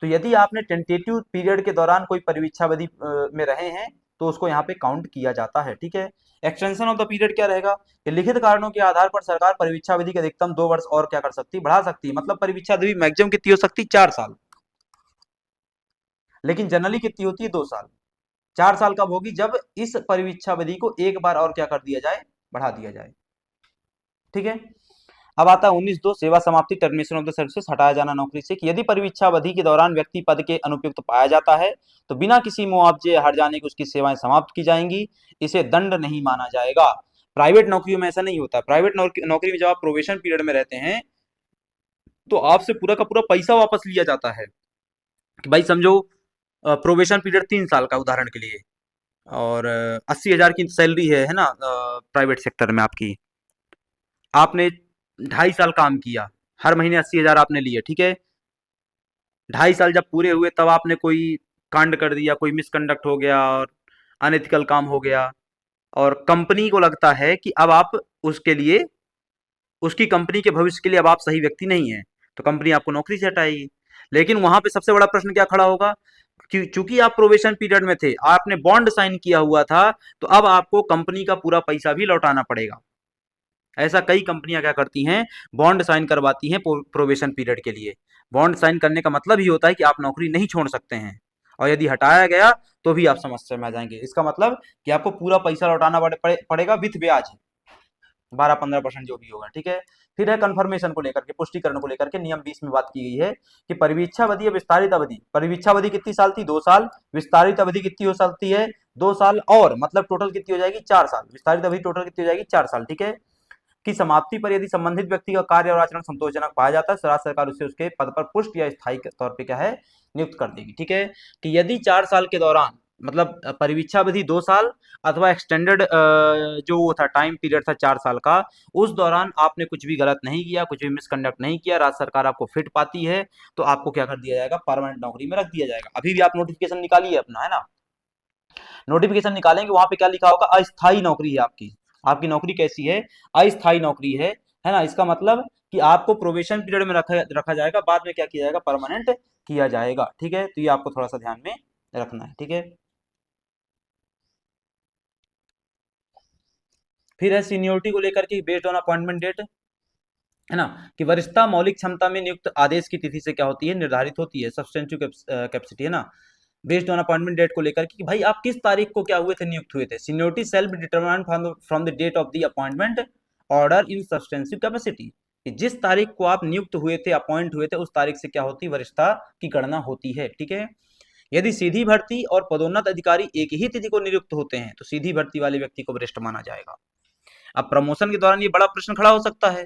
तो यदि आपने टेंटेटिव पीरियड के दौरान कोई परिवीक्षा अवधि में रहे हैं तो उसको यहाँ पे काउंट किया जाता है, ठीक है। एक्सटेंशन ऑफ द पीरियड क्या रहेगा? कि लिखित कारणों के आधार पर सरकार परिवीक्षा अवधि के अधिकतम 2 वर्ष और क्या कर सकती है? बढ़ा सकती है। मतलब परिवीक्षा अवधि मैक्सिमम कितनी हो सकती है? 4 साल, लेकिन जनरली कितनी होती है? 2 साल। 4 साल कब होगी? जब इस परिवीक्षा अवधि को एक बार और क्या कर दिया जाए? बढ़ा दिया जाए, ठीक है। अब आता है 19(2) सेवा समाप्ति, टर्मिनेशन ऑफ द सर्विसेज, हटाया जाना नौकरी से, कि यदि परीक्षा अवधि के दौरान व्यक्ति पद के अनुपयुक्त पाया जाता है तो बिना किसी मुआवजे हट जाने की उसकी सेवाएं समाप्त की जाएंगी, इसे दंड नहीं माना जाएगा। प्राइवेट नौकरियों में ऐसा नहीं होता। प्राइवेट नौकरी में जब आप प्रोबेशन पीरियड में रहते हैं तो आपसे पूरा का पूरा पैसा वापस लिया जाता है। कि भाई समझो प्रोबेशन पीरियड 3 साल का उदाहरण के लिए, और 80,000 की सैलरी है ना, प्राइवेट सेक्टर में आपकी, आपने 2.5 साल काम किया, हर महीने 80,000 आपने लिए, ठीक है। 2.5 साल जब पूरे हुए तब आपने कोई कांड कर दिया, कोई मिसकंडक्ट हो गया और अनएथिकल काम हो गया, और कंपनी को लगता है कि अब आप उसके लिए, उसकी कंपनी के भविष्य के लिए अब आप सही व्यक्ति नहीं है, तो कंपनी आपको नौकरी से हटाएगी। लेकिन वहां पे सबसे बड़ा प्रश्न क्या खड़ा होगा कि चूंकि आप प्रोबेशन पीरियड में थे, आपने बॉन्ड साइन किया हुआ था, तो अब आपको कंपनी का पूरा पैसा भी लौटाना पड़ेगा। ऐसा कई कंपनियां क्या करती हैं, बॉन्ड साइन करवाती हैं प्रोबेशन पीरियड के लिए। बॉन्ड साइन करने का मतलब ही होता है कि आप नौकरी नहीं छोड़ सकते हैं, और यदि हटाया गया तो भी आप समस्या में आ जाएंगे। इसका मतलब कि आपको पूरा पैसा लौटाना पड़ेगा विथ ब्याज, 12-15% जो भी होगा, ठीक है। फिर है कन्फर्मेशन को लेकर के, पुष्टिकरण को लेकर के, नियम 20 में बात की गई है कि परिवीक्षावधि या विस्तारित अवधि, परिवीक्षावधि कितनी साल थी, 2 साल, विस्तारित अवधि कितनी हो सकती है, 2 साल, और मतलब टोटल कितनी हो जाएगी, 4 साल, विस्तारित अवधि टोटल कितनी हो जाएगी, 4 साल, ठीक है। की समाप्ति पर यदि संबंधित व्यक्ति का कार्य और आचरण संतोषजनक पाया जाता है, राज्य सरकार उसे उसके पद पर पुष्ट या स्थायी तौर पे क्या है, नियुक्त कर देगी, ठीक है। कि यदि 4 साल के दौरान, मतलब परिवीक्षा अवधि 2 साल अथवा एक्सटेंडेड जो वो था टाइम पीरियड था 4 साल का, उस दौरान आपने कुछ भी गलत नहीं किया, कुछ भी मिसकंडक्ट नहीं किया, राज्य सरकार आपको फिट पाती है, तो आपको क्या कर दिया जाएगा, परमानेंट नौकरी में रख दिया जाएगा। अभी भी आप नोटिफिकेशन निकालिए अपना, है ना, नोटिफिकेशन निकालेंगे, वहां पे क्या लिखा होगा, अस्थायी नौकरी है आपकी। आपकी नौकरी कैसी है, अस्थायी नौकरी है ना। इसका मतलब कि आपको प्रोबेशन पीरियड में रखा जाएगा, बाद में क्या किया जाएगा, परमानेंट किया जाएगा, ठीक है। तो ये आपको थोड़ा सा ध्यान में रखना है, ठीक है। फिर है सीनियोरिटी को लेकर के, बेस्ड ऑन अपॉइंटमेंट डेट, है ना, कि वरिष्ठता मौलिक क्षमता में नियुक्त आदेश की तिथि से क्या होती है, निर्धारित होती है, सब्सटेंटिव कैपेसिटी, है ना। बेस्ड ऑन अपॉइंटमेंट डेट को लेकर के, कि भाई आप किस तारीख को क्या हुए थे, नियुक्त हुए थे। Seniority shall determined from the date of the appointment order in substantive capacity, कि जिस तारीख को आप नियुक्त हुए थे, अपॉइंट हुए थे, उस तारीख से क्या होती है, वरिष्ठता की गणना होती है, ठीक है। यदि सीधी भर्ती और पदोन्नत अधिकारी एक ही तिथि को नियुक्त होते हैं तो सीधी भर्ती वाले व्यक्ति को वरिष्ठ माना जाएगा। अब प्रमोशन के दौरान ये बड़ा प्रश्न खड़ा हो सकता है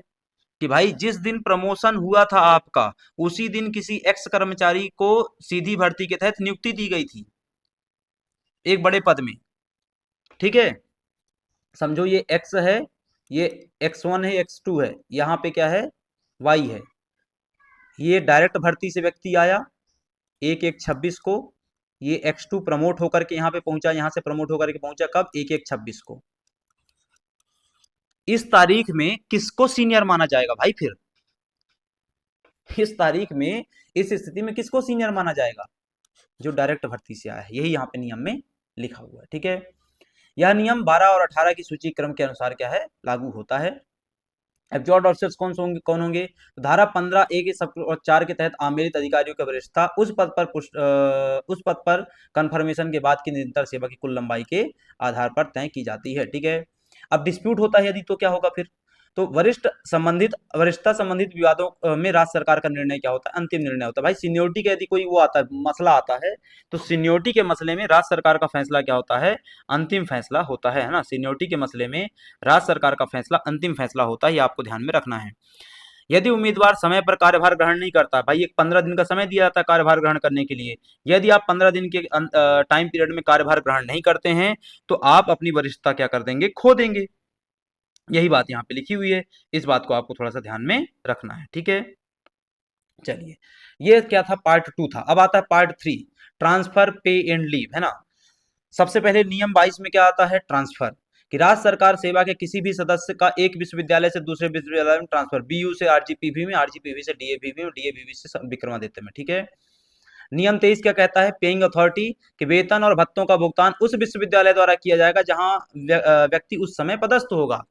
कि भाई जिस दिन प्रमोशन हुआ था आपका, उसी दिन किसी एक्स कर्मचारी को सीधी भर्ती के तहत नियुक्ति दी गई थी एक बड़े पद में, ठीक है। समझो ये एक्स है, ये x1 है, x2 है, यहाँ पे क्या है, y है। ये डायरेक्ट भर्ती से व्यक्ति आया 1/1/26 को, ये x2 प्रमोट होकर के यहाँ पे पहुंचा, यहाँ से प्रमोट होकर के पहुंचा कब, 1/1/26 को। इस तारीख में किसको सीनियर माना जाएगा भाई, फिर इस तारीख में, इस स्थिति में किसको सीनियर माना जाएगा, जो डायरेक्ट भर्ती से आया है। यही यहाँ पे नियम में लिखा हुआ है, ठीक है। यह नियम 12 और 18 की सूची क्रम के अनुसार क्या है, लागू होता है। एब्जॉर्ब ऑफिसर्स कौन होंगे, तो धारा 15A के सब और 4 के तहत आमेलित अधिकारियों की वरिष्ठता उस पद पर कन्फर्मेशन के बाद की निरंतर सेवा की कुल लंबाई के आधार पर तय की जाती है, ठीक है। अब डिस्प्यूट होता है यदि, तो क्या होगा फिर, तो वरिष्ठता संबंधित विवादों में राज्य सरकार का निर्णय क्या होता है, अंतिम निर्णय होता है। भाई सीनियोरिटी का यदि कोई वो आता है, मसला आता है, तो सीनियोरिटी के मसले में राज्य सरकार का फैसला क्या होता है, अंतिम फैसला होता है ना। सीनियोरिटी के मसले में राज्य सरकार का फैसला अंतिम फैसला होता है, ये आपको ध्यान में रखना है। यदि उम्मीदवार समय पर कार्यभार ग्रहण नहीं करता, भाई एक 15 दिन का समय दिया जाता है कार्यभार ग्रहण करने के लिए, यदि आप 15 दिन के टाइम पीरियड में कार्यभार ग्रहण नहीं करते हैं तो आप अपनी वरिष्ठता क्या कर देंगे, खो देंगे। यही बात यहाँ पे लिखी हुई है, इस बात को आपको थोड़ा सा ध्यान में रखना है, ठीक है। चलिए, ये क्या था, पार्ट 2 था। अब आता है पार्ट 3, ट्रांसफर पे एंड लीव, है ना। सबसे पहले नियम 22 में क्या आता है, ट्रांसफर, कि राज्य सरकार सेवा के किसी भी सदस्य का एक विश्वविद्यालय से दूसरे विश्वविद्यालय में ट्रांसफर, बीयू से आरजीपीवी में, आरजीपीवी से डीएवीवी में, डीएवीवी से विक्रमादित्य में, ठीक है। नियम 23 क्या कहता है, पेइंग अथॉरिटी, कि वेतन और भत्तों का भुगतान उस विश्वविद्यालय द्वारा किया जाएगा जहां व्यक्ति उस समय पदस्थ होगा।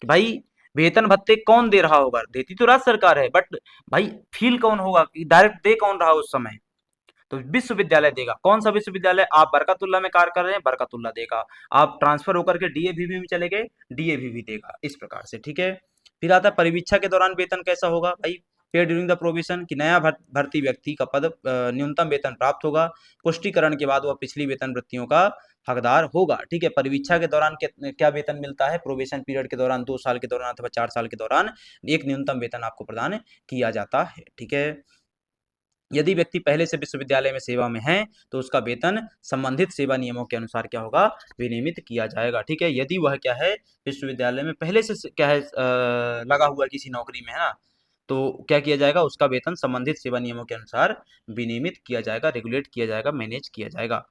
कि भाई वेतन भत्ते कौन दे रहा होगा, देती तो राज्य सरकार है, बट भाई फील कौन होगा, कि डायरेक्ट दे कौन रहा उस समय, तो विश्वविद्यालय देगा। कौन सा विश्वविद्यालय, आप बरकतुल्ला में कार्य कर रहे हैं, बरकतुल्ला देगा। आप ट्रांसफर होकर के डीएवीवी में चले गए, डीएवीवी देगा, इस प्रकार से, ठीक है। फिर आता है परिवीक्षा के दौरान वेतन कैसा होगा भाई। पे ड्यूरिंग द प्रोविजन कि नया भर्ती व्यक्ति का पद न्यूनतम वेतन प्राप्त होगा, पुष्टिकरण के बाद वह पिछली वेतन वृत्तियों का हकदार होगा। ठीक है, परिवीक्षा के दौरान क्या वेतन मिलता है, प्रोबेशन पीरियड के दौरान 2 साल के दौरान अथवा 4 साल के दौरान एक न्यूनतम वेतन आपको प्रदान किया जाता है। ठीक है, यदि व्यक्ति पहले से विश्वविद्यालय में सेवा में है तो उसका वेतन संबंधित सेवा नियमों के अनुसार क्या होगा, विनियमित किया जाएगा। ठीक है, यदि वह क्या है विश्वविद्यालय में पहले से क्या है लगा हुआ है किसी नौकरी में, है ना, तो क्या किया जाएगा, उसका वेतन संबंधित सेवा नियमों के अनुसार विनियमित किया जाएगा, रेगुलेट किया जाएगा, मैनेज किया जाएगा।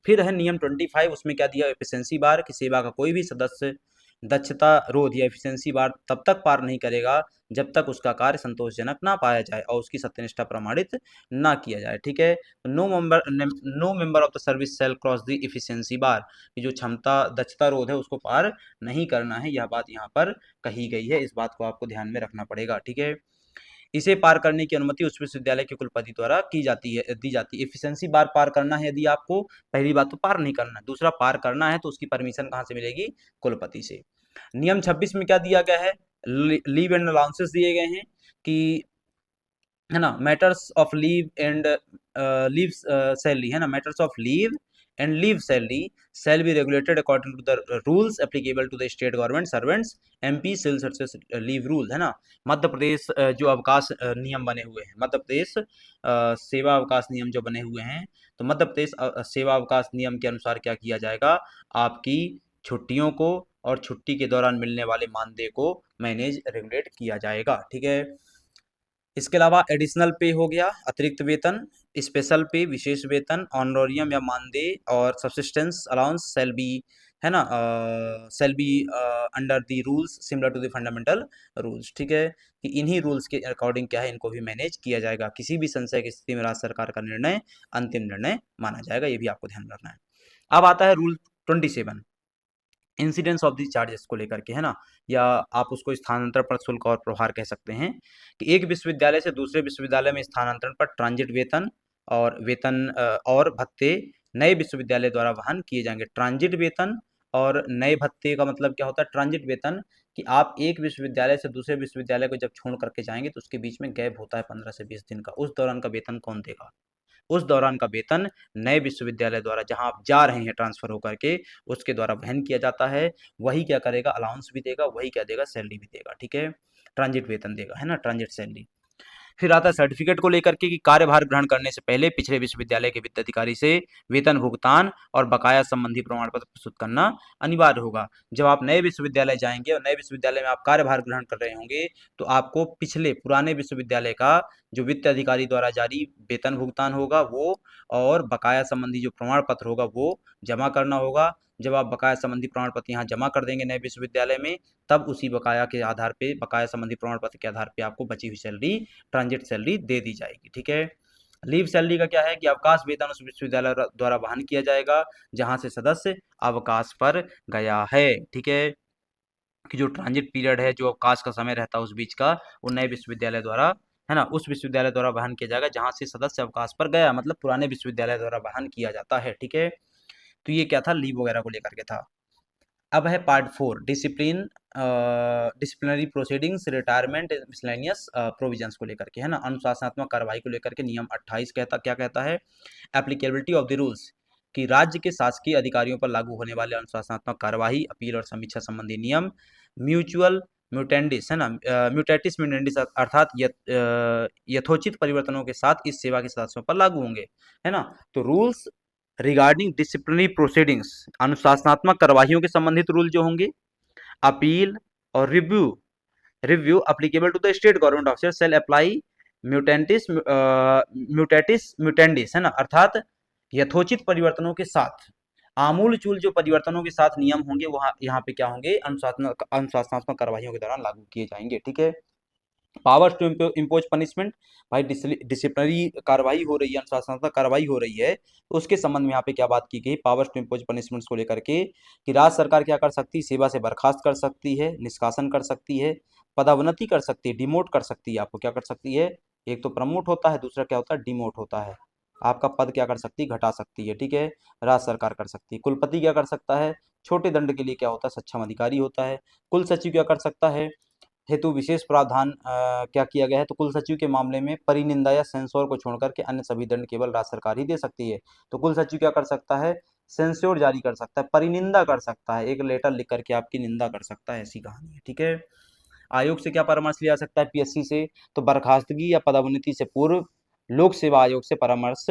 फिर है नियम 25, उसमें क्या दिया, एफिशिएंसी बार कि सेवा का कोई भी सदस्य दक्षता रोध या एफिशिएंसी बार तब तक पार नहीं करेगा जब तक उसका कार्य संतोषजनक ना पाया जाए और उसकी सत्यनिष्ठा प्रमाणित ना किया जाए। ठीक है, no member of the service shall cross the efficiency bar कि जो क्षमता दक्षता रोध है उसको पार नहीं करना है, यह बात यहाँ पर कही गई है, इस बात को आपको ध्यान में रखना पड़ेगा। ठीक है, इसे पार करने की अनुमति उस विश्वविद्यालय के कुलपति द्वारा दी जाती है। एफिशिएंसी बार पार करना है, यदि आपको पहली बात तो पार नहीं करना है, दूसरा पार करना है तो उसकी परमिशन कहाँ से मिलेगी, कुलपति से। नियम 26 में क्या दिया गया है, लीव एंड अलाउंसेस दिए गए हैं कि, है ना, matters of leave and leave salary, है ना, matters of leave and leave salary shall be regulated according to the rules applicable to the state government servants, MP civil service leave rule, है ना। मध्य प्रदेश जो अवकाश नियम बने हुए हैं, मध्य प्रदेश सेवा अवकाश नियम जो बने हुए हैं, तो मध्य प्रदेश सेवा अवकाश नियम के अनुसार क्या किया जाएगा, आपकी छुट्टियों को और छुट्टी के दौरान मिलने वाले मानदेय को मैनेज रेगुलेट किया जाएगा। ठीक है, इसके अलावा एडिशनल पे हो गया, अतिरिक्त वेतन, स्पेशल पे विशेष वेतन, ऑनरोरियम या मानदेय और सब्सिस्टेंस अलाउंस सेल बी, है ना, shall be under the rules similar to the fundamental rules. ठीक है, कि इन्हीं रूल्स के अकॉर्डिंग क्या है, इनको भी मैनेज किया जाएगा। किसी भी संशय की स्थिति में राज्य सरकार का निर्णय अंतिम निर्णय माना जाएगा, ये भी आपको ध्यान रखना है। अब आता है rule 27, incidence of the charges को लेकर के, है ना, या आप उसको स्थानांतरण पर शुल्क और प्रभार कह सकते हैं कि एक विश्वविद्यालय से दूसरे विश्वविद्यालय में स्थानांतरण पर ट्रांजिट वेतन और भत्ते नए विश्वविद्यालय द्वारा वहन किए जाएंगे। ट्रांजिट वेतन और नए भत्ते का मतलब क्या होता है, ट्रांजिट वेतन कि आप एक विश्वविद्यालय से दूसरे विश्वविद्यालय को जब छोड़ करके जाएंगे तो उसके बीच में गैप होता है 15 से 20 दिन का, उस दौरान का वेतन कौन देगा, उस दौरान का वेतन नए विश्वविद्यालय द्वारा जहां आप जा रहे हैं ट्रांसफर होकर के उसके द्वारा वहन किया जाता है। वही क्या करेगा, अलाउंस भी देगा, वही क्या देगा, सैलरी भी देगा। ठीक है, ट्रांजिट वेतन देगा, है ना, ट्रांजिट सैलरी। फिर आता है सर्टिफिकेट को लेकर के कि कार्यभार ग्रहण करने से पहले पिछले विश्वविद्यालय के वित्त अधिकारी से वेतन भुगतान और बकाया संबंधी प्रमाण पत्र प्रस्तुत करना अनिवार्य होगा। जब आप नए विश्वविद्यालय जाएंगे और नए विश्वविद्यालय में आप कार्यभार ग्रहण कर रहे होंगे तो आपको पिछले पुराने विश्वविद्यालय का जो वित्त अधिकारी द्वारा जारी वेतन भुगतान होगा वो और बकाया संबंधी जो प्रमाण पत्र होगा वो जमा करना होगा। जब आप बकाया संबंधी प्रमाण पत्र यहाँ जमा कर देंगे नए विश्वविद्यालय में, तब उसी बकाया के आधार पे, बकाया संबंधी प्रमाण पत्र के आधार पे आपको बची हुई सैलरी, ट्रांजिट सैलरी दे दी जाएगी। ठीक है, लीव सैलरी का क्या है कि अवकाश वेतन उस विश्वविद्यालय द्वारा वहन किया जाएगा जहां से सदस्य अवकाश पर गया है। ठीक है, कि जो ट्रांजिट पीरियड है, जो अवकाश का समय रहता है उस बीच का, वो नए विश्वविद्यालय द्वारा, है ना, उस विश्वविद्यालय द्वारा वहन किया जाएगा जहां से सदस्य अवकाश पर गया, मतलब पुराने विश्वविद्यालय द्वारा वहन किया जाता है। ठीक है, तो ये क्या था, लीव वगैरह को लेकर के था। अब है part 4, disciplinary proceedings, retirement, miscellaneous provisions को लेकर के, है ना, अनुशासनात्मक कार्रवाई को लेकर के नियम 28 क्या कहता है, एप्लीकेबिलिटी ऑफ द रूल्स कि राज्य के शासकीय अधिकारियों पर लागू होने वाले अनुशासनात्मक कार्रवाई, अपील और समीक्षा संबंधी नियम, म्यूचुअल म्यूटेंडिस, है ना, म्यूटेटिस म्यूटेंडिस अर्थात यथोचित परिवर्तनों के साथ इस सेवा के सदस्यों पर लागू होंगे, है ना। तो रूल्स रिगार्डिंग डिसिप्लिनरी प्रोसीडिंग्स, अनुशासनात्मक कार्रवाइयों के संबंधित रूल जो होंगे, अपील और review review applicable to the state government officer shall apply mutatis mutandis, है ना, अर्थात यथोचित परिवर्तनों के साथ, आमूल चूल जो परिवर्तनों के साथ नियम होंगे वहां यहाँ पे क्या होंगे, अनुशासनात्मक कार्रवाइयों के दौरान लागू किए जाएंगे। ठीक है, पावर्स टू इम्पोज पनिशमेंट, भाई डिसिप्लिनरी कार्रवाई हो रही है, अनुशासनात्मक कार्रवाई हो रही है, तो उसके संबंध में यहाँ पे क्या बात की गई, पावर्स टू इम्पोज पनिशमेंट्स को लेकर के कि राज्य सरकार क्या कर सकती है, सेवा से बर्खास्त कर सकती है, निष्कासन कर सकती है, पदोन्नति कर सकती है, डिमोट कर सकती है, आपको क्या कर सकती है, एक तो प्रमोट होता है, दूसरा क्या होता है, डिमोट होता है, आपका पद क्या कर सकती है, घटा सकती है। ठीक है, राज्य सरकार कर सकती है। कुलपति क्या कर सकता है, छोटे दंड के लिए क्या होता है, सक्षम अधिकारी होता है। कुल सचिव क्या कर सकता है, हेतु विशेष प्रावधान क्या किया गया है, तो कुल सचिव के मामले में परिनिंदा या सेंसोर को छोड़कर के अन्य सभी दंड केवल राज्य सरकार ही दे सकती है। तो कुल सचिव क्या कर सकता है, सेंसोर जारी कर सकता है, परिनिंदा कर सकता है, एक लेटर लिख करके आपकी निंदा कर सकता है, ऐसी कहानी है। ठीक है। आयोग से क्या परामर्श लिया जा सकता है, पीएससी से, तो बर्खास्तगी या पदोन्नति से पूर्व लोक सेवा आयोग से परामर्श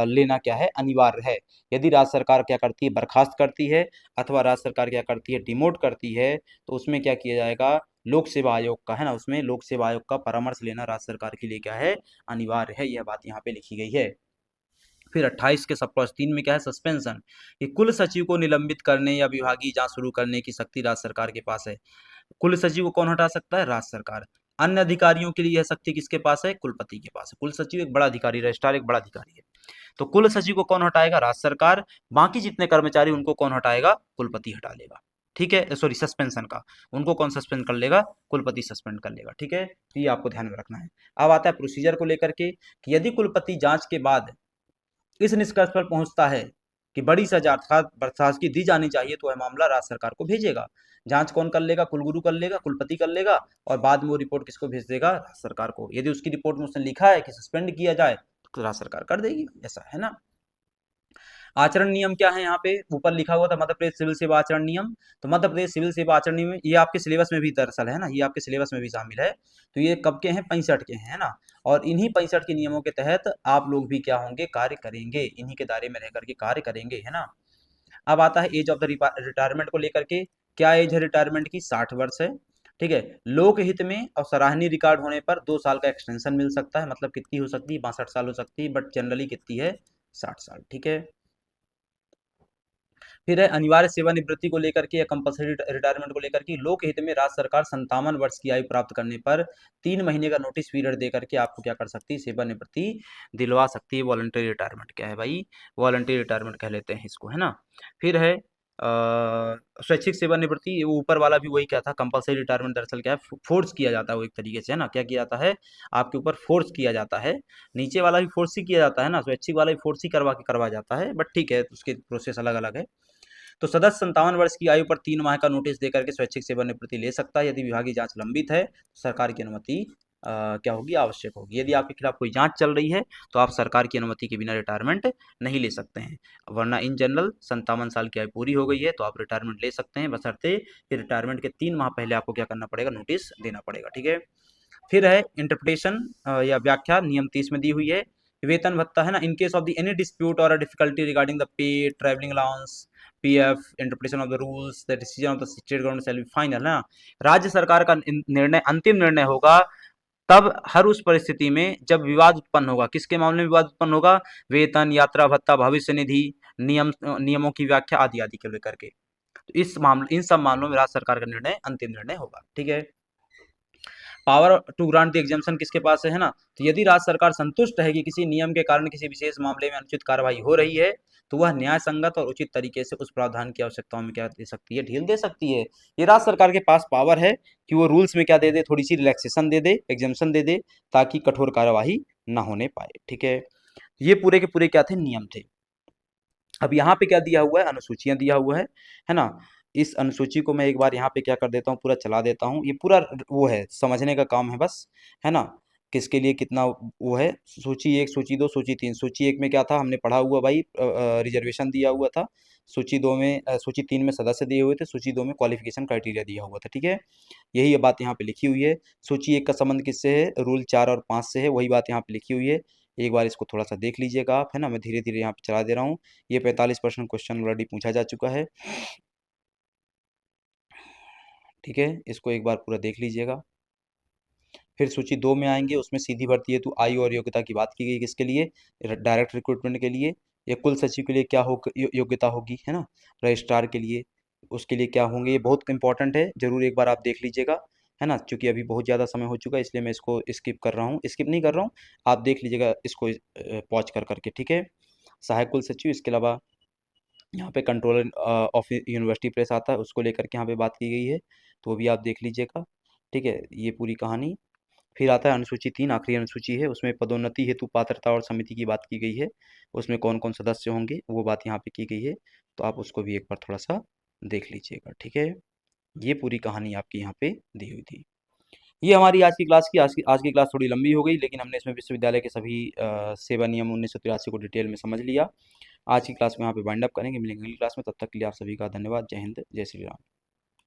लेना क्या है, अनिवार्य है। यदि राज्य सरकार क्या करती है, बर्खास्त करती है, अथवा राज्य सरकार क्या करती है, डिमोट करती है, तो उसमें क्या किया जाएगा, लोक सेवा आयोग का, है ना, उसमें लोक सेवा आयोग का परामर्श लेना राज्य सरकार के लिए क्या है, अनिवार्य है। यह बात यहाँ पे लिखी गई है। फिर 28 के सब क्लॉज 3 में क्या है, सस्पेंशन, कि कुल सचिव को निलंबित करने या विभागीय जांच शुरू करने की शक्ति राज्य सरकार के पास है। कुल सचिव को कौन हटा सकता है, राज्य सरकार। अन्य अधिकारियों के लिए यह शक्ति किसके पास है, कुलपति के पास है। कुल सचिव एक बड़ा अधिकारी, रजिस्ट्रार एक बड़ा अधिकारी है, तो कुल सचिव को कौन हटाएगा, राज्य सरकार। बाकी जितने कर्मचारी उनको कौन हटाएगा, कुलपति हटा लेगा। ठीक है, सॉरी, सस्पेंशन का उनको कौन सस्पेंड कर लेगा, कुलपति सस्पेंड कर लेगा। ठीक है, तो ये आपको ध्यान में रखना है। अब आता है प्रोसीजर को लेकर के, कि यदि कुलपति जांच के बाद इस निष्कर्ष पर पहुंचता है कि बड़ी सजा अर्थात बर्खास्तगी दी जानी चाहिए, तो वह मामला राज्य सरकार को भेजेगा। जांच कौन कर लेगा, कुलगुरु कर लेगा, कुलपति कर लेगा, और बाद में वो रिपोर्ट किसको भेज देगा, राज्य सरकार को। यदि उसकी रिपोर्ट में उसने लिखा है कि सस्पेंड किया जाए, तो राज्य सरकार कर देगी, ऐसा है ना। आचरण नियम क्या है, यहाँ पे ऊपर लिखा हुआ था मध्य प्रदेश सिविल सेवा आचरण नियम। तो मध्य प्रदेश सिविल सेवा आचरण नियम, ये आपके सिलेबस में भी दरअसल है ना, ये आपके सिलेबस में भी शामिल है। तो ये कब के हैं, 65 के हैं, है ना। और इन्हीं 65 के नियमों के तहत आप लोग भी क्या होंगे, कार्य करेंगे, इन्हीं के दायरे में रह करके कार्य करेंगे, है ना। अब आता है एज ऑफ द रिटायरमेंट को लेकर के, क्या एज है रिटायरमेंट की, 60 वर्ष है। ठीक है, लोकहित में और सराहनीय रिकॉर्ड होने पर 2 साल का एक्सटेंशन मिल सकता है, मतलब कितनी हो सकती है, 62 साल हो सकती है, बट जनरली कितनी है, 60 साल। ठीक है। फिर है अनिवार्य सेवानिवृत्ति को लेकर के या कंपल्सरी रिटायरमेंट को लेकर के, लोक हित में राज्य सरकार 57 वर्ष की आयु प्राप्त करने पर 3 महीने का नोटिस पीरियड दे करके आपको क्या कर सकती है, सेवानिवृत्ति दिलवा सकती है। वॉलंटरी रिटायरमेंट क्या है भाई, वॉलंटरी रिटायरमेंट कह लेते हैं इसको, है ना। फिर है स्वैच्छिक सेवानिवृत्ति, वो ऊपर वाला भी वही क्या था, कंपल्सरी रिटायरमेंट दरअसल क्या है, फोर्स किया जाता है वो एक तरीके से, है ना। क्या किया जाता है, आपके ऊपर फोर्स किया जाता है। नीचे वाला भी फोर्स ही किया जाता है ना, स्वैच्छिक वाला भी फोर्स ही करवा जाता है, बट ठीक है, उसके प्रोसेस अलग अलग है। तो सदस्य 57 वर्ष की आयु पर 3 माह का नोटिस देकर के स्वैच्छिक सेवानिवृत्ति ले सकता है। यदि विभागीय जांच लंबित है, तो सरकार की अनुमति क्या होगी, आवश्यक होगी। यदि आपके खिलाफ कोई जांच चल रही है, तो आप सरकार की अनुमति के बिना रिटायरमेंट नहीं ले सकते हैं। वरना इन जनरल 57 साल की आयु पूरी हो गई है, तो आप रिटायरमेंट ले सकते हैं, बशर्ते कि रिटायरमेंट के 3 माह पहले आपको क्या करना पड़ेगा, नोटिस देना पड़ेगा। ठीक है। फिर है इंटरप्रिटेशन या व्याख्या, नियम 30 में दी हुई है। वेतन भत्ता, है ना, in case of the any dispute और difficulty regarding the pay, travelling allowance, PF, interpretation of the rules, the decision of the state government shall be final, ना। राज्य सरकार का निर्णय अंतिम निर्णय होगा तब, हर उस परिस्थिति में जब विवाद उत्पन्न होगा। किसके मामले में विवाद उत्पन्न होगा, वेतन, यात्रा भत्ता, भविष्य निधि, नियमों की व्याख्या आदि आदि को लेकर के। तो इस मामले, इन सब मामलों में राज्य सरकार का निर्णय अंतिम निर्णय होगा। ठीक है। Power to grant the exemption किसके पास है ना। तो यदि राज्य सरकार संतुष्ट है कि किसी नियम के कारण किसी विशेष मामले में अनुचित कार्रवाई हो रही है, तो वह न्याय संगत और उचित तरीके से उस प्रावधान की आवश्यकताओं में क्या दे सकती है, ढील दे सकती है। ये राज्य सरकार के पास पावर है कि वो रूल्स में क्या दे दे, थोड़ी सी रिलैक्सेशन दे दे, एग्जाम्पशन दे दे, ताकि कठोर कार्यवाही ना होने पाए। ठीक है, ये पूरे के पूरे क्या थे, नियम थे। अब यहाँ पे क्या दिया हुआ है, अनुसूचियां दिया हुआ है ना। इस अनुसूची को मैं एक बार यहाँ पे क्या कर देता हूँ, पूरा चला देता हूँ। ये पूरा वो है, समझने का काम है बस, है ना। किसके लिए कितना वो है, सूची 1, सूची 2, सूची 3। सूची 1 में क्या था, हमने पढ़ा हुआ भाई, रिजर्वेशन दिया हुआ था। सूची 2 में सूची 3 में सदस्य दिए हुए थे। सूची 2 में क्वालिफिकेशन क्राइटेरिया दिया हुआ था। ठीक है, यही ये बात यहाँ पे लिखी हुई है। सूची 1 का संबंध किससे है, रूल 4 और 5 से है, वही बात यहाँ पे लिखी हुई है। एक बार इसको थोड़ा सा देख लीजिएगा आप, है ना। मैं धीरे धीरे यहाँ पे चला दे रहा हूँ। ये 45% क्वेश्चन ऑलरेडी पूछा जा चुका है। ठीक है, इसको एक बार पूरा देख लीजिएगा। फिर सूची 2 में आएंगे, उसमें सीधी भर्ती हेतु आयु और योग्यता की बात की गई, किसके लिए, डायरेक्ट रिक्रूटमेंट के लिए। या कुल सचिव के लिए क्या हो योग्यता होगी, है ना, रजिस्ट्रार के लिए, उसके लिए क्या होंगे, ये बहुत इंपॉर्टेंट है, जरूर एक बार आप देख लीजिएगा, है ना। क्योंकि अभी बहुत ज़्यादा समय हो चुका है, इसलिए मैं इसको स्किप कर रहा हूँ, स्किप नहीं कर रहा हूँ, आप देख लीजिएगा इसको पॉज कर करके। ठीक है, सहायक कुल सचिव, इसके अलावा यहाँ पे कंट्रोलर ऑफ यूनिवर्सिटी प्रेस आता है, उसको लेकर के यहाँ पे बात की गई है, तो वो भी आप देख लीजिएगा। ठीक है, ये पूरी कहानी। फिर आता है अनुसूची 3, आखिरी अनुसूची है, उसमें पदोन्नति हेतु पात्रता और समिति की बात की गई है। उसमें कौन कौन सदस्य होंगे, वो बात यहाँ पे की गई है, तो आप उसको भी एक बार थोड़ा सा देख लीजिएगा। ठीक है, ये पूरी कहानी आपकी यहाँ पे दी हुई थी। ये हमारी आज की क्लास थोड़ी लंबी हो गई, लेकिन हमने इसमें विश्वविद्यालय के सभी सेवा नियम 1983 को डिटेल में समझ लिया। आज की क्लास को यहाँ पे वाइंड अप करेंगे, मिलेंगे अगली क्लास में, तब तक के लिए आप सभी का धन्यवाद। जय हिंद, जय श्री राम।